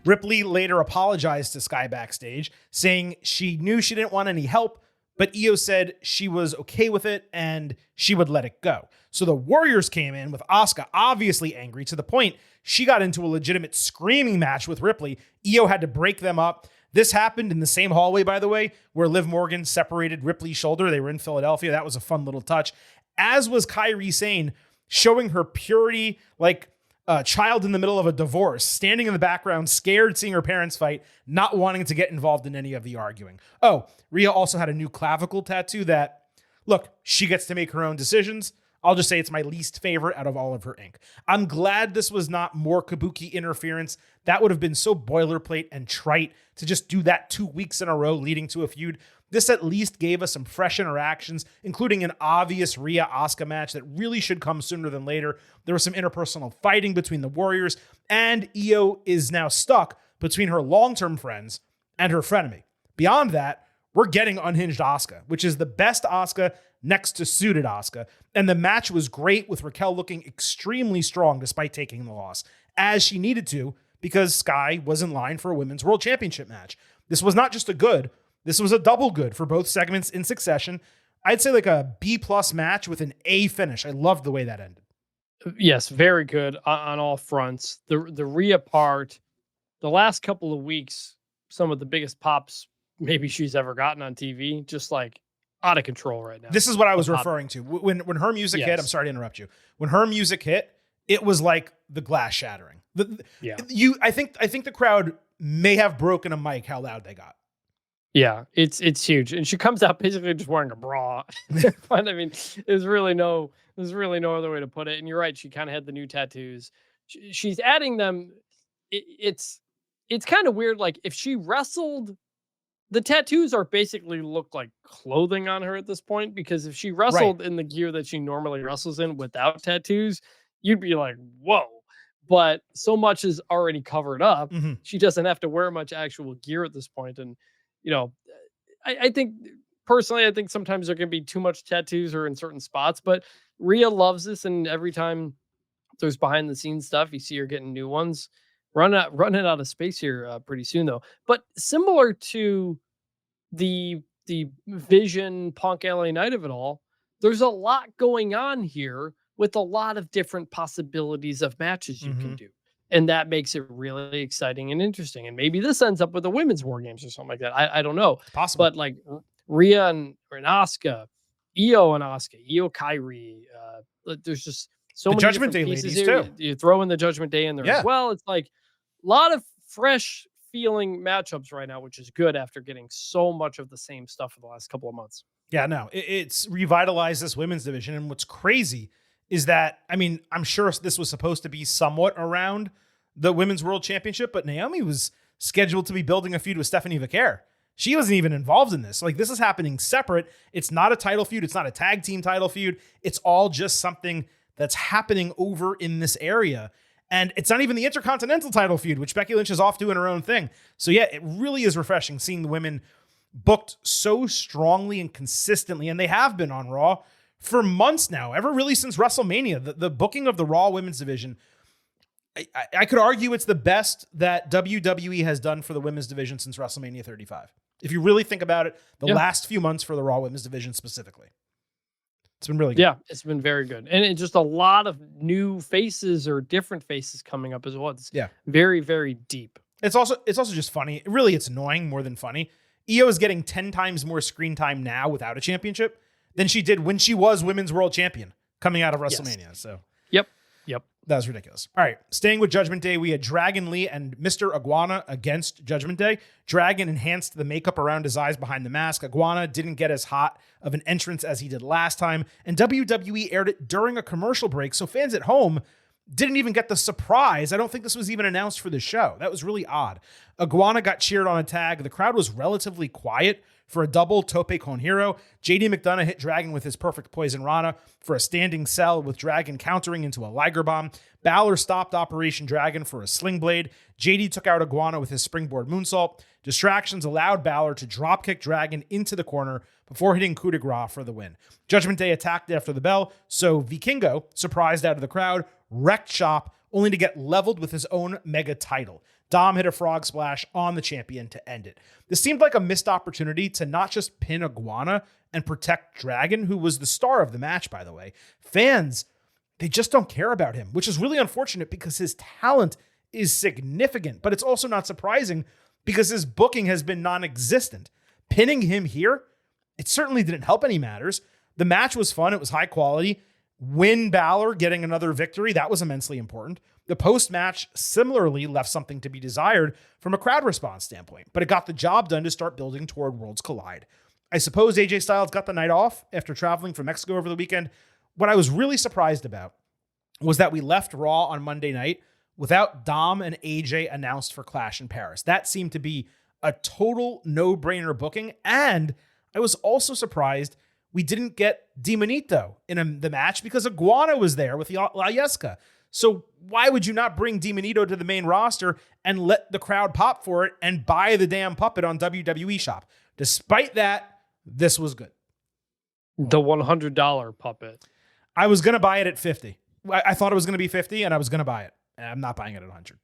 Speaker 1: Ripley later apologized to Sky backstage, saying she knew she didn't want any help, but Io said she was okay with it and she would let it go. So the Warriors came in with Asuka obviously angry to the point she got into a legitimate screaming match with Ripley. Io had to break them up. This happened in the same hallway, by the way, where Liv Morgan separated Ripley's shoulder. They were in Philadelphia. That was a fun little touch. As was Kairi Sane, showing her purity like a child in the middle of a divorce, standing in the background, scared seeing her parents fight, not wanting to get involved in any of the arguing. Oh, Rhea also had a new clavicle tattoo that, look, she gets to make her own decisions. I'll just say it's my least favorite out of all of her ink. I'm glad this was not more Kabuki interference. That would have been so boilerplate and trite to just do that 2 weeks in a row leading to a feud. This at least gave us some fresh interactions, including an obvious Rhea-Asuka match that really should come sooner than later. There was some interpersonal fighting between the Warriors, and Io is now stuck between her long-term friends and her frenemy. Beyond that, we're getting unhinged Asuka, which is the best Asuka next to suited Asuka, and the match was great with Raquel looking extremely strong despite taking the loss, as she needed to because Sky was in line for a Women's World Championship match. This was not just a good, this was a double good for both segments in succession. I'd say like a B+ match with an A finish. I loved the way that ended.
Speaker 5: Yes, very good on all fronts. The Rhea part, the last couple of weeks, some of the biggest pops maybe she's ever gotten on TV, just like out of control right now.
Speaker 1: This is what I was referring to. When her music hit, I'm sorry to interrupt you. When her music hit, it was like the glass shattering. I think the crowd may have broken a mic how loud they got.
Speaker 5: Yeah, it's huge. And she comes out basically just wearing a bra. I mean, there's really no other way to put it. And you're right, she kind of had the new tattoos. She's adding them. It's kind of weird. Like if she wrestled, the tattoos are basically look like clothing on her at this point, because if she wrestled in the gear that she normally wrestles in without tattoos, you'd be like, whoa. But so much is already covered up. Mm-hmm. She doesn't have to wear much actual gear at this point. And, you know, I think personally, I think sometimes there can be too much tattoos or in certain spots, but Rhea loves this. And every time there's behind the scenes stuff, you see her getting new ones. Running out of space here pretty soon, though. But similar to the Vision Punk LA Knight of it all, there's a lot going on here with a lot of different possibilities of matches you can do. And that makes it really exciting and interesting. And maybe this ends up with the women's War Games or something like that. I don't know.
Speaker 1: It's possible.
Speaker 5: But like Rhea and Asuka, Io and Asuka, Io Kairi, There's just so
Speaker 1: The
Speaker 5: many
Speaker 1: Judgment
Speaker 5: different
Speaker 1: Day
Speaker 5: pieces
Speaker 1: ladies,
Speaker 5: here.
Speaker 1: too.
Speaker 5: You throw in the Judgment Day in there
Speaker 1: Yeah.
Speaker 5: as well. It's like a lot of fresh feeling matchups right now, which is good after getting so much of the same stuff for the last couple of months.
Speaker 1: Yeah, no, it's revitalized this women's division. And what's crazy is that, I mean, I'm sure this was supposed to be somewhat around the Women's World Championship, but Naomi was scheduled to be building a feud with Stephanie Vaquer. She wasn't even involved in this. Like, this is happening separate. It's not a title feud. It's not a tag team title feud. It's all just something that's happening over in this area. And it's not even the Intercontinental title feud, which Becky Lynch is off doing her own thing. So yeah, it really is refreshing seeing the women booked so strongly and consistently. And they have been on Raw for months now, ever really since WrestleMania. The booking of the Raw women's division, I could argue it's the best that WWE has done for the women's division since WrestleMania 35. If you really think about it, the last few months for the Raw women's division specifically. It's been really good.
Speaker 5: Yeah, it's been very good. And it's just a lot of new faces or different faces coming up as well. It's very, very deep.
Speaker 1: It's also just funny. Really, it's annoying more than funny. Io is getting 10 times more screen time now without a championship than she did when she was Women's World Champion coming out of WrestleMania.
Speaker 5: Yes.
Speaker 1: So
Speaker 5: Yep.
Speaker 1: That was ridiculous. All right. Staying with Judgment Day, we had Dragon Lee and Mr. Iguana against Judgment Day. Dragon enhanced the makeup around his eyes behind the mask. Iguana didn't get as hot of an entrance as he did last time. And WWE aired it during a commercial break, so fans at home didn't even get the surprise. I don't think this was even announced for the show. That was really odd. Iguana got cheered on a tag. The crowd was relatively quiet for a double tope con hero. JD McDonough hit Dragon with his perfect poison rana for a standing cell with Dragon countering into a Liger bomb. Balor stopped Operation Dragon for a sling blade. JD took out Iguana with his springboard moonsault. Distractions allowed Balor to dropkick Dragon into the corner before hitting coup de grace for the win. Judgment Day attacked after the bell, so Vikingo, surprised out of the crowd, wrecked shop, only to get leveled with his own mega title. Dom hit a frog splash on the champion to end it. This seemed like a missed opportunity to not just pin Iguana and protect Dragon, who was the star of the match, by the way. Fans, they just don't care about him, which is really unfortunate because his talent is significant, but it's also not surprising because his booking has been non-existent. Pinning him here, it certainly didn't help any matters. The match was fun. It was high quality. Win Balor getting another victory, that was immensely important. The post-match similarly left something to be desired from a crowd response standpoint, but it got the job done to start building toward Worlds Collide. I suppose AJ Styles got the night off after traveling from Mexico over the weekend. What I was really surprised about was that we left Raw on Monday night without Dom and AJ announced for Clash in Paris. That seemed to be a total no-brainer booking, and I was also surprised we didn't get Demonito in the match because Iguana was there with La Yesca. So why would you not bring Demonito to the main roster and let the crowd pop for it and buy the damn puppet on WWE Shop? Despite that, this was good.
Speaker 5: The $100 puppet.
Speaker 1: I was going to buy it at 50. I thought it was going to be 50 and I was going to buy it. And I'm not buying it at 100.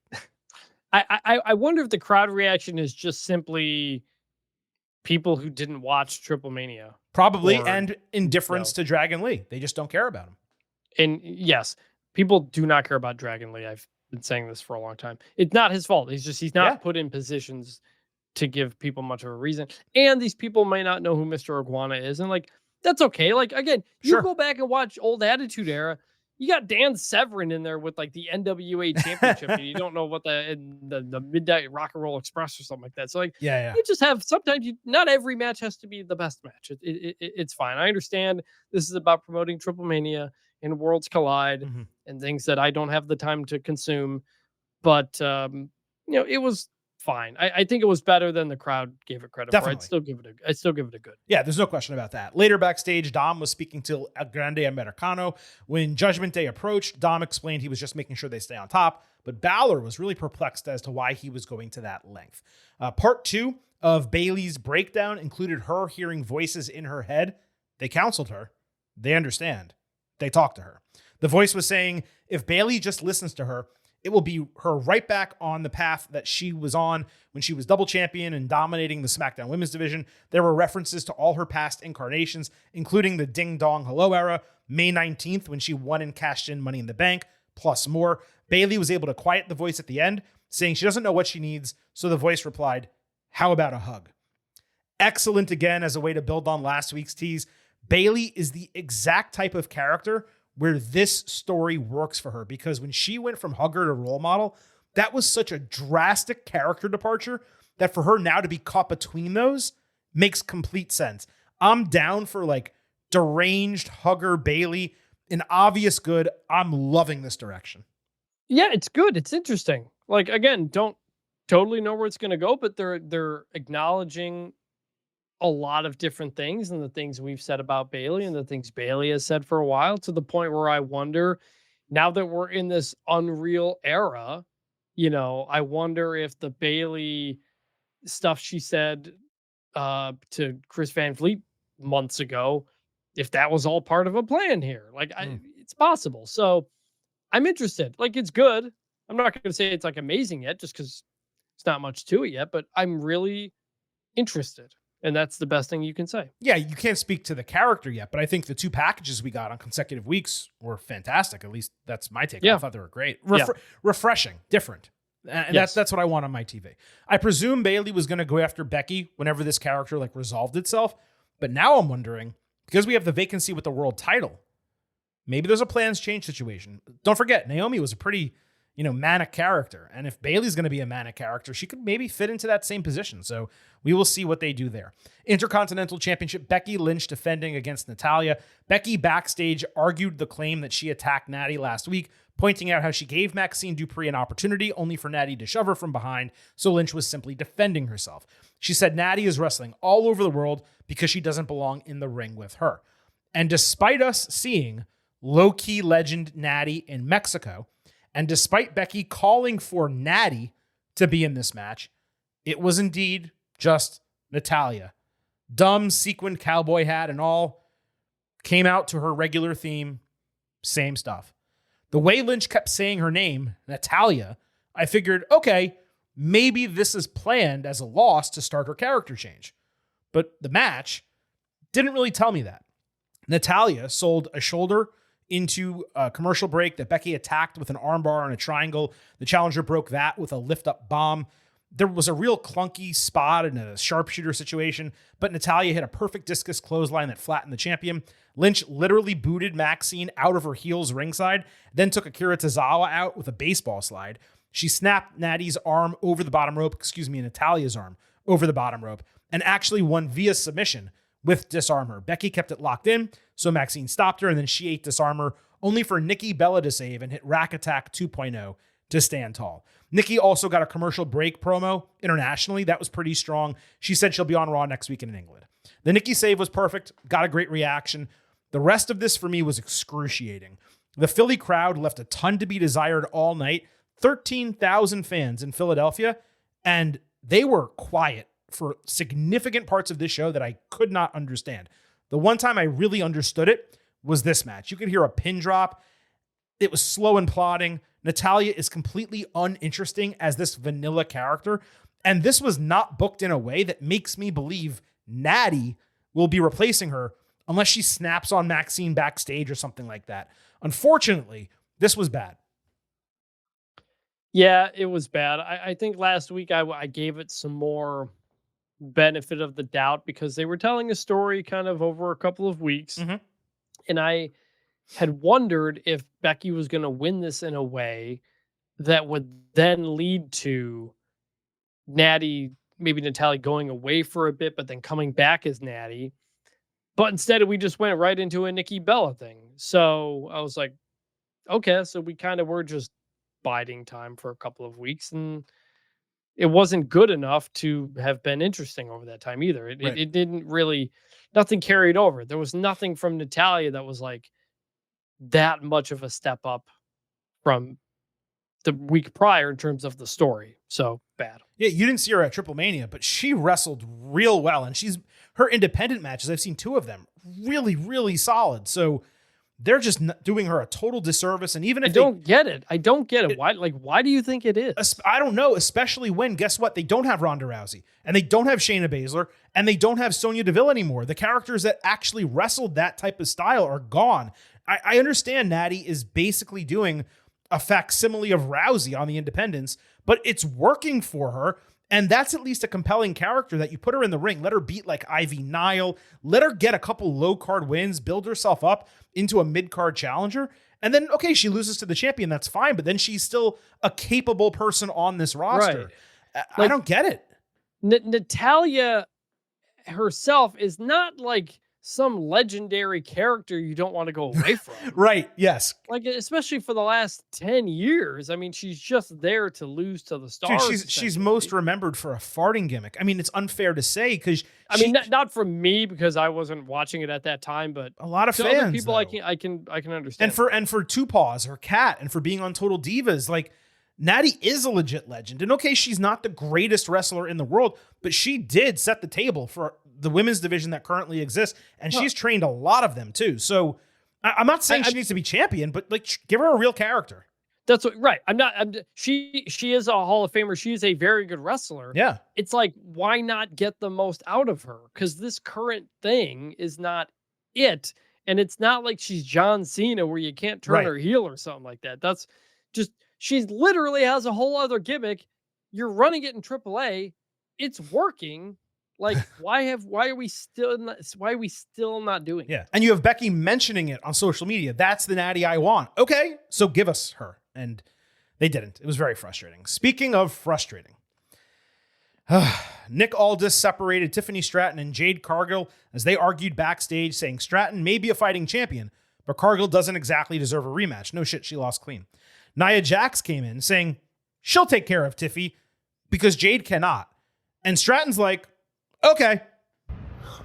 Speaker 5: I wonder if the crowd reaction is just simply people who didn't watch Triple Mania.
Speaker 1: Probably, and indifference to Dragon Lee. They just don't care about him.
Speaker 5: And yes, people do not care about Dragon Lee. I've been saying this for a long time. It's not his fault. He's not put in positions to give people much of a reason. And these people may not know who Mr. Iguana is. And like, that's okay. Like, again, you go back and watch old Attitude Era. You got Dan Severn in there with like the NWA championship. And you don't know what the Midnight Rock and Roll Express or something like that. So like, you just have, sometimes not every match has to be the best match. It's fine. I understand this is about promoting Triple Mania and Worlds Collide and things that I don't have the time to consume. But, it was fine. I think it was better than the crowd gave it credit for. I'd still give it a good.
Speaker 1: Yeah, there's no question about that. Later backstage, Dom was speaking to El Grande Americano. When Judgment Day approached, Dom explained he was just making sure they stay on top, but Balor was really perplexed as to why he was going to that length. Part 2 of Bayley's breakdown included her hearing voices in her head. They counseled her. They understand. They talked to her. The voice was saying, if Bayley just listens to her, it will be her right back on the path that she was on when she was double champion and dominating the SmackDown Women's Division. There were references to all her past incarnations, including the Ding Dong Hello era, May 19th when she won and cashed in Money in the Bank, plus more. Bayley was able to quiet the voice at the end, saying she doesn't know what she needs, so the voice replied, how about a hug? Excellent again as a way to build on last week's tease. Bayley is the exact type of character where this story works for her, because when she went from hugger to role model, that was such a drastic character departure that for her now to be caught between those makes complete sense. I'm down for like deranged hugger Bayley, an obvious good. I'm loving this direction.
Speaker 5: Yeah, it's good. It's interesting. Like, again, don't totally know where it's going to go, but they're acknowledging a lot of different things, and the things we've said about Bayley and the things Bayley has said for a while, to the point where I wonder, now that we're in this Unreal era, I wonder if the Bayley stuff she said to Chris Van Vliet months ago, if that was all part of a plan here. Like, it's possible. So I'm interested. Like, it's good. I'm not going to say it's like amazing yet, just because it's not much to it yet, but I'm really interested. And that's the best thing you can say.
Speaker 1: Yeah, you can't speak to the character yet, but I think the 2 packages we got on consecutive weeks were fantastic. At least that's my take.
Speaker 5: Yeah.
Speaker 1: I thought they were great. Refreshing, different. And that's what I want on my TV. I presume Bayley was going to go after Becky whenever this character like resolved itself. But now I'm wondering, because we have the vacancy with the world title, maybe there's a plans change situation. Don't forget, Naomi was a pretty, manic character. And if Bayley's going to be a manic character, she could maybe fit into that same position. So we will see what they do there. Intercontinental Championship, Becky Lynch defending against Natalya. Becky backstage argued the claim that she attacked Natty last week, pointing out how she gave Maxine Dupree an opportunity only for Natty to shove her from behind, so Lynch was simply defending herself. She said Natty is wrestling all over the world because she doesn't belong in the ring with her. And despite us seeing low-key legend Natty in Mexico, and despite Becky calling for Natty to be in this match, it was indeed just Natalya. Dumb sequined cowboy hat and all, came out to her regular theme, same stuff. The way Lynch kept saying her name, Natalya, I figured, okay, maybe this is planned as a loss to start her character change. But the match didn't really tell me that. Natalya sold a shoulder into a commercial break that Becky attacked with an armbar and a triangle. The challenger broke that with a lift-up bomb. There was a real clunky spot in a sharpshooter situation, but Natalya hit a perfect discus clothesline that flattened the champion. Lynch literally booted Maxine out of her heels ringside, then took Akira Tozawa out with a baseball slide. She snapped Natty's arm over the bottom rope, Natalya's arm over the bottom rope, and actually won via submission with Disarm Her. Becky kept it locked in, so Maxine stopped her, and then she ate Disarm Her, only for Nikki Bella to save and hit Rack Attack 2.0 to stand tall. Nikki also got a commercial break promo internationally. That was pretty strong. She said she'll be on Raw next week in England. The Nikki save was perfect, got a great reaction. The rest of this for me was excruciating. The Philly crowd left a ton to be desired all night. 13,000 fans in Philadelphia, and they were quiet for significant parts of this show that I could not understand. The one time I really understood it was this match. You could hear a pin drop. It was slow and plodding. Natalya is completely uninteresting as this vanilla character, and this was not booked in a way that makes me believe Natty will be replacing her unless she snaps on Maxine backstage or something like that. Unfortunately, this was bad.
Speaker 5: Yeah, it was bad. I think last week I gave it some more benefit of the doubt because they were telling a story kind of over a couple of weeks.
Speaker 1: Mm-hmm.
Speaker 5: And I had wondered if Becky was going to win this in a way that would then lead to Natty, maybe Natalya going away for a bit, but then coming back as Natty. But instead, we just went right into a Nikki Bella thing. So I was like, okay, so we kind of were just biding time for a couple of weeks, and it wasn't good enough to have been interesting over that time either. It didn't really, nothing carried over. There was nothing from Natalya that was like that much of a step up from the week prior in terms of the story. So bad.
Speaker 1: Yeah, you didn't see her at Triple Mania, but she wrestled real well, and her independent matches, I've seen 2 of them, really, really solid. So they're just doing her a total disservice. And even if
Speaker 5: I don't get it. Why do you think it is?
Speaker 1: I don't know, especially when, guess what? They don't have Ronda Rousey, and they don't have Shayna Baszler, and they don't have Sonya Deville anymore. The characters that actually wrestled that type of style are gone. I understand Natty is basically doing a facsimile of Rousey on the independents, but it's working for her. And that's at least a compelling character that you put her in the ring. Let her beat like Ivy Nile. Let her get a couple low card wins, build herself up into a mid card challenger. And then, okay, she loses to the champion. That's fine. But then she's still a capable person on this roster. Right. I don't get it.
Speaker 5: Natalya herself is not like some legendary character you don't want to go away from.
Speaker 1: Right. Yes.
Speaker 5: Like, especially for the last 10 years. I mean, she's just there to lose to the stars.
Speaker 1: Dude, she's most remembered for a farting gimmick. I mean, it's unfair to say because
Speaker 5: I mean, not for me because I wasn't watching it at that time, but
Speaker 1: a lot of fans,
Speaker 5: other people, though. I can understand.
Speaker 1: And for Two Paws, her cat, and for being on Total Divas, like Natty is a legit legend. And okay, she's not the greatest wrestler in the world, but she did set the table for the women's division that currently exists, and she's trained a lot of them too. So I'm not saying she needs to be champion, but like give her a real character.
Speaker 5: That's what, right. She is a Hall of Famer. She is a very good wrestler.
Speaker 1: Yeah.
Speaker 5: It's like, why not get the most out of her? Because this current thing is not it. And it's not like she's John Cena where you can't turn her heel or something like that. That's just, she's literally has a whole other gimmick. You're running it in AAA. It's working. Like, why are we still not doing it?
Speaker 1: Yeah. And you have Becky mentioning it on social media. That's the Natty I want. Okay, so give us her. And they didn't. It was very frustrating. Speaking of frustrating, Nick Aldis separated Tiffany Stratton and Jade Cargill as they argued backstage, saying Stratton may be a fighting champion, but Cargill doesn't exactly deserve a rematch. No shit, she lost clean. Nia Jax came in saying she'll take care of Tiffy because Jade cannot. And Stratton's like, okay.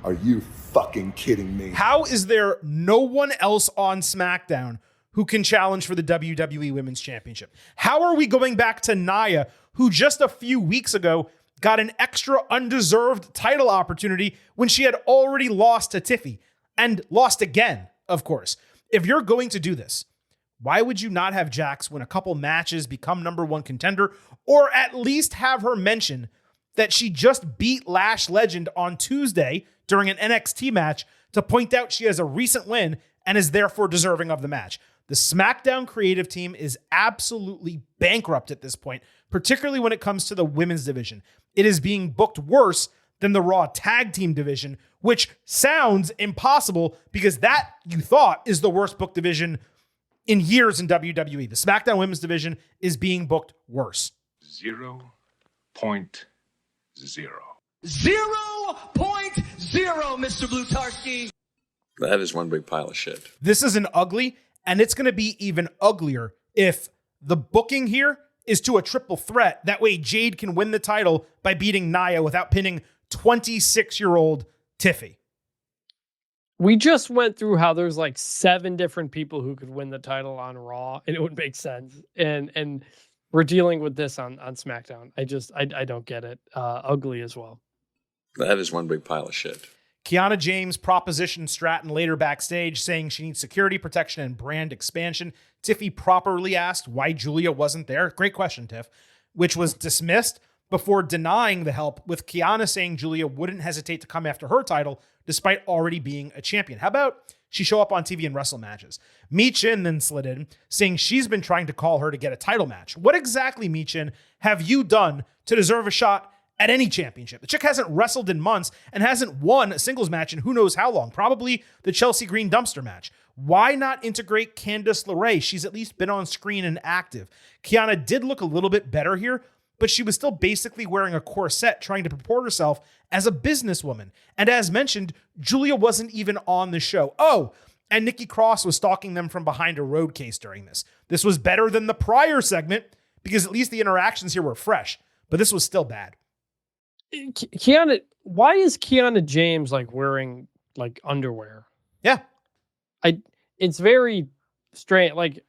Speaker 3: Are you fucking kidding me?
Speaker 1: How is there no one else on SmackDown who can challenge for the WWE Women's Championship? How are we going back to Nia, who just a few weeks ago got an extra undeserved title opportunity when she had already lost to Tiffy and lost again, of course? If you're going to do this, why would you not have Jax win a couple matches, become number one contender, or at least have her mention that she just beat Lash Legend on Tuesday during an NXT match to point out she has a recent win and is therefore deserving of the match? The SmackDown creative team is absolutely bankrupt at this point, particularly when it comes to the women's division. It is being booked worse than the Raw tag team division, which sounds impossible because that, you thought, is the worst booked division in years in WWE. The SmackDown women's division is being booked worse.
Speaker 9: 0.0.
Speaker 10: 0.0, Mr. Blutarski.
Speaker 11: That is one big pile of shit.
Speaker 1: This is an ugly, and it's going to be even uglier if the booking here is to a triple threat. That way Jade can win the title by beating Nia without pinning 26-year-old Tiffy.
Speaker 5: We just went through how there's like 7 different people who could win the title on Raw, and it would make sense. And we're dealing with this on SmackDown. I don't get it. Ugly as well.
Speaker 11: That is one big pile of shit.
Speaker 1: Kiana James propositioned Stratton later backstage, saying she needs security, protection, and brand expansion. Tiffy properly asked why Julia wasn't there. Great question, Tiff, which was dismissed before denying the help, with Kiana saying Julia wouldn't hesitate to come after her title despite already being a champion. How about she show up on TV and wrestle matches? Michin then slid in, saying she's been trying to call her to get a title match. What exactly, Michin, have you done to deserve a shot at any championship? The chick hasn't wrestled in months and hasn't won a singles match in who knows how long. Probably the Chelsea Green dumpster match. Why not integrate Candice LeRae? She's at least been on screen and active. Kiana did look a little bit better here, but she was still basically wearing a corset trying to purport herself as a businesswoman. And as mentioned, Julia wasn't even on the show. Oh, and Nikki Cross was stalking them from behind a road case during this. This was better than the prior segment because at least the interactions here were fresh, but this was still bad.
Speaker 5: Kiana, why is Kiana James like wearing like underwear?
Speaker 1: Yeah.
Speaker 5: It's very strange. Like,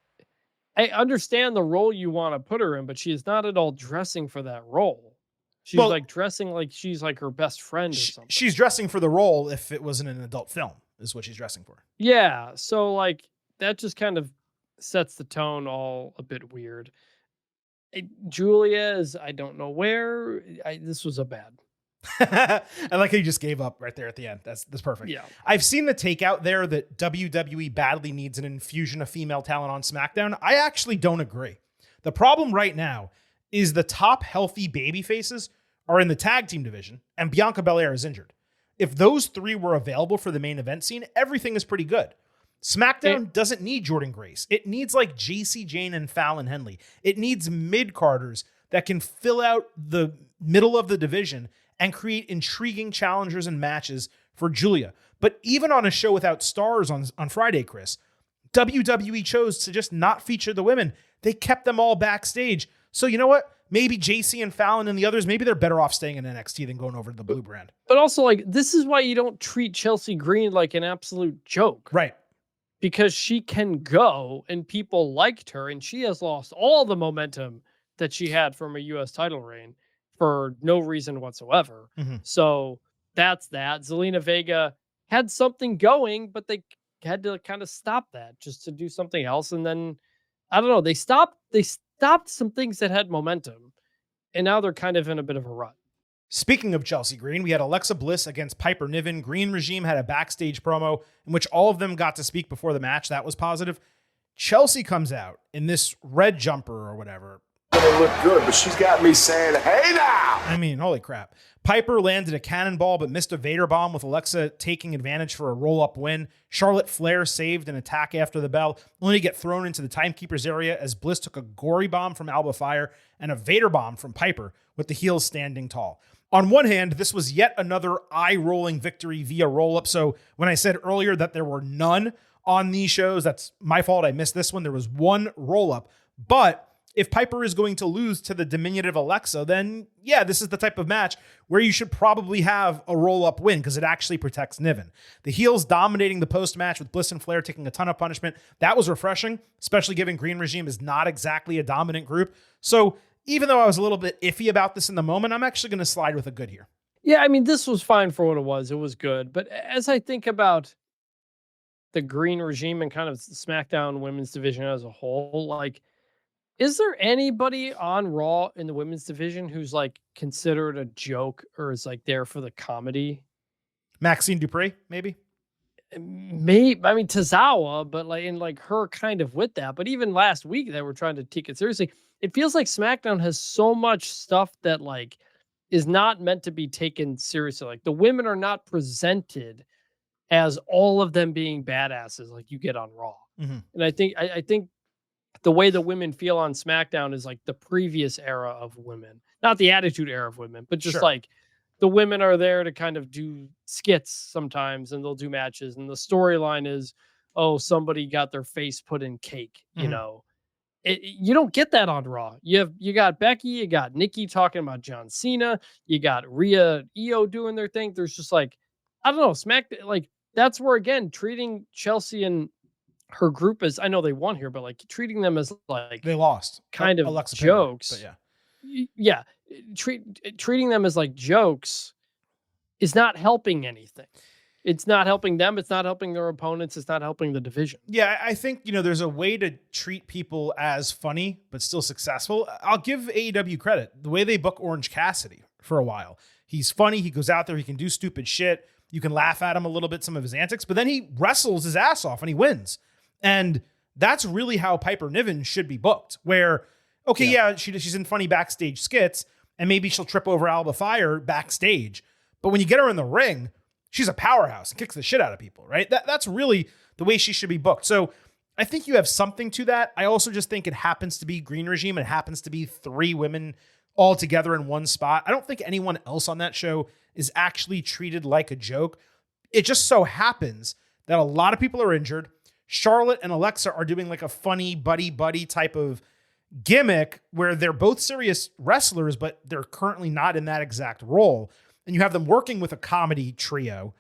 Speaker 5: I understand the role you want to put her in, but she is not at all dressing for that role. She's like dressing like she's like her best friend or something.
Speaker 1: She's dressing for the role if it wasn't an adult film, is what she's dressing for.
Speaker 5: Yeah. So like that just kind of sets the tone all a bit weird. Julia is, I don't know where. This was a bad.
Speaker 1: I like how you just gave up right there at the end. That's perfect.
Speaker 5: Yeah.
Speaker 1: I've seen the take out there that WWE badly needs an infusion of female talent on SmackDown. I actually don't agree. The problem right now is the top healthy baby faces are in the tag team division, and Bianca Belair is injured. If those three were available for the main event scene, everything is pretty good. SmackDown doesn't need Jordan Grace. It needs like JC Jane and Fallon Henley. It needs mid-carders that can fill out the middle of the division and create intriguing challengers and matches for Julia. But even on a show without stars on Friday, Chris, WWE chose to just not feature the women. They kept them all backstage. So you know what? Maybe JC and Fallon and the others, maybe they're better off staying in NXT than going over to the Blue brand.
Speaker 5: But also, like, this is why you don't treat Chelsea Green like an absolute joke.
Speaker 1: Right.
Speaker 5: Because she can go and people liked her, and she has lost all the momentum that she had from a U.S. title reign for no reason whatsoever.
Speaker 1: Mm-hmm.
Speaker 5: So that's that. Zelina Vega had something going, but they had to kind of stop that just to do something else. And then, I don't know, they stopped some things that had momentum, and now they're kind of in a bit of a rut.
Speaker 1: Speaking of Chelsea Green, we had Alexa Bliss against Piper Niven. Green Regime had a backstage promo in which all of them got to speak before the match. That was positive. Chelsea comes out in this red jumper or whatever.
Speaker 3: It looked good, but she's got me saying, hey now!
Speaker 1: I mean, holy crap. Piper landed a cannonball, but missed a Vader bomb with Alexa taking advantage for a roll-up win. Charlotte Flair saved an attack after the bell, only to get thrown into the timekeeper's area as Bliss took a gory bomb from Alba Fire and a Vader bomb from Piper with the heels standing tall. On one hand, this was yet another eye-rolling victory via roll-up. So when I said earlier that there were none on these shows, that's my fault. I missed this one. There was one roll-up. But if Piper is going to lose to the diminutive Alexa, then yeah, this is the type of match where you should probably have a roll-up win because it actually protects Niven. The heels dominating the post-match with Bliss and Flair taking a ton of punishment. That was refreshing, especially given Green Regime is not exactly a dominant group. So even though I was a little bit iffy about this in the moment, I'm actually going to slide with a good here.
Speaker 5: Yeah, I mean, this was fine for what it was. It was good. But as I think about the Green Regime and kind of SmackDown women's division as a whole, like, is there anybody on Raw in the women's division who's like considered a joke or is like there for the comedy?
Speaker 1: Maxine Dupree, maybe?
Speaker 5: Maybe, I mean, Tozawa, but like in like her kind of with that. But even last week they were trying to take it seriously. It feels like SmackDown has so much stuff that like is not meant to be taken seriously. Like the women are not presented as all of them being badasses like you get on Raw.
Speaker 1: Mm-hmm.
Speaker 5: And I think the way the women feel on SmackDown is like the previous era of women, not the Attitude Era of women, but just like the women are there to kind of do skits sometimes and they'll do matches. And the storyline is, oh, somebody got their face put in cake, you know. You don't get that on Raw. You got Becky, you got Nikki talking about John Cena, you got Rhea, Io doing their thing. There's just like, I don't know, like that's where again treating Chelsea and her group as, I know they won here, but like treating them as like
Speaker 1: they lost
Speaker 5: kind of
Speaker 1: Alexa
Speaker 5: jokes.
Speaker 1: Payne,
Speaker 5: but yeah, treating them as like jokes is not helping anything. It's not helping them. It's not helping their opponents. It's not helping the division.
Speaker 1: Yeah, I think, there's a way to treat people as funny, but still successful. I'll give AEW credit. The way they book Orange Cassidy for a while. He's funny. He goes out there. He can do stupid shit. You can laugh at him a little bit, some of his antics, but then he wrestles his ass off and he wins. And that's really how Piper Niven should be booked, where, okay, she's in funny backstage skits, and maybe she'll trip over Alba Fire backstage. But when you get her in the ring, she's a powerhouse and kicks the shit out of people, right? That's really the way she should be booked. So I think you have something to that. I also just think it happens to be Green Regime. It happens to be three women all together in one spot. I don't think anyone else on that show is actually treated like a joke. It just so happens that a lot of people are injured. Charlotte and Alexa are doing like a funny buddy type of gimmick where they're both serious wrestlers, but they're currently not in that exact role. And you have them working with a comedy trio.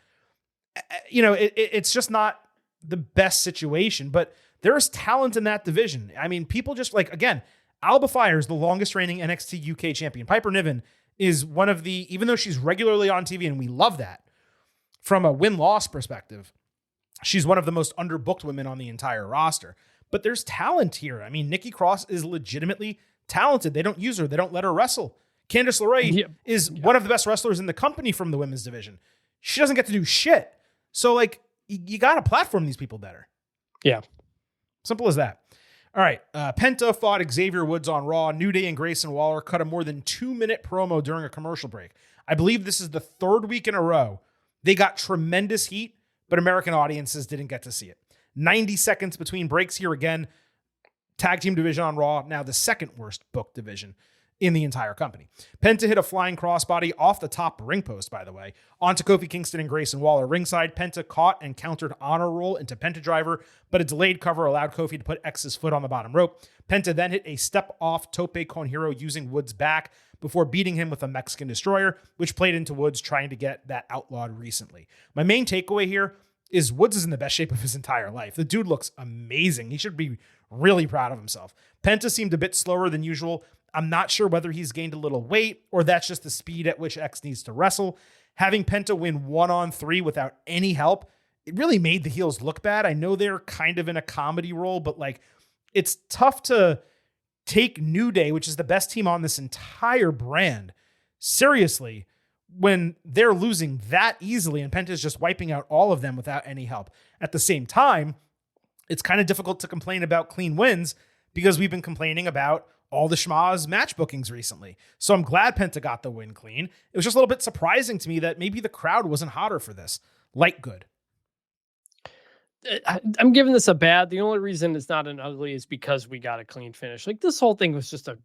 Speaker 1: It's just not the best situation, but there's talent in that division. I mean, people just like, again, Alba Fire is the longest reigning NXT UK champion. Piper Niven is one of the, even though she's regularly on TV and we love that from a win-loss perspective, she's one of the most underbooked women on the entire roster. But there's talent here. I mean, Nikki Cross is legitimately talented. They don't use her. They don't let her wrestle. Candice LeRae is one of the best wrestlers in the company from the women's division. She doesn't get to do shit. So, like, you got to platform these people better.
Speaker 5: Yeah.
Speaker 1: Simple as that. All right. Penta fought Xavier Woods on Raw. New Day and Grayson Waller cut a more than 2-minute promo during a commercial break. I believe this is the third week in a row. They got tremendous heat, but American audiences didn't get to see it. 90 seconds between breaks here again. Tag team division on Raw, now the second worst booked division in the entire company. Penta hit a flying crossbody off the top ring post, by the way, onto Kofi Kingston and Grayson Waller ringside. Penta caught and countered honor roll into Penta driver, but a delayed cover allowed Kofi to put X's foot on the bottom rope. Penta then hit a step off tope con hero using Woods' back before beating him with a Mexican destroyer, which played into Woods trying to get that outlawed recently. My main takeaway here is Woods is in the best shape of his entire life. The dude looks amazing. He should be really proud of himself. Penta seemed a bit slower than usual. I'm not sure whether he's gained a little weight or that's just the speed at which X needs to wrestle. Having Penta win 1-on-3 without any help, it really made the heels look bad. I know they're kind of in a comedy role, but like it's tough to take New Day, which is the best team on this entire brand, seriously when they're losing that easily and Penta's just wiping out all of them without any help. At the same time, it's kind of difficult to complain about clean wins because we've been complaining about all the schmaz match bookings recently. So I'm glad Penta got the win clean. It was just a little bit surprising to me that maybe the crowd wasn't hotter for this. Like good.
Speaker 5: I'm giving this a bad. The only reason it's not an ugly is because we got a clean finish. Like this whole thing was just a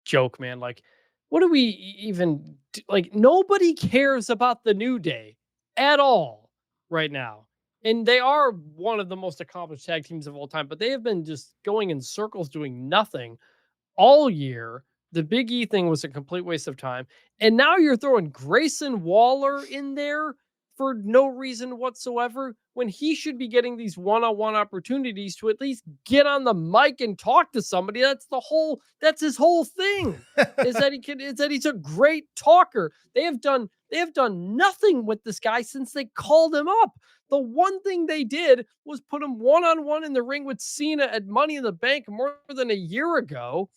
Speaker 5: joke, man. Like, what do we even do? Like, nobody cares about the New Day at all right now. And they are one of the most accomplished tag teams of all time, but they have been just going in circles doing nothing all year. The Big E thing was a complete waste of time. And now you're throwing Grayson Waller in there for no reason whatsoever when he should be getting these one-on-one opportunities to at least get on the mic and talk to somebody. That's his whole thing is that he's a great talker. They have done nothing with this guy since they called him up. The one thing they did was put him one-on-one in the ring with Cena at Money in the Bank more than a year ago,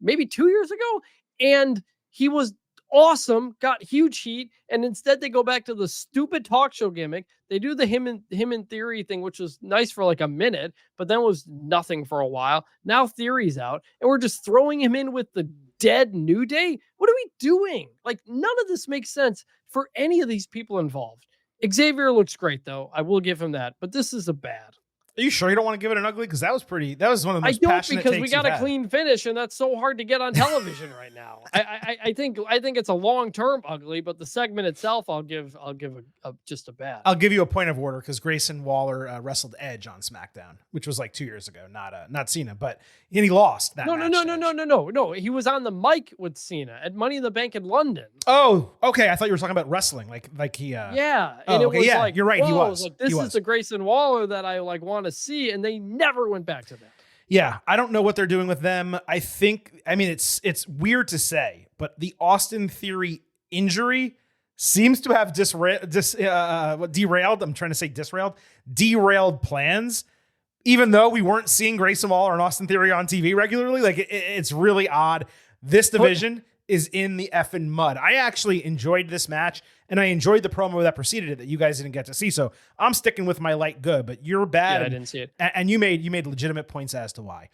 Speaker 5: maybe 2 years ago. And he was awesome, got huge heat, and instead they go back to the stupid talk show gimmick. They do the him in Theory thing, which was nice for like a minute, but then was nothing for a while. Now Theory's out, and we're just throwing him in with the dead New Day. What are we doing? Like, none of this makes sense for any of these people involved. Xavier looks great, though. I will give him that, but this is a bad.
Speaker 1: Are you sure you don't want to give it an ugly? Because that was one of the most passionate takes.
Speaker 5: Because we got a clean finish, and that's so hard to get on television right now. I think it's a long-term ugly, but the segment itself, I'll give just a bad.
Speaker 1: I'll give you a point of order because Grayson Waller wrestled Edge on SmackDown, which was like 2 years ago, not Cena, but he lost that.
Speaker 5: No. He was on the mic with Cena at Money in the Bank in London.
Speaker 1: Oh, okay. I thought you were talking about wrestling, like he.
Speaker 5: Yeah,
Speaker 1: and it was like, you're right. He was.
Speaker 5: Like, this is the Grayson Waller that I want to see, and they never went back to that.
Speaker 1: Yeah, I don't know what they're doing with them. It's weird to say, but the Austin Theory injury seems to have derailed plans, even though we weren't seeing Grayson Waller and Austin Theory on TV regularly. Like it's really odd. This division is in the effing mud. I actually enjoyed this match, and I enjoyed the promo that preceded it that you guys didn't get to see. So I'm sticking with my light good, but you're bad.
Speaker 5: Yeah, I didn't see it.
Speaker 1: And you made legitimate points as to why.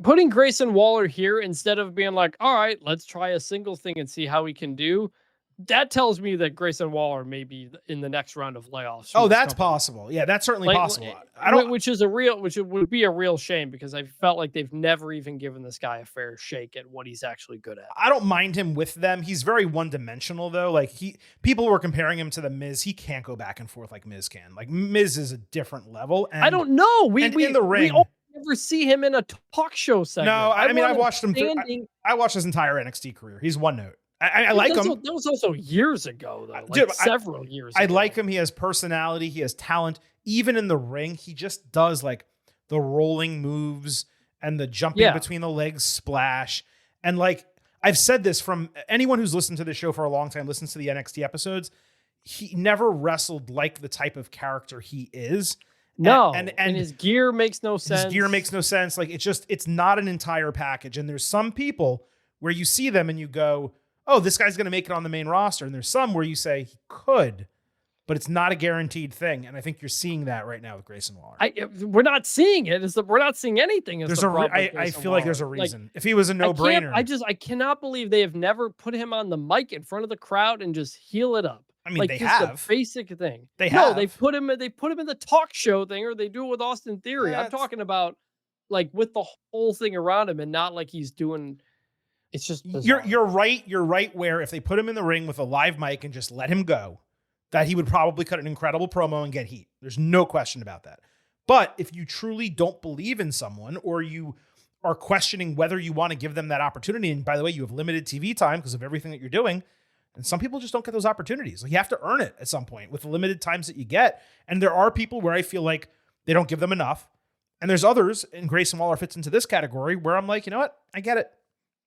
Speaker 5: Putting Grayson Waller here instead of being like, all right, let's try a single thing and see how we can do. That tells me that Grayson Waller may be in the next round of layoffs.
Speaker 1: Oh, that's possible. Yeah, that's certainly possible.
Speaker 5: Which would be a real shame because I felt like they've never even given this guy a fair shake at what he's actually good at.
Speaker 1: I don't mind him with them. He's very one-dimensional though. Like people were comparing him to the Miz. He can't go back and forth like Miz can. Like Miz is a different level. And
Speaker 5: I don't know. We
Speaker 1: in the ring.
Speaker 5: We never see him in a talk show segment.
Speaker 1: No, I watched him. I watched his entire NXT career. He's one note. I like him.
Speaker 5: That was also years ago, though. Several years ago.
Speaker 1: I like him. He has personality. He has talent. Even in the ring, he just does like the rolling moves and the jumping between the legs splash. And like I've said this from anyone who's listened to the show for a long time, listens to the NXT episodes. He never wrestled like the type of character he is.
Speaker 5: No, and his gear makes no sense.
Speaker 1: His gear makes no sense. Like it's not an entire package. And there's some people where you see them and you go, oh, this guy's going to make it on the main roster. And there's some where you say he could, but it's not a guaranteed thing. And I think you're seeing that right now with Grayson Waller.
Speaker 5: We're not seeing it. We're not seeing anything.
Speaker 1: I feel like there's a reason. If he was a no-brainer.
Speaker 5: I cannot believe they have never put him on the mic in front of the crowd and just heel it up.
Speaker 1: I mean, they have.
Speaker 5: A basic thing.
Speaker 1: No,
Speaker 5: they put him in the talk show thing, or they do it with Austin Theory. I'm talking about like with the whole thing around him, and not like he's doing. It's just bizarre.
Speaker 1: You're right. You're right. Where if they put him in the ring with a live mic and just let him go, that he would probably cut an incredible promo and get heat. There's no question about that. But if you truly don't believe in someone, or you are questioning whether you want to give them that opportunity, and by the way, you have limited TV time because of everything that you're doing, and some people just don't get those opportunities. Like, you have to earn it at some point with the limited times that you get. And there are people where I feel like they don't give them enough. And there's others, and Grayson Waller fits into this category, where I'm like, you know what? I get it.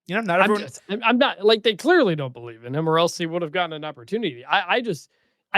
Speaker 1: You know, not everyone.
Speaker 5: I'm not like, they clearly don't believe in him, or else he would have gotten an opportunity. I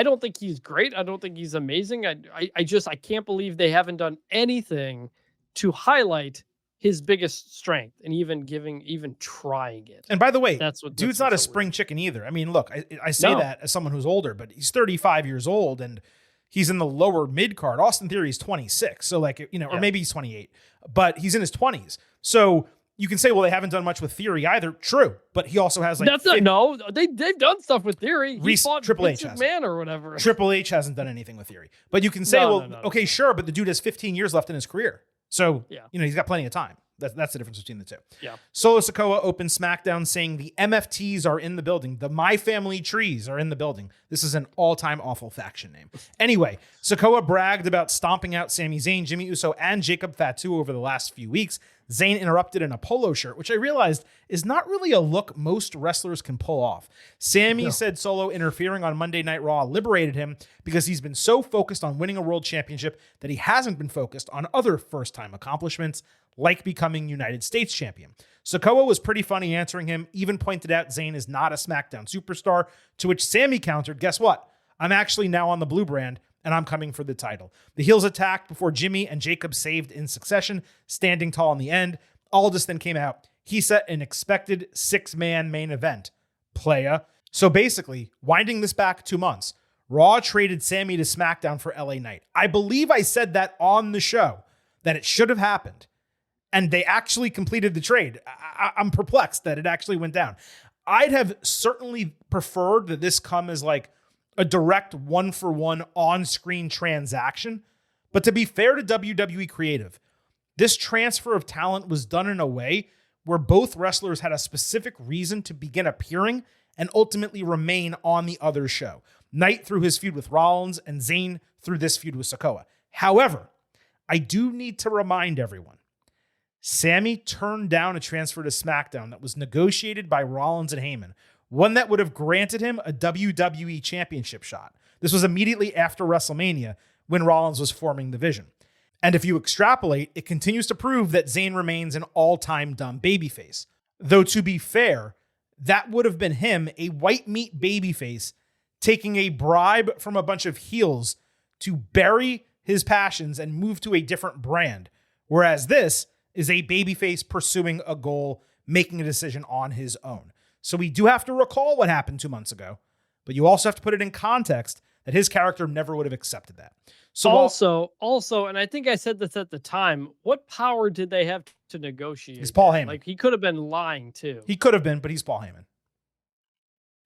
Speaker 5: don't think he's great. I don't think he's amazing. I can't believe they haven't done anything to highlight his biggest strength, and even trying it.
Speaker 1: And by the way,
Speaker 5: dude's
Speaker 1: not a spring chicken either. I mean, look, I say that as someone who's older, but he's 35 years old and he's in the lower mid card. Austin Theory is 26. So like, you know, or maybe he's 28, but he's in his 20s. So you can say, well, they haven't done much with Theory either. True. But he also has like,
Speaker 5: they've done stuff with Theory. He fought
Speaker 1: Triple H
Speaker 5: man or whatever.
Speaker 1: Triple H hasn't done anything with Theory, but you can say, okay, sure. But the dude has 15 years left in his career. So, you know, he's got plenty of time. That's the difference between the two.
Speaker 5: Yeah.
Speaker 1: Solo Sikoa opened SmackDown saying the MFTs are in the building. The My Family Trees are in the building. This is an all-time awful faction name. Anyway, Sikoa bragged about stomping out Sami Zayn, Jimmy Uso, and Jacob Fatu over the last few weeks. Zayn interrupted in a polo shirt, which I realized is not really a look most wrestlers can pull off. Sami said Solo interfering on Monday Night Raw liberated him because he's been so focused on winning a world championship that he hasn't been focused on other first-time accomplishments, like becoming United States champion. Sikoa was pretty funny answering him, even pointed out Zayn is not a SmackDown superstar, to which Sami countered, guess what? I'm actually now on the blue brand, and I'm coming for the title. The heels attacked before Jimmy and Jacob saved in succession, standing tall in the end. Aldis then came out. He set an expected 6-man main event. Playa. So basically, winding this back 2 months, Raw traded Sami to SmackDown for LA Knight. I believe I said that on the show, that it should have happened. And they actually completed the trade. I'm perplexed that it actually went down. I'd have certainly preferred that this come as like a direct 1-for-1 on-screen transaction. But to be fair to WWE Creative, this transfer of talent was done in a way where both wrestlers had a specific reason to begin appearing and ultimately remain on the other show. Knight through his feud with Rollins and Zayn through this feud with Sikoa. However, I do need to remind everyone, Sami turned down a transfer to SmackDown that was negotiated by Rollins and Heyman, one that would have granted him a WWE championship shot. This was immediately after WrestleMania when Rollins was forming the Vision. And if you extrapolate, it continues to prove that Zayn remains an all-time dumb babyface. Though to be fair, that would have been him, a white meat babyface, taking a bribe from a bunch of heels to bury his passions and move to a different brand. Whereas this is a babyface pursuing a goal, making a decision on his own. So we do have to recall what happened 2 months ago, but you also have to put it in context that his character never would have accepted that. So
Speaker 5: also, and I think I said this at the time, what power did they have to negotiate?
Speaker 1: He's Paul Heyman.
Speaker 5: Like, he could have been lying too.
Speaker 1: He could have been, but he's Paul Heyman.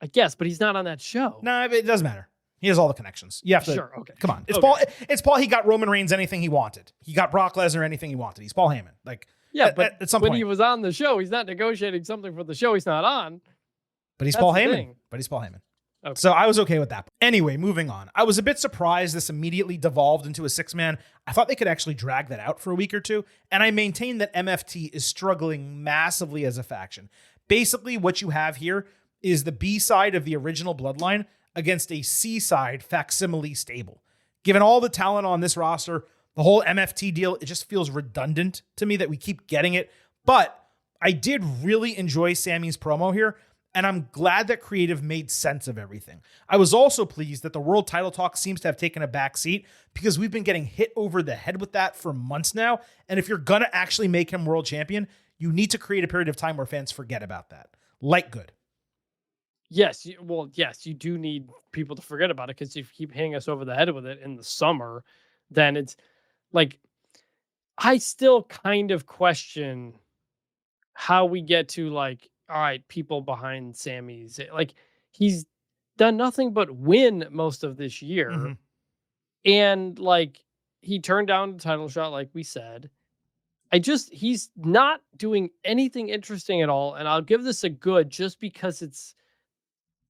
Speaker 5: I guess, but he's not on that show.
Speaker 1: No, it doesn't matter. He has all the connections. You have to.
Speaker 5: Sure, okay.
Speaker 1: Come on. It's Paul. It's Paul. He got Roman Reigns anything he wanted. He got Brock Lesnar anything he wanted. He's Paul Heyman. Like,
Speaker 5: yeah, but
Speaker 1: at some
Speaker 5: when
Speaker 1: point,
Speaker 5: he was on the show, he's not negotiating something for the show he's not on.
Speaker 1: But he's Paul Heyman. But he's Paul Heyman. Okay. So I was okay with that. Anyway, moving on. I was a bit surprised this immediately devolved into a 6-man. I thought they could actually drag that out for a week or two. And I maintain that MFT is struggling massively as a faction. Basically, what you have here is the B side of the original Bloodline against a C side facsimile stable. Given all the talent on this roster, the whole MFT deal, it just feels redundant to me that we keep getting it. But I did really enjoy Sami's promo here, and I'm glad that creative made sense of everything. I was also pleased that the world title talk seems to have taken a back seat because we've been getting hit over the head with that for months now. And if you're going to actually make him world champion, you need to create a period of time where fans forget about that. Like good.
Speaker 5: Yes, you do need people to forget about it, because if you keep hitting us over the head with it in the summer, then it's like, I still kind of question how we get to, like, all right, people behind Sammy's, like, he's done nothing but win most of this year.
Speaker 1: Mhm.
Speaker 5: And like, he turned down the title shot, like we said. He's not doing anything interesting at all. And I'll give this a good just because it's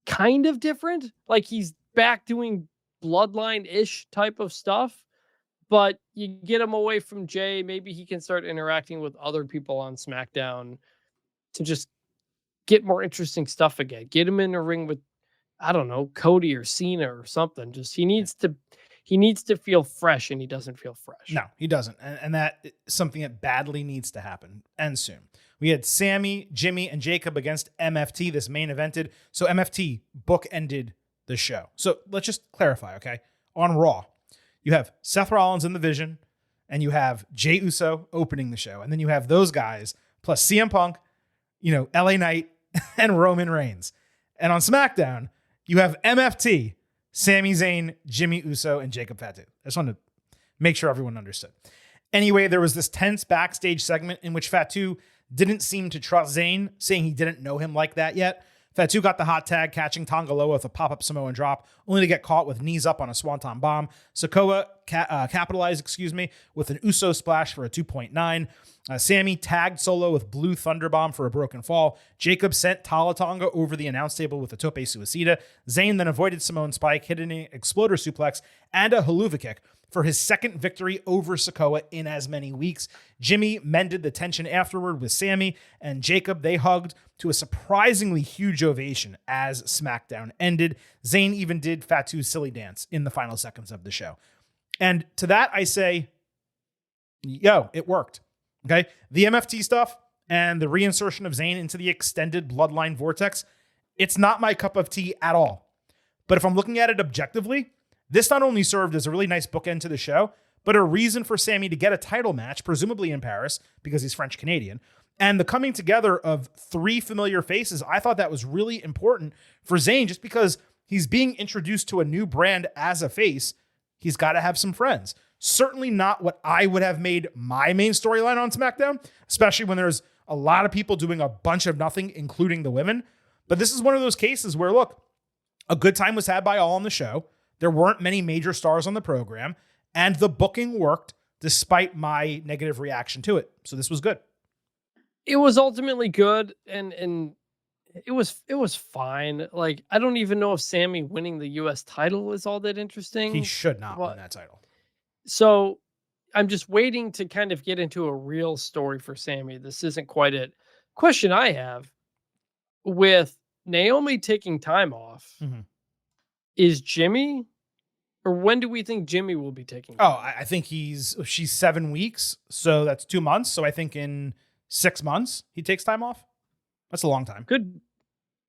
Speaker 5: kind of different. Like, he's back doing bloodline-ish type of stuff, but you get him away from Jay, maybe he can start interacting with other people on SmackDown to just get more interesting stuff again. Get him in a ring with, I don't know, Cody or Cena or something. Just he needs to feel fresh, and he doesn't feel fresh.
Speaker 1: No, he doesn't. And that is something that badly needs to happen, and soon. We had Sammy, Jimmy, and Jacob against MFT. This main evented. So MFT bookended the show. So let's just clarify, okay? On Raw, you have Seth Rollins in the Vision, and you have Jey Uso opening the show. And then you have those guys, plus CM Punk, LA Knight, and Roman Reigns. And on SmackDown, you have MFT, Sami Zayn, Jimmy Uso, and Jacob Fatu. I just wanted to make sure everyone understood. Anyway, there was this tense backstage segment in which Fatu didn't seem to trust Zayn, saying he didn't know him like that yet. Fatu got the hot tag, catching Tongaloa with a pop-up Samoan drop, only to get caught with knees up on a Swanton bomb. Sikoa capitalized, with an Uso splash for a 2.9. Sammy tagged Solo with Blue Thunderbomb for a broken fall. Jacob sent Talatonga over the announce table with a Tope Suicida. Zayn then avoided Samoan Spike, hitting an Exploder Suplex and a Haluva Kick for his second victory over Sikoa in as many weeks. Jimmy mended the tension afterward with Sammy, and Jacob, they hugged to a surprisingly huge ovation as SmackDown ended. Zayn even did Fatu's silly dance in the final seconds of the show. And to that, I say, it worked. Okay? The MFT stuff and the reinsertion of Zayn into the extended bloodline vortex, it's not my cup of tea at all. But if I'm looking at it objectively, this not only served as a really nice bookend to the show, but a reason for Sammy to get a title match, presumably in Paris, because he's French-Canadian. And the coming together of three familiar faces, I thought that was really important for Zayn, just because he's being introduced to a new brand as a face. He's got to have some friends. Certainly not what I would have made my main storyline on SmackDown, especially when there's a lot of people doing a bunch of nothing, including the women. But this is one of those cases where, look, a good time was had by all on the show. There weren't many major stars on the program, and the booking worked despite my negative reaction to it. So this was good.
Speaker 5: It was ultimately good, and it was fine. Like, I don't even know if Sammy winning the US title is all that interesting.
Speaker 1: He should not win that title.
Speaker 5: So I'm just waiting to kind of get into a real story for Sammy. This isn't quite it. Question I have, with Naomi taking time off, is Jimmy, or when do we think Jimmy will be taking time?
Speaker 1: I think she's 7 weeks, so that's 2 months. So I think in 6 months he takes time off. That's a long time.
Speaker 5: Good.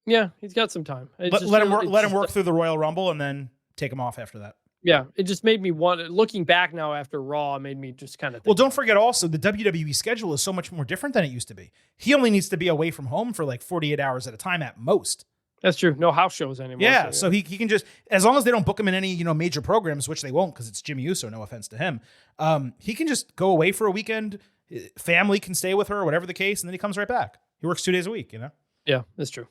Speaker 5: Yeah, he's got some time.
Speaker 1: Let him work through the Royal Rumble and then take him off after that.
Speaker 5: Yeah, it just made me want. Looking back now after Raw, it made me just kind of.
Speaker 1: Well, don't forget also the WWE schedule is so much more different than it used to be. He only needs to be away from home for like 48 hours at a time at most.
Speaker 5: That's true. No house shows anymore.
Speaker 1: Yeah, so he can just, as long as they don't book him in any major programs, which they won't because it's Jimmy Uso. No offense to him. He can just go away for a weekend. Family can stay with her, whatever the case, and then he comes right back. He works 2 days a week.
Speaker 5: Yeah, that's true.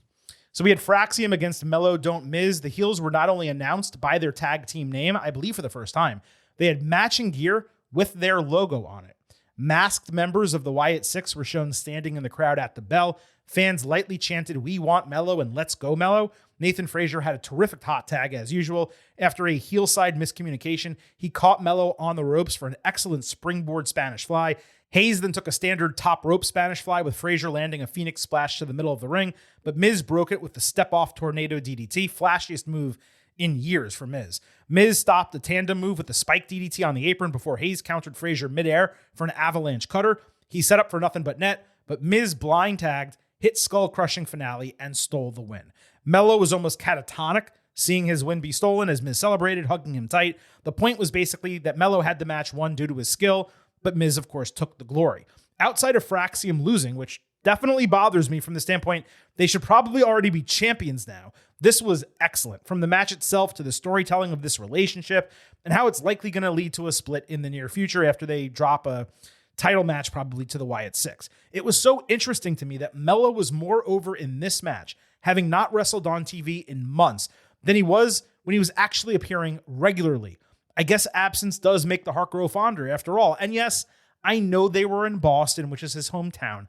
Speaker 1: So we had Fraxium against Mello Don't Miz. The heels were not only announced by their tag team name, I believe for the first time, they had matching gear with their logo on it. Masked members of the Wyatt Six were shown standing in the crowd at the bell. Fans lightly chanted, "We want Mello" and "Let's go Mello." Nathan Frazier had a terrific hot tag as usual. After a heel side miscommunication, he caught Mello on the ropes for an excellent springboard Spanish fly. Hayes then took a standard top rope Spanish fly with Frazier landing a Phoenix splash to the middle of the ring, but Miz broke it with the step-off tornado DDT, flashiest move in years for Miz. Miz stopped a tandem move with the spike DDT on the apron before Hayes countered Frazier midair for an avalanche cutter. He set up for nothing but net, but Miz blind tagged, hit skull-crushing finale, and stole the win. Mello was almost catatonic, seeing his win be stolen as Miz celebrated, hugging him tight. The point was basically that Mello had the match won due to his skill, but Miz, of course, took the glory. Outside of Fraxium losing, which definitely bothers me from the standpoint they should probably already be champions now. This was excellent, from the match itself to the storytelling of this relationship and how it's likely going to lead to a split in the near future after they drop a title match probably to the Wyatt Six. It was so interesting to me that Melo was more over in this match, having not wrestled on TV in months, than he was when he was actually appearing regularly. I guess absence does make the heart grow fonder after all. And yes, I know they were in Boston, which is his hometown.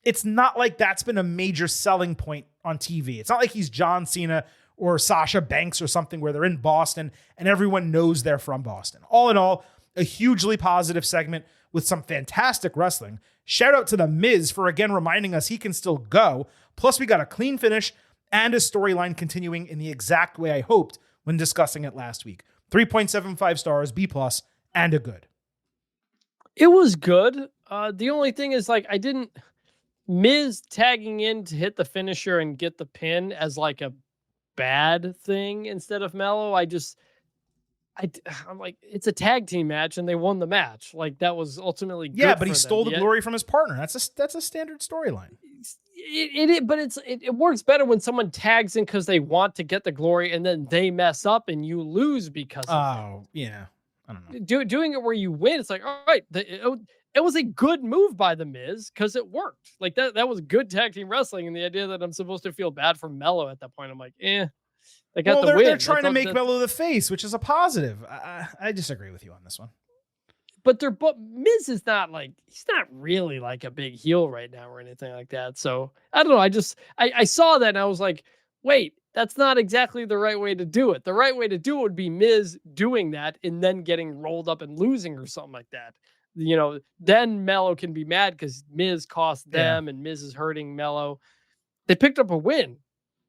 Speaker 1: It's not like that's been a major selling point on TV. It's not like he's John Cena or Sasha Banks or something where they're in Boston and everyone knows they're from Boston. All in all, a hugely positive segment with some fantastic wrestling. Shout out to The Miz for again reminding us he can still go. Plus, we got a clean finish and a storyline continuing in the exact way I hoped when discussing it last week. 3.75 stars, B+, and a good.
Speaker 5: It was good. The only thing is, Miz tagging in to hit the finisher and get the pin as like a bad thing instead of Melo. I'm like, it's a tag team match and they won the match. Like, that was ultimately good.
Speaker 1: Yeah, but he stole the glory from his partner. That's a standard storyline.
Speaker 5: It works better when someone tags in because they want to get the glory and then they mess up and you lose because of it.
Speaker 1: Yeah. I don't know.
Speaker 5: Doing it where you win, it's like, all right, it was a good move by The Miz because it worked. Like, that was good tag team wrestling, and the idea that I'm supposed to feel bad for Melo at that point, I'm like, they got the win.
Speaker 1: They're trying to make Melo the face, which is a positive. I disagree with you on this one.
Speaker 5: But Miz is not he's not really like a big heel right now or anything like that. So I don't know. I saw that and I was like, wait, that's not exactly the right way to do it. The right way to do it would be Miz doing that and then getting rolled up and losing or something like that. Then Melo can be mad because Miz cost them and Miz is hurting Melo. They picked up a win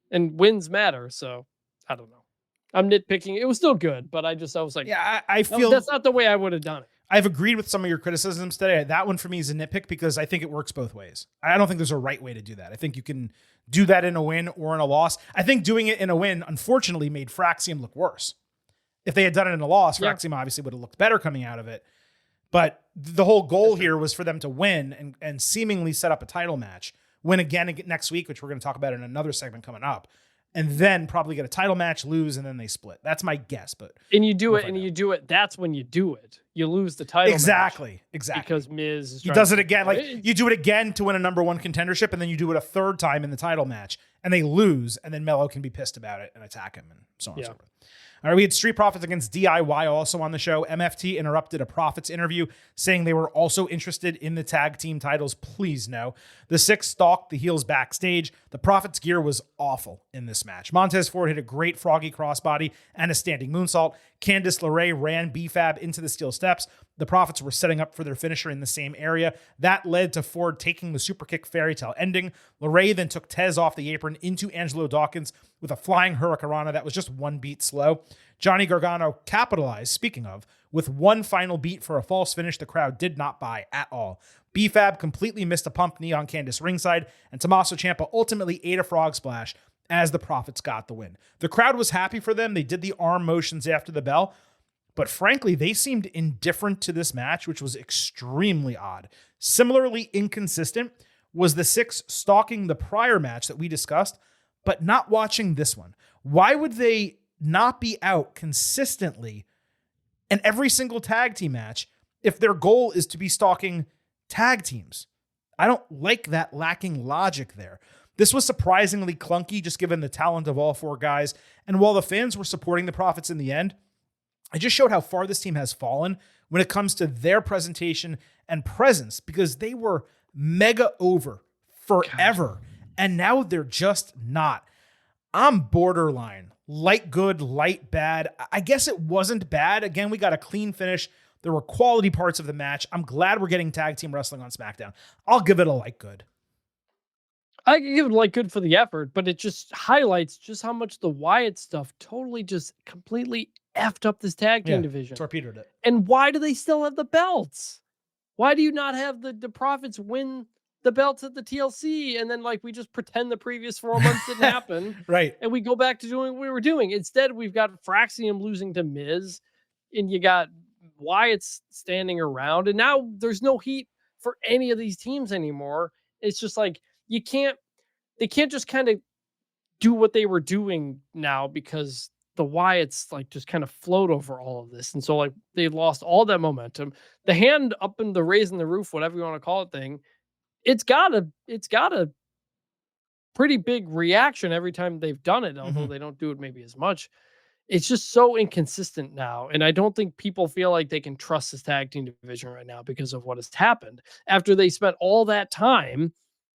Speaker 5: and wins matter. So I don't know. I'm nitpicking. It was still good, but I was like,
Speaker 1: I feel
Speaker 5: that's not the way I would have done it.
Speaker 1: I've agreed with some of your criticisms today. That one for me is a nitpick because I think it works both ways. I don't think there's a right way to do that. I think you can do that in a win or in a loss. I think doing it in a win, unfortunately, made Fraxium look worse. If they had done it in a loss, Fraxium obviously would have looked better coming out of it. But the whole goal here was for them to win and seemingly set up a title match. Win again next week, which we're going to talk about in another segment coming up. And then probably get a title match, lose, and then they split. That's my guess. But
Speaker 5: you do it. That's when you do it. You lose the title
Speaker 1: Exactly.
Speaker 5: Because Miz
Speaker 1: he does it again. Like, you do it again to win a number one contendership, and then you do it a third time in the title match, and they lose, and then Melo can be pissed about it and attack him and so on and so forth. All right, we had Street Profits against DIY also on the show. MFT interrupted a Profits interview saying they were also interested in the tag team titles. Please no. The Six stalked the heels backstage. The Profits gear was awful in this match. Montez Ford hit a great froggy crossbody and a standing moonsault. Candice LeRae ran B-Fab into the steel steps. The Profits were setting up for their finisher in the same area. That led to Ford taking the super kick fairy tale ending. LeRae then took Tez off the apron into Angelo Dawkins with a flying hurricanrana that was just one beat slow. Johnny Gargano capitalized, speaking of, with one final beat for a false finish the crowd did not buy at all. B-Fab completely missed a pump knee on Candice ringside, and Tommaso Ciampa ultimately ate a frog splash as the Profits got the win. The crowd was happy for them. They did the arm motions after the bell, but frankly, they seemed indifferent to this match, which was extremely odd. Similarly inconsistent was the Six stalking the prior match that we discussed, but not watching this one. Why would they not be out consistently in every single tag team match if their goal is to be stalking tag teams? I don't like that lacking logic there. This was surprisingly clunky, just given the talent of all four guys. And while the fans were supporting the Profits in the end, it just showed how far this team has fallen when it comes to their presentation and presence, because they were mega over forever. And now they're just not. I'm borderline. Light good, light bad. I guess it wasn't bad. Again, we got a clean finish. There were quality parts of the match. I'm glad we're getting tag team wrestling on SmackDown. I'll give it a light good.
Speaker 5: I give it light good for the effort, but it just highlights just how much the Wyatt stuff totally just completely effed up this tag team division.
Speaker 1: Torpedoed it.
Speaker 5: And why do they still have the belts? Why do you not have the Profits win the belts at the TLC and then we just pretend the previous 4 months didn't happen?
Speaker 1: Right.
Speaker 5: And we go back to doing what we were doing. Instead, we've got Fraxium losing to Miz, and you got Wyatt's standing around, and now there's no heat for any of these teams anymore. It's just like, they can't just kind of do what they were doing now, because the Wyatts like just kind of float over all of this. And so like they lost all that momentum. The hand up in the raising the roof, whatever you want to call it thing, it's got a pretty big reaction every time they've done it, although they don't do it maybe as much. It's just so inconsistent now. And I don't think people feel like they can trust this tag team division right now because of what has happened after they spent all that time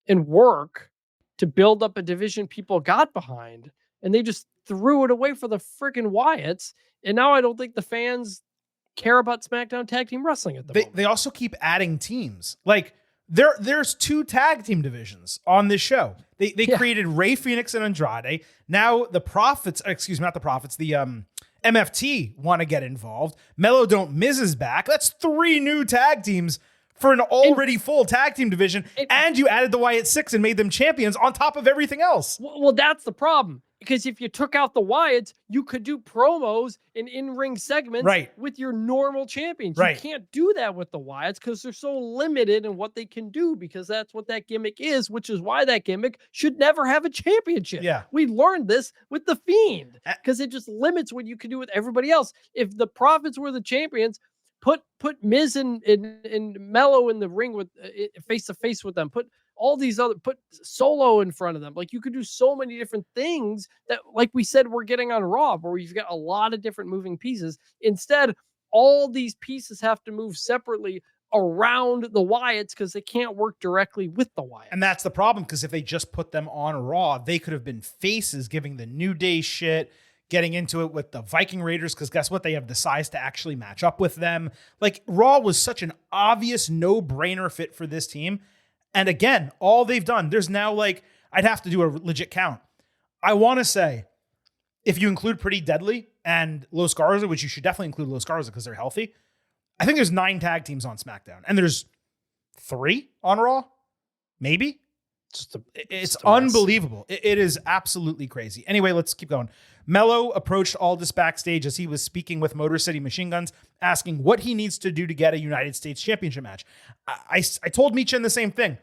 Speaker 5: and work to build up a division people got behind, and they just threw it away for the freaking Wyatts. And now I don't think the fans care about SmackDown Tag Team Wrestling at the moment.
Speaker 1: They also keep adding teams. Like there's 2 tag team divisions on this show. They created Rey Fenix and Andrade. Now the MFT want to get involved. Mello Don't Miz is back. That's 3 new tag teams for an already full tag team division. And you added the Wyatt Six and made them champions on top of everything else.
Speaker 5: Well, that's the problem. Because if you took out the Wyatts, you could do promos and in-ring segments with your normal champions. You can't do that with the Wyatts because they're so limited in what they can do, because that's what that gimmick is, which is why that gimmick should never have a championship.
Speaker 1: Yeah.
Speaker 5: We learned this with The Fiend because it just limits what you can do with everybody else. If the Profits were the champions, put Miz and Mello in the ring with face to face with them. Put Solo in front of them. Like, you could do so many different things that, like we said, we're getting on Raw, where you've got a lot of different moving pieces. Instead, all these pieces have to move separately around the Wyatts because they can't work directly with the Wyatts.
Speaker 1: And that's the problem, because if they just put them on Raw, they could have been faces giving the New Day shit, getting into it with the Viking Raiders, because guess what? They have the size to actually match up with them. Like, Raw was such an obvious no-brainer fit for this team. And again, all they've done, there's now like, I'd have to do a legit count. I want to say, if you include Pretty Deadly and Los Garza, which you should definitely include Los Garza because they're healthy, I think there's 9 tag teams on SmackDown. And there's 3 on Raw, maybe. It's unbelievable. It is absolutely crazy. Anyway, let's keep going. Mello approached Aldis backstage as he was speaking with Motor City Machine Guns, asking what he needs to do to get a United States Championship match. I told Michin the same thing.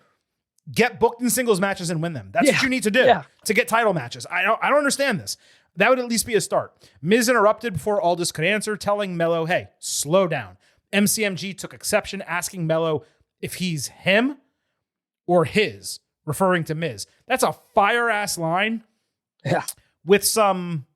Speaker 1: Get booked in singles matches and win them. That's what you need to do to get title matches. I don't understand this. That would at least be a start. Miz interrupted before Aldis could answer, telling Mello, hey, slow down. MCMG took exception, asking Mello if he's him or his, referring to Miz. That's a fire-ass line with some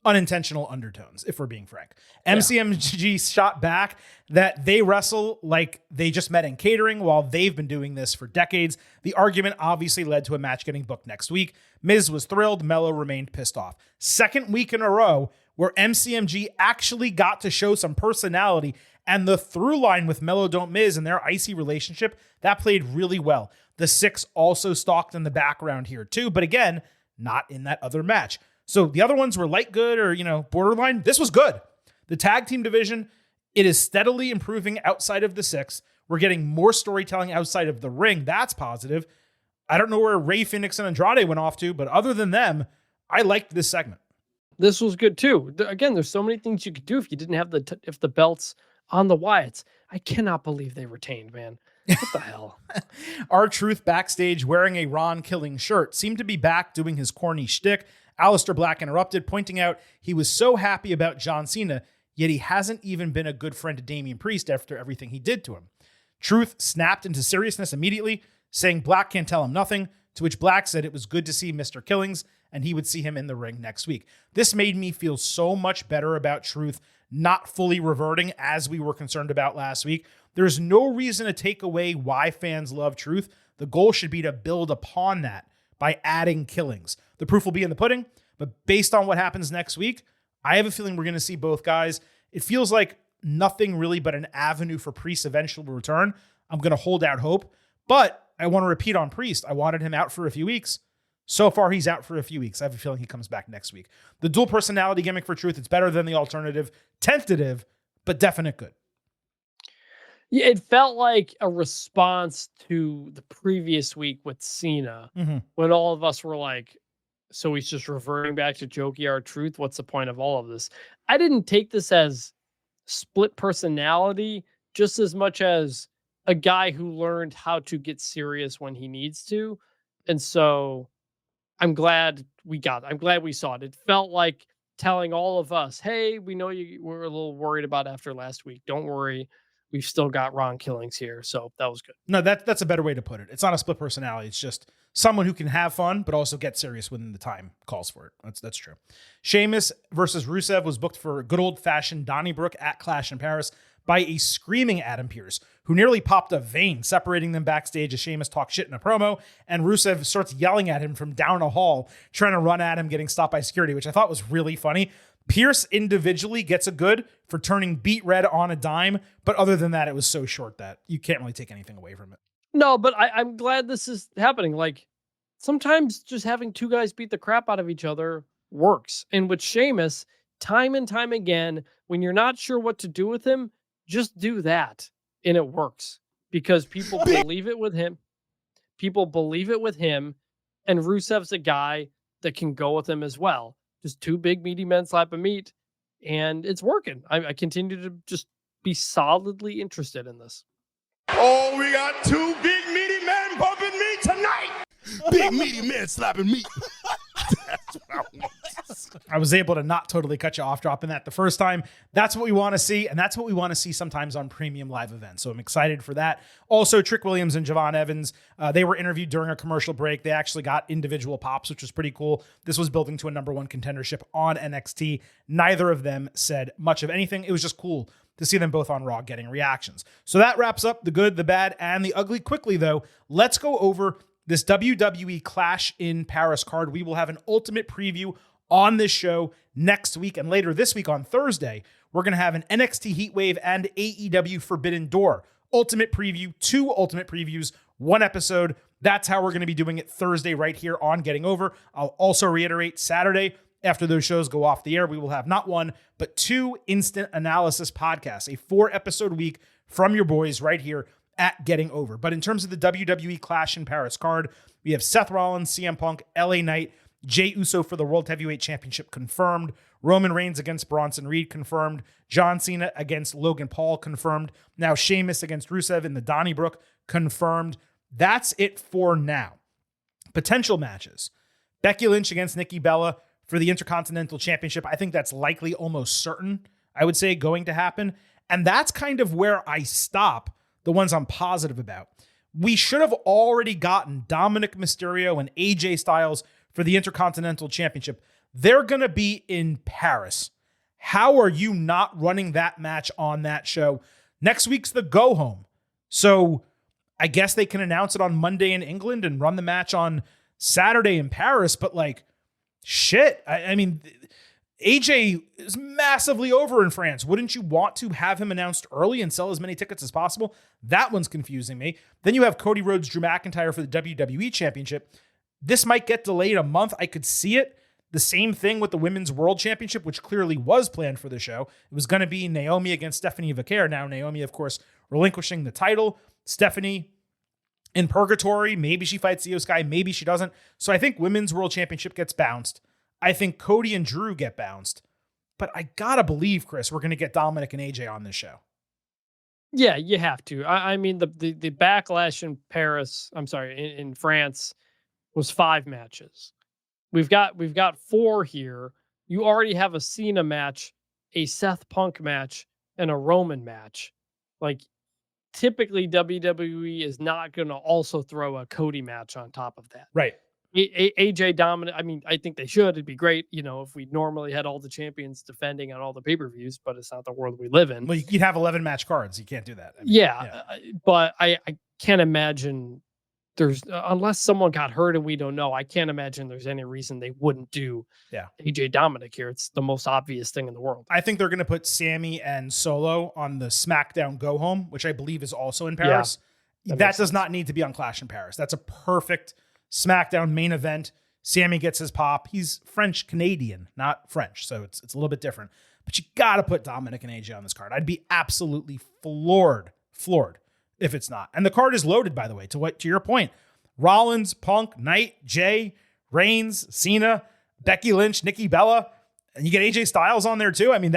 Speaker 1: unintentional undertones, if we're being frank. MCMG shot back that they wrestle like they just met in catering while they've been doing this for decades. The argument obviously led to a match getting booked next week. Miz was thrilled. Mello remained pissed off. Second week in a row where MCMG actually got to show some personality, and the through line with Mello Don't Miz and their icy relationship, that played really well. The Six also stalked in the background here too, but again, not in that other match. So the other ones were light good or, borderline. This was good. The tag team division, it is steadily improving outside of the Six. We're getting more storytelling outside of the ring. That's positive. I don't know where Rey Fenix and Andrade went off to, but other than them, I liked this segment.
Speaker 5: This was good too. Again, there's so many things you could do if you didn't have if the belts on the Wyatts. I cannot believe they retained, man. What the hell?
Speaker 1: R-Truth backstage wearing a Ron Killing shirt seemed to be back doing his corny shtick. Aleister Black interrupted, pointing out he was so happy about John Cena, yet he hasn't even been a good friend to Damian Priest after everything he did to him. Truth snapped into seriousness immediately, saying Black can't tell him nothing, to which Black said it was good to see Mr. Killings and he would see him in the ring next week. This made me feel so much better about Truth not fully reverting as we were concerned about last week. There's no reason to take away why fans love Truth. The goal should be to build upon that by adding Killings. The proof will be in the pudding, but based on what happens next week, I have a feeling we're going to see both guys. It feels like nothing really but an avenue for Priest's eventual return. I'm going to hold out hope, but I want to repeat on Priest. I wanted him out for a few weeks. So far, he's out for a few weeks. I have a feeling he comes back next week. The dual personality gimmick for Truth, it's better than the alternative. Tentative, but definite good.
Speaker 5: Yeah, it felt like a response to the previous week with Cena, when all of us were like, so he's just reverting back to jokey R-Truth. What's the point of all of this? I didn't take this as split personality just as much as a guy who learned how to get serious when he needs to. And so I'm glad we saw it. It felt like telling all of us, hey, we know you were a little worried about after last week. Don't worry. We've still got Ron Killings here. So that was good.
Speaker 1: No, that's a better way to put it. It's not a split personality. It's just someone who can have fun, but also get serious when the time calls for it. That's true. Sheamus versus Rusev was booked for good old-fashioned Donnybrook at Clash in Paris by a screaming Adam Pearce, who nearly popped a vein, separating them backstage as Sheamus talks shit in a promo, and Rusev starts yelling at him from down a hall, trying to run at him, getting stopped by security, which I thought was really funny. Pearce individually gets a good for turning beet red on a dime, but other than that, it was so short that you can't really take anything away from it.
Speaker 5: No, but I'm glad this is happening. Like, sometimes just having two guys beat the crap out of each other works. And with Sheamus, time and time again, when you're not sure what to do with him, just do that. And it works because people believe it with him. People believe it with him. And Rusev's a guy that can go with him as well. Just two big meaty men slapping meat. And it's working. I continue to just be solidly interested in this.
Speaker 2: Oh, we got two big meaty men bumping me tonight.
Speaker 8: Big meaty man slapping meat.
Speaker 2: That's what I want.
Speaker 1: I was able to not totally cut you off dropping that the first time. That's what we want to see, and that's what we want to see sometimes on premium live events. So I'm excited for that. Also, Trick Williams and Javon Evans, they were interviewed during a commercial break. They actually got individual pops, which was pretty cool. This was building to a number one contendership on NXT. Neither of them said much of anything. It was just cool to see them both on Raw getting reactions. So that wraps up the good, the bad, and the ugly. Quickly, though, let's go over this WWE Clash in Paris card. We will have an ultimate preview on this show next week, and later this week on Thursday, we're going to have an NXT Heatwave and AEW Forbidden Door ultimate preview, 2 ultimate previews, 1 episode. That's how we're going to be doing it Thursday right here on Getting Over. I'll also reiterate Saturday, after those shows go off the air, we will have not 1, but 2 instant analysis podcasts, a 4-episode week from your boys right here at Getting Over. But in terms of the WWE Clash in Paris card, we have Seth Rollins, CM Punk, LA Knight, Jey Uso for the World Heavyweight Championship confirmed, Roman Reigns against Bronson Reed confirmed, John Cena against Logan Paul confirmed, now Sheamus against Rusev in the Donnybrook confirmed. That's it for now. Potential matches: Becky Lynch against Nikki Bella for the Intercontinental Championship. I think that's likely, almost certain, I would say, going to happen. And that's kind of where I stop the ones I'm positive about. We should have already gotten Dominic Mysterio and AJ Styles for the Intercontinental Championship. They're going to be in Paris. How are you not running that match on that show? Next week's the go home. So I guess they can announce it on Monday in England and run the match on Saturday in Paris. But like, shit. I mean, AJ is massively over in France. Wouldn't you want to have him announced early and sell as many tickets as possible? That one's confusing me. Then you have Cody Rhodes, Drew McIntyre for the WWE Championship. This might get delayed a month. I could see it. The same thing with the Women's World Championship, which clearly was planned for the show. It was going to be Naomi against Stephanie Vaquer. Now, Naomi, of course, relinquishing the title. Stephanie in purgatory. Maybe she fights Io Sky. Maybe she doesn't. So I think Women's World Championship gets bounced. I think Cody and Drew get bounced. But I got to believe, Chris, we're going to get Dominic and AJ on this show.
Speaker 5: Yeah, you have to. I mean, the backlash in Paris, in France, was 5 matches. We've got 4 here. You already have a Cena match, a Seth Punk match, and a Roman match. Like, typically WWE is not going to also throw a Cody match on top of that.
Speaker 1: Right.
Speaker 5: AJ Dominic, I mean, I think they should. It'd be great, if we normally had all the champions defending on all the pay-per-views, but it's not the world we live in.
Speaker 1: Well, you'd have 11 match cards. You can't do that. I mean,
Speaker 5: but I can't imagine unless someone got hurt and we don't know, I can't imagine there's any reason they wouldn't do AJ Dominic here. It's the most obvious thing in the world.
Speaker 1: I think they're going to put Sammy and Solo on the SmackDown Go Home, which I believe is also in Paris. Yeah, that does not need to be on Clash in Paris. That's a perfect SmackDown main event. Sammy gets his pop. He's French-Canadian, not French, so it's a little bit different. But you got to put Dominic and AJ on this card. I'd be absolutely floored if it's not. And the card is loaded, by the way, to your point. Rollins, Punk, Knight, Jey, Reigns, Cena, Becky Lynch, Nikki Bella, and you get AJ Styles on there too. I mean,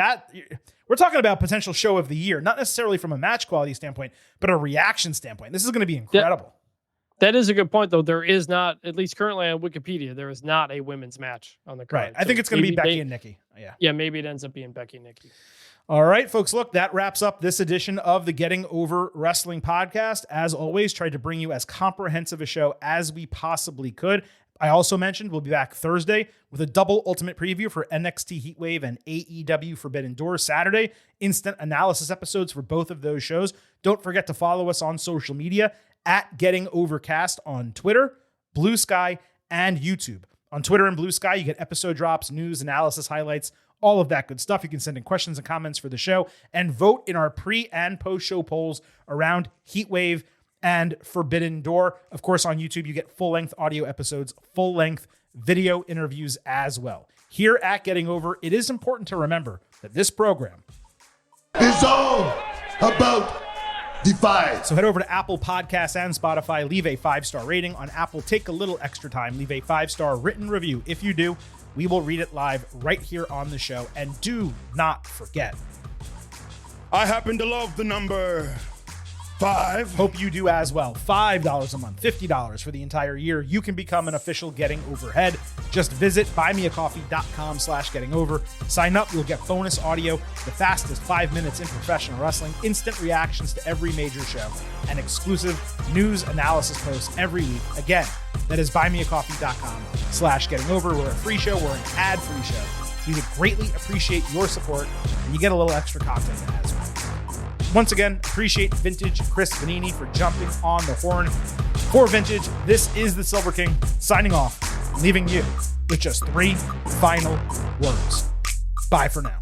Speaker 1: We're talking about potential show of the year, not necessarily from a match quality standpoint, but a reaction standpoint. This is going to be incredible.
Speaker 5: That is a good point, though. There is not, at least currently on Wikipedia, there is not a women's match on the card.
Speaker 1: Right. I think it's going to be Becky and Nikki.
Speaker 5: Yeah, maybe it ends up being Becky and Nikki.
Speaker 1: All right, folks, look, that wraps up this edition of the Getting Over Wrestling podcast. As always, tried to bring you as comprehensive a show as we possibly could. I also mentioned we'll be back Thursday with a double ultimate preview for NXT Heatwave and AEW Forbidden Door Saturday. Instant analysis episodes for both of those shows. Don't forget to follow us on social media at Getting Overcast on Twitter, Blue Sky, and YouTube. On Twitter and Blue Sky, you get episode drops, news, analysis, highlights, all of that good stuff. You can send in questions and comments for the show and vote in our pre- and post-show polls around Heatwave and Forbidden Door. Of course, on YouTube, you get full-length audio episodes, full-length video interviews as well. Here at Getting Over, it is important to remember that this program
Speaker 2: is all about Defy.
Speaker 1: So head over to Apple Podcasts and Spotify, leave a 5-star rating. On Apple, take a little extra time, leave a 5-star written review. If you do, we will read it live right here on the show. And do not forget,
Speaker 2: I happen to love the number 5.
Speaker 1: Hope you do as well. $5 a month, $50 for the entire year. You can become an official Getting Overhead. Just visit buymeacoffee.com/gettingover. Sign up. You'll get bonus audio, the fastest 5 minutes in professional wrestling, instant reactions to every major show, and exclusive news analysis posts every week. Again, that is buymeacoffee.com/gettingover. We're a free show. We're an ad-free show. We would greatly appreciate your support, and you get a little extra content as well. Once again, appreciate Vintage Chris Vanini for jumping on the horn. For Vintage, this is the Silver King signing off, leaving you with just 3 final words. Bye for now.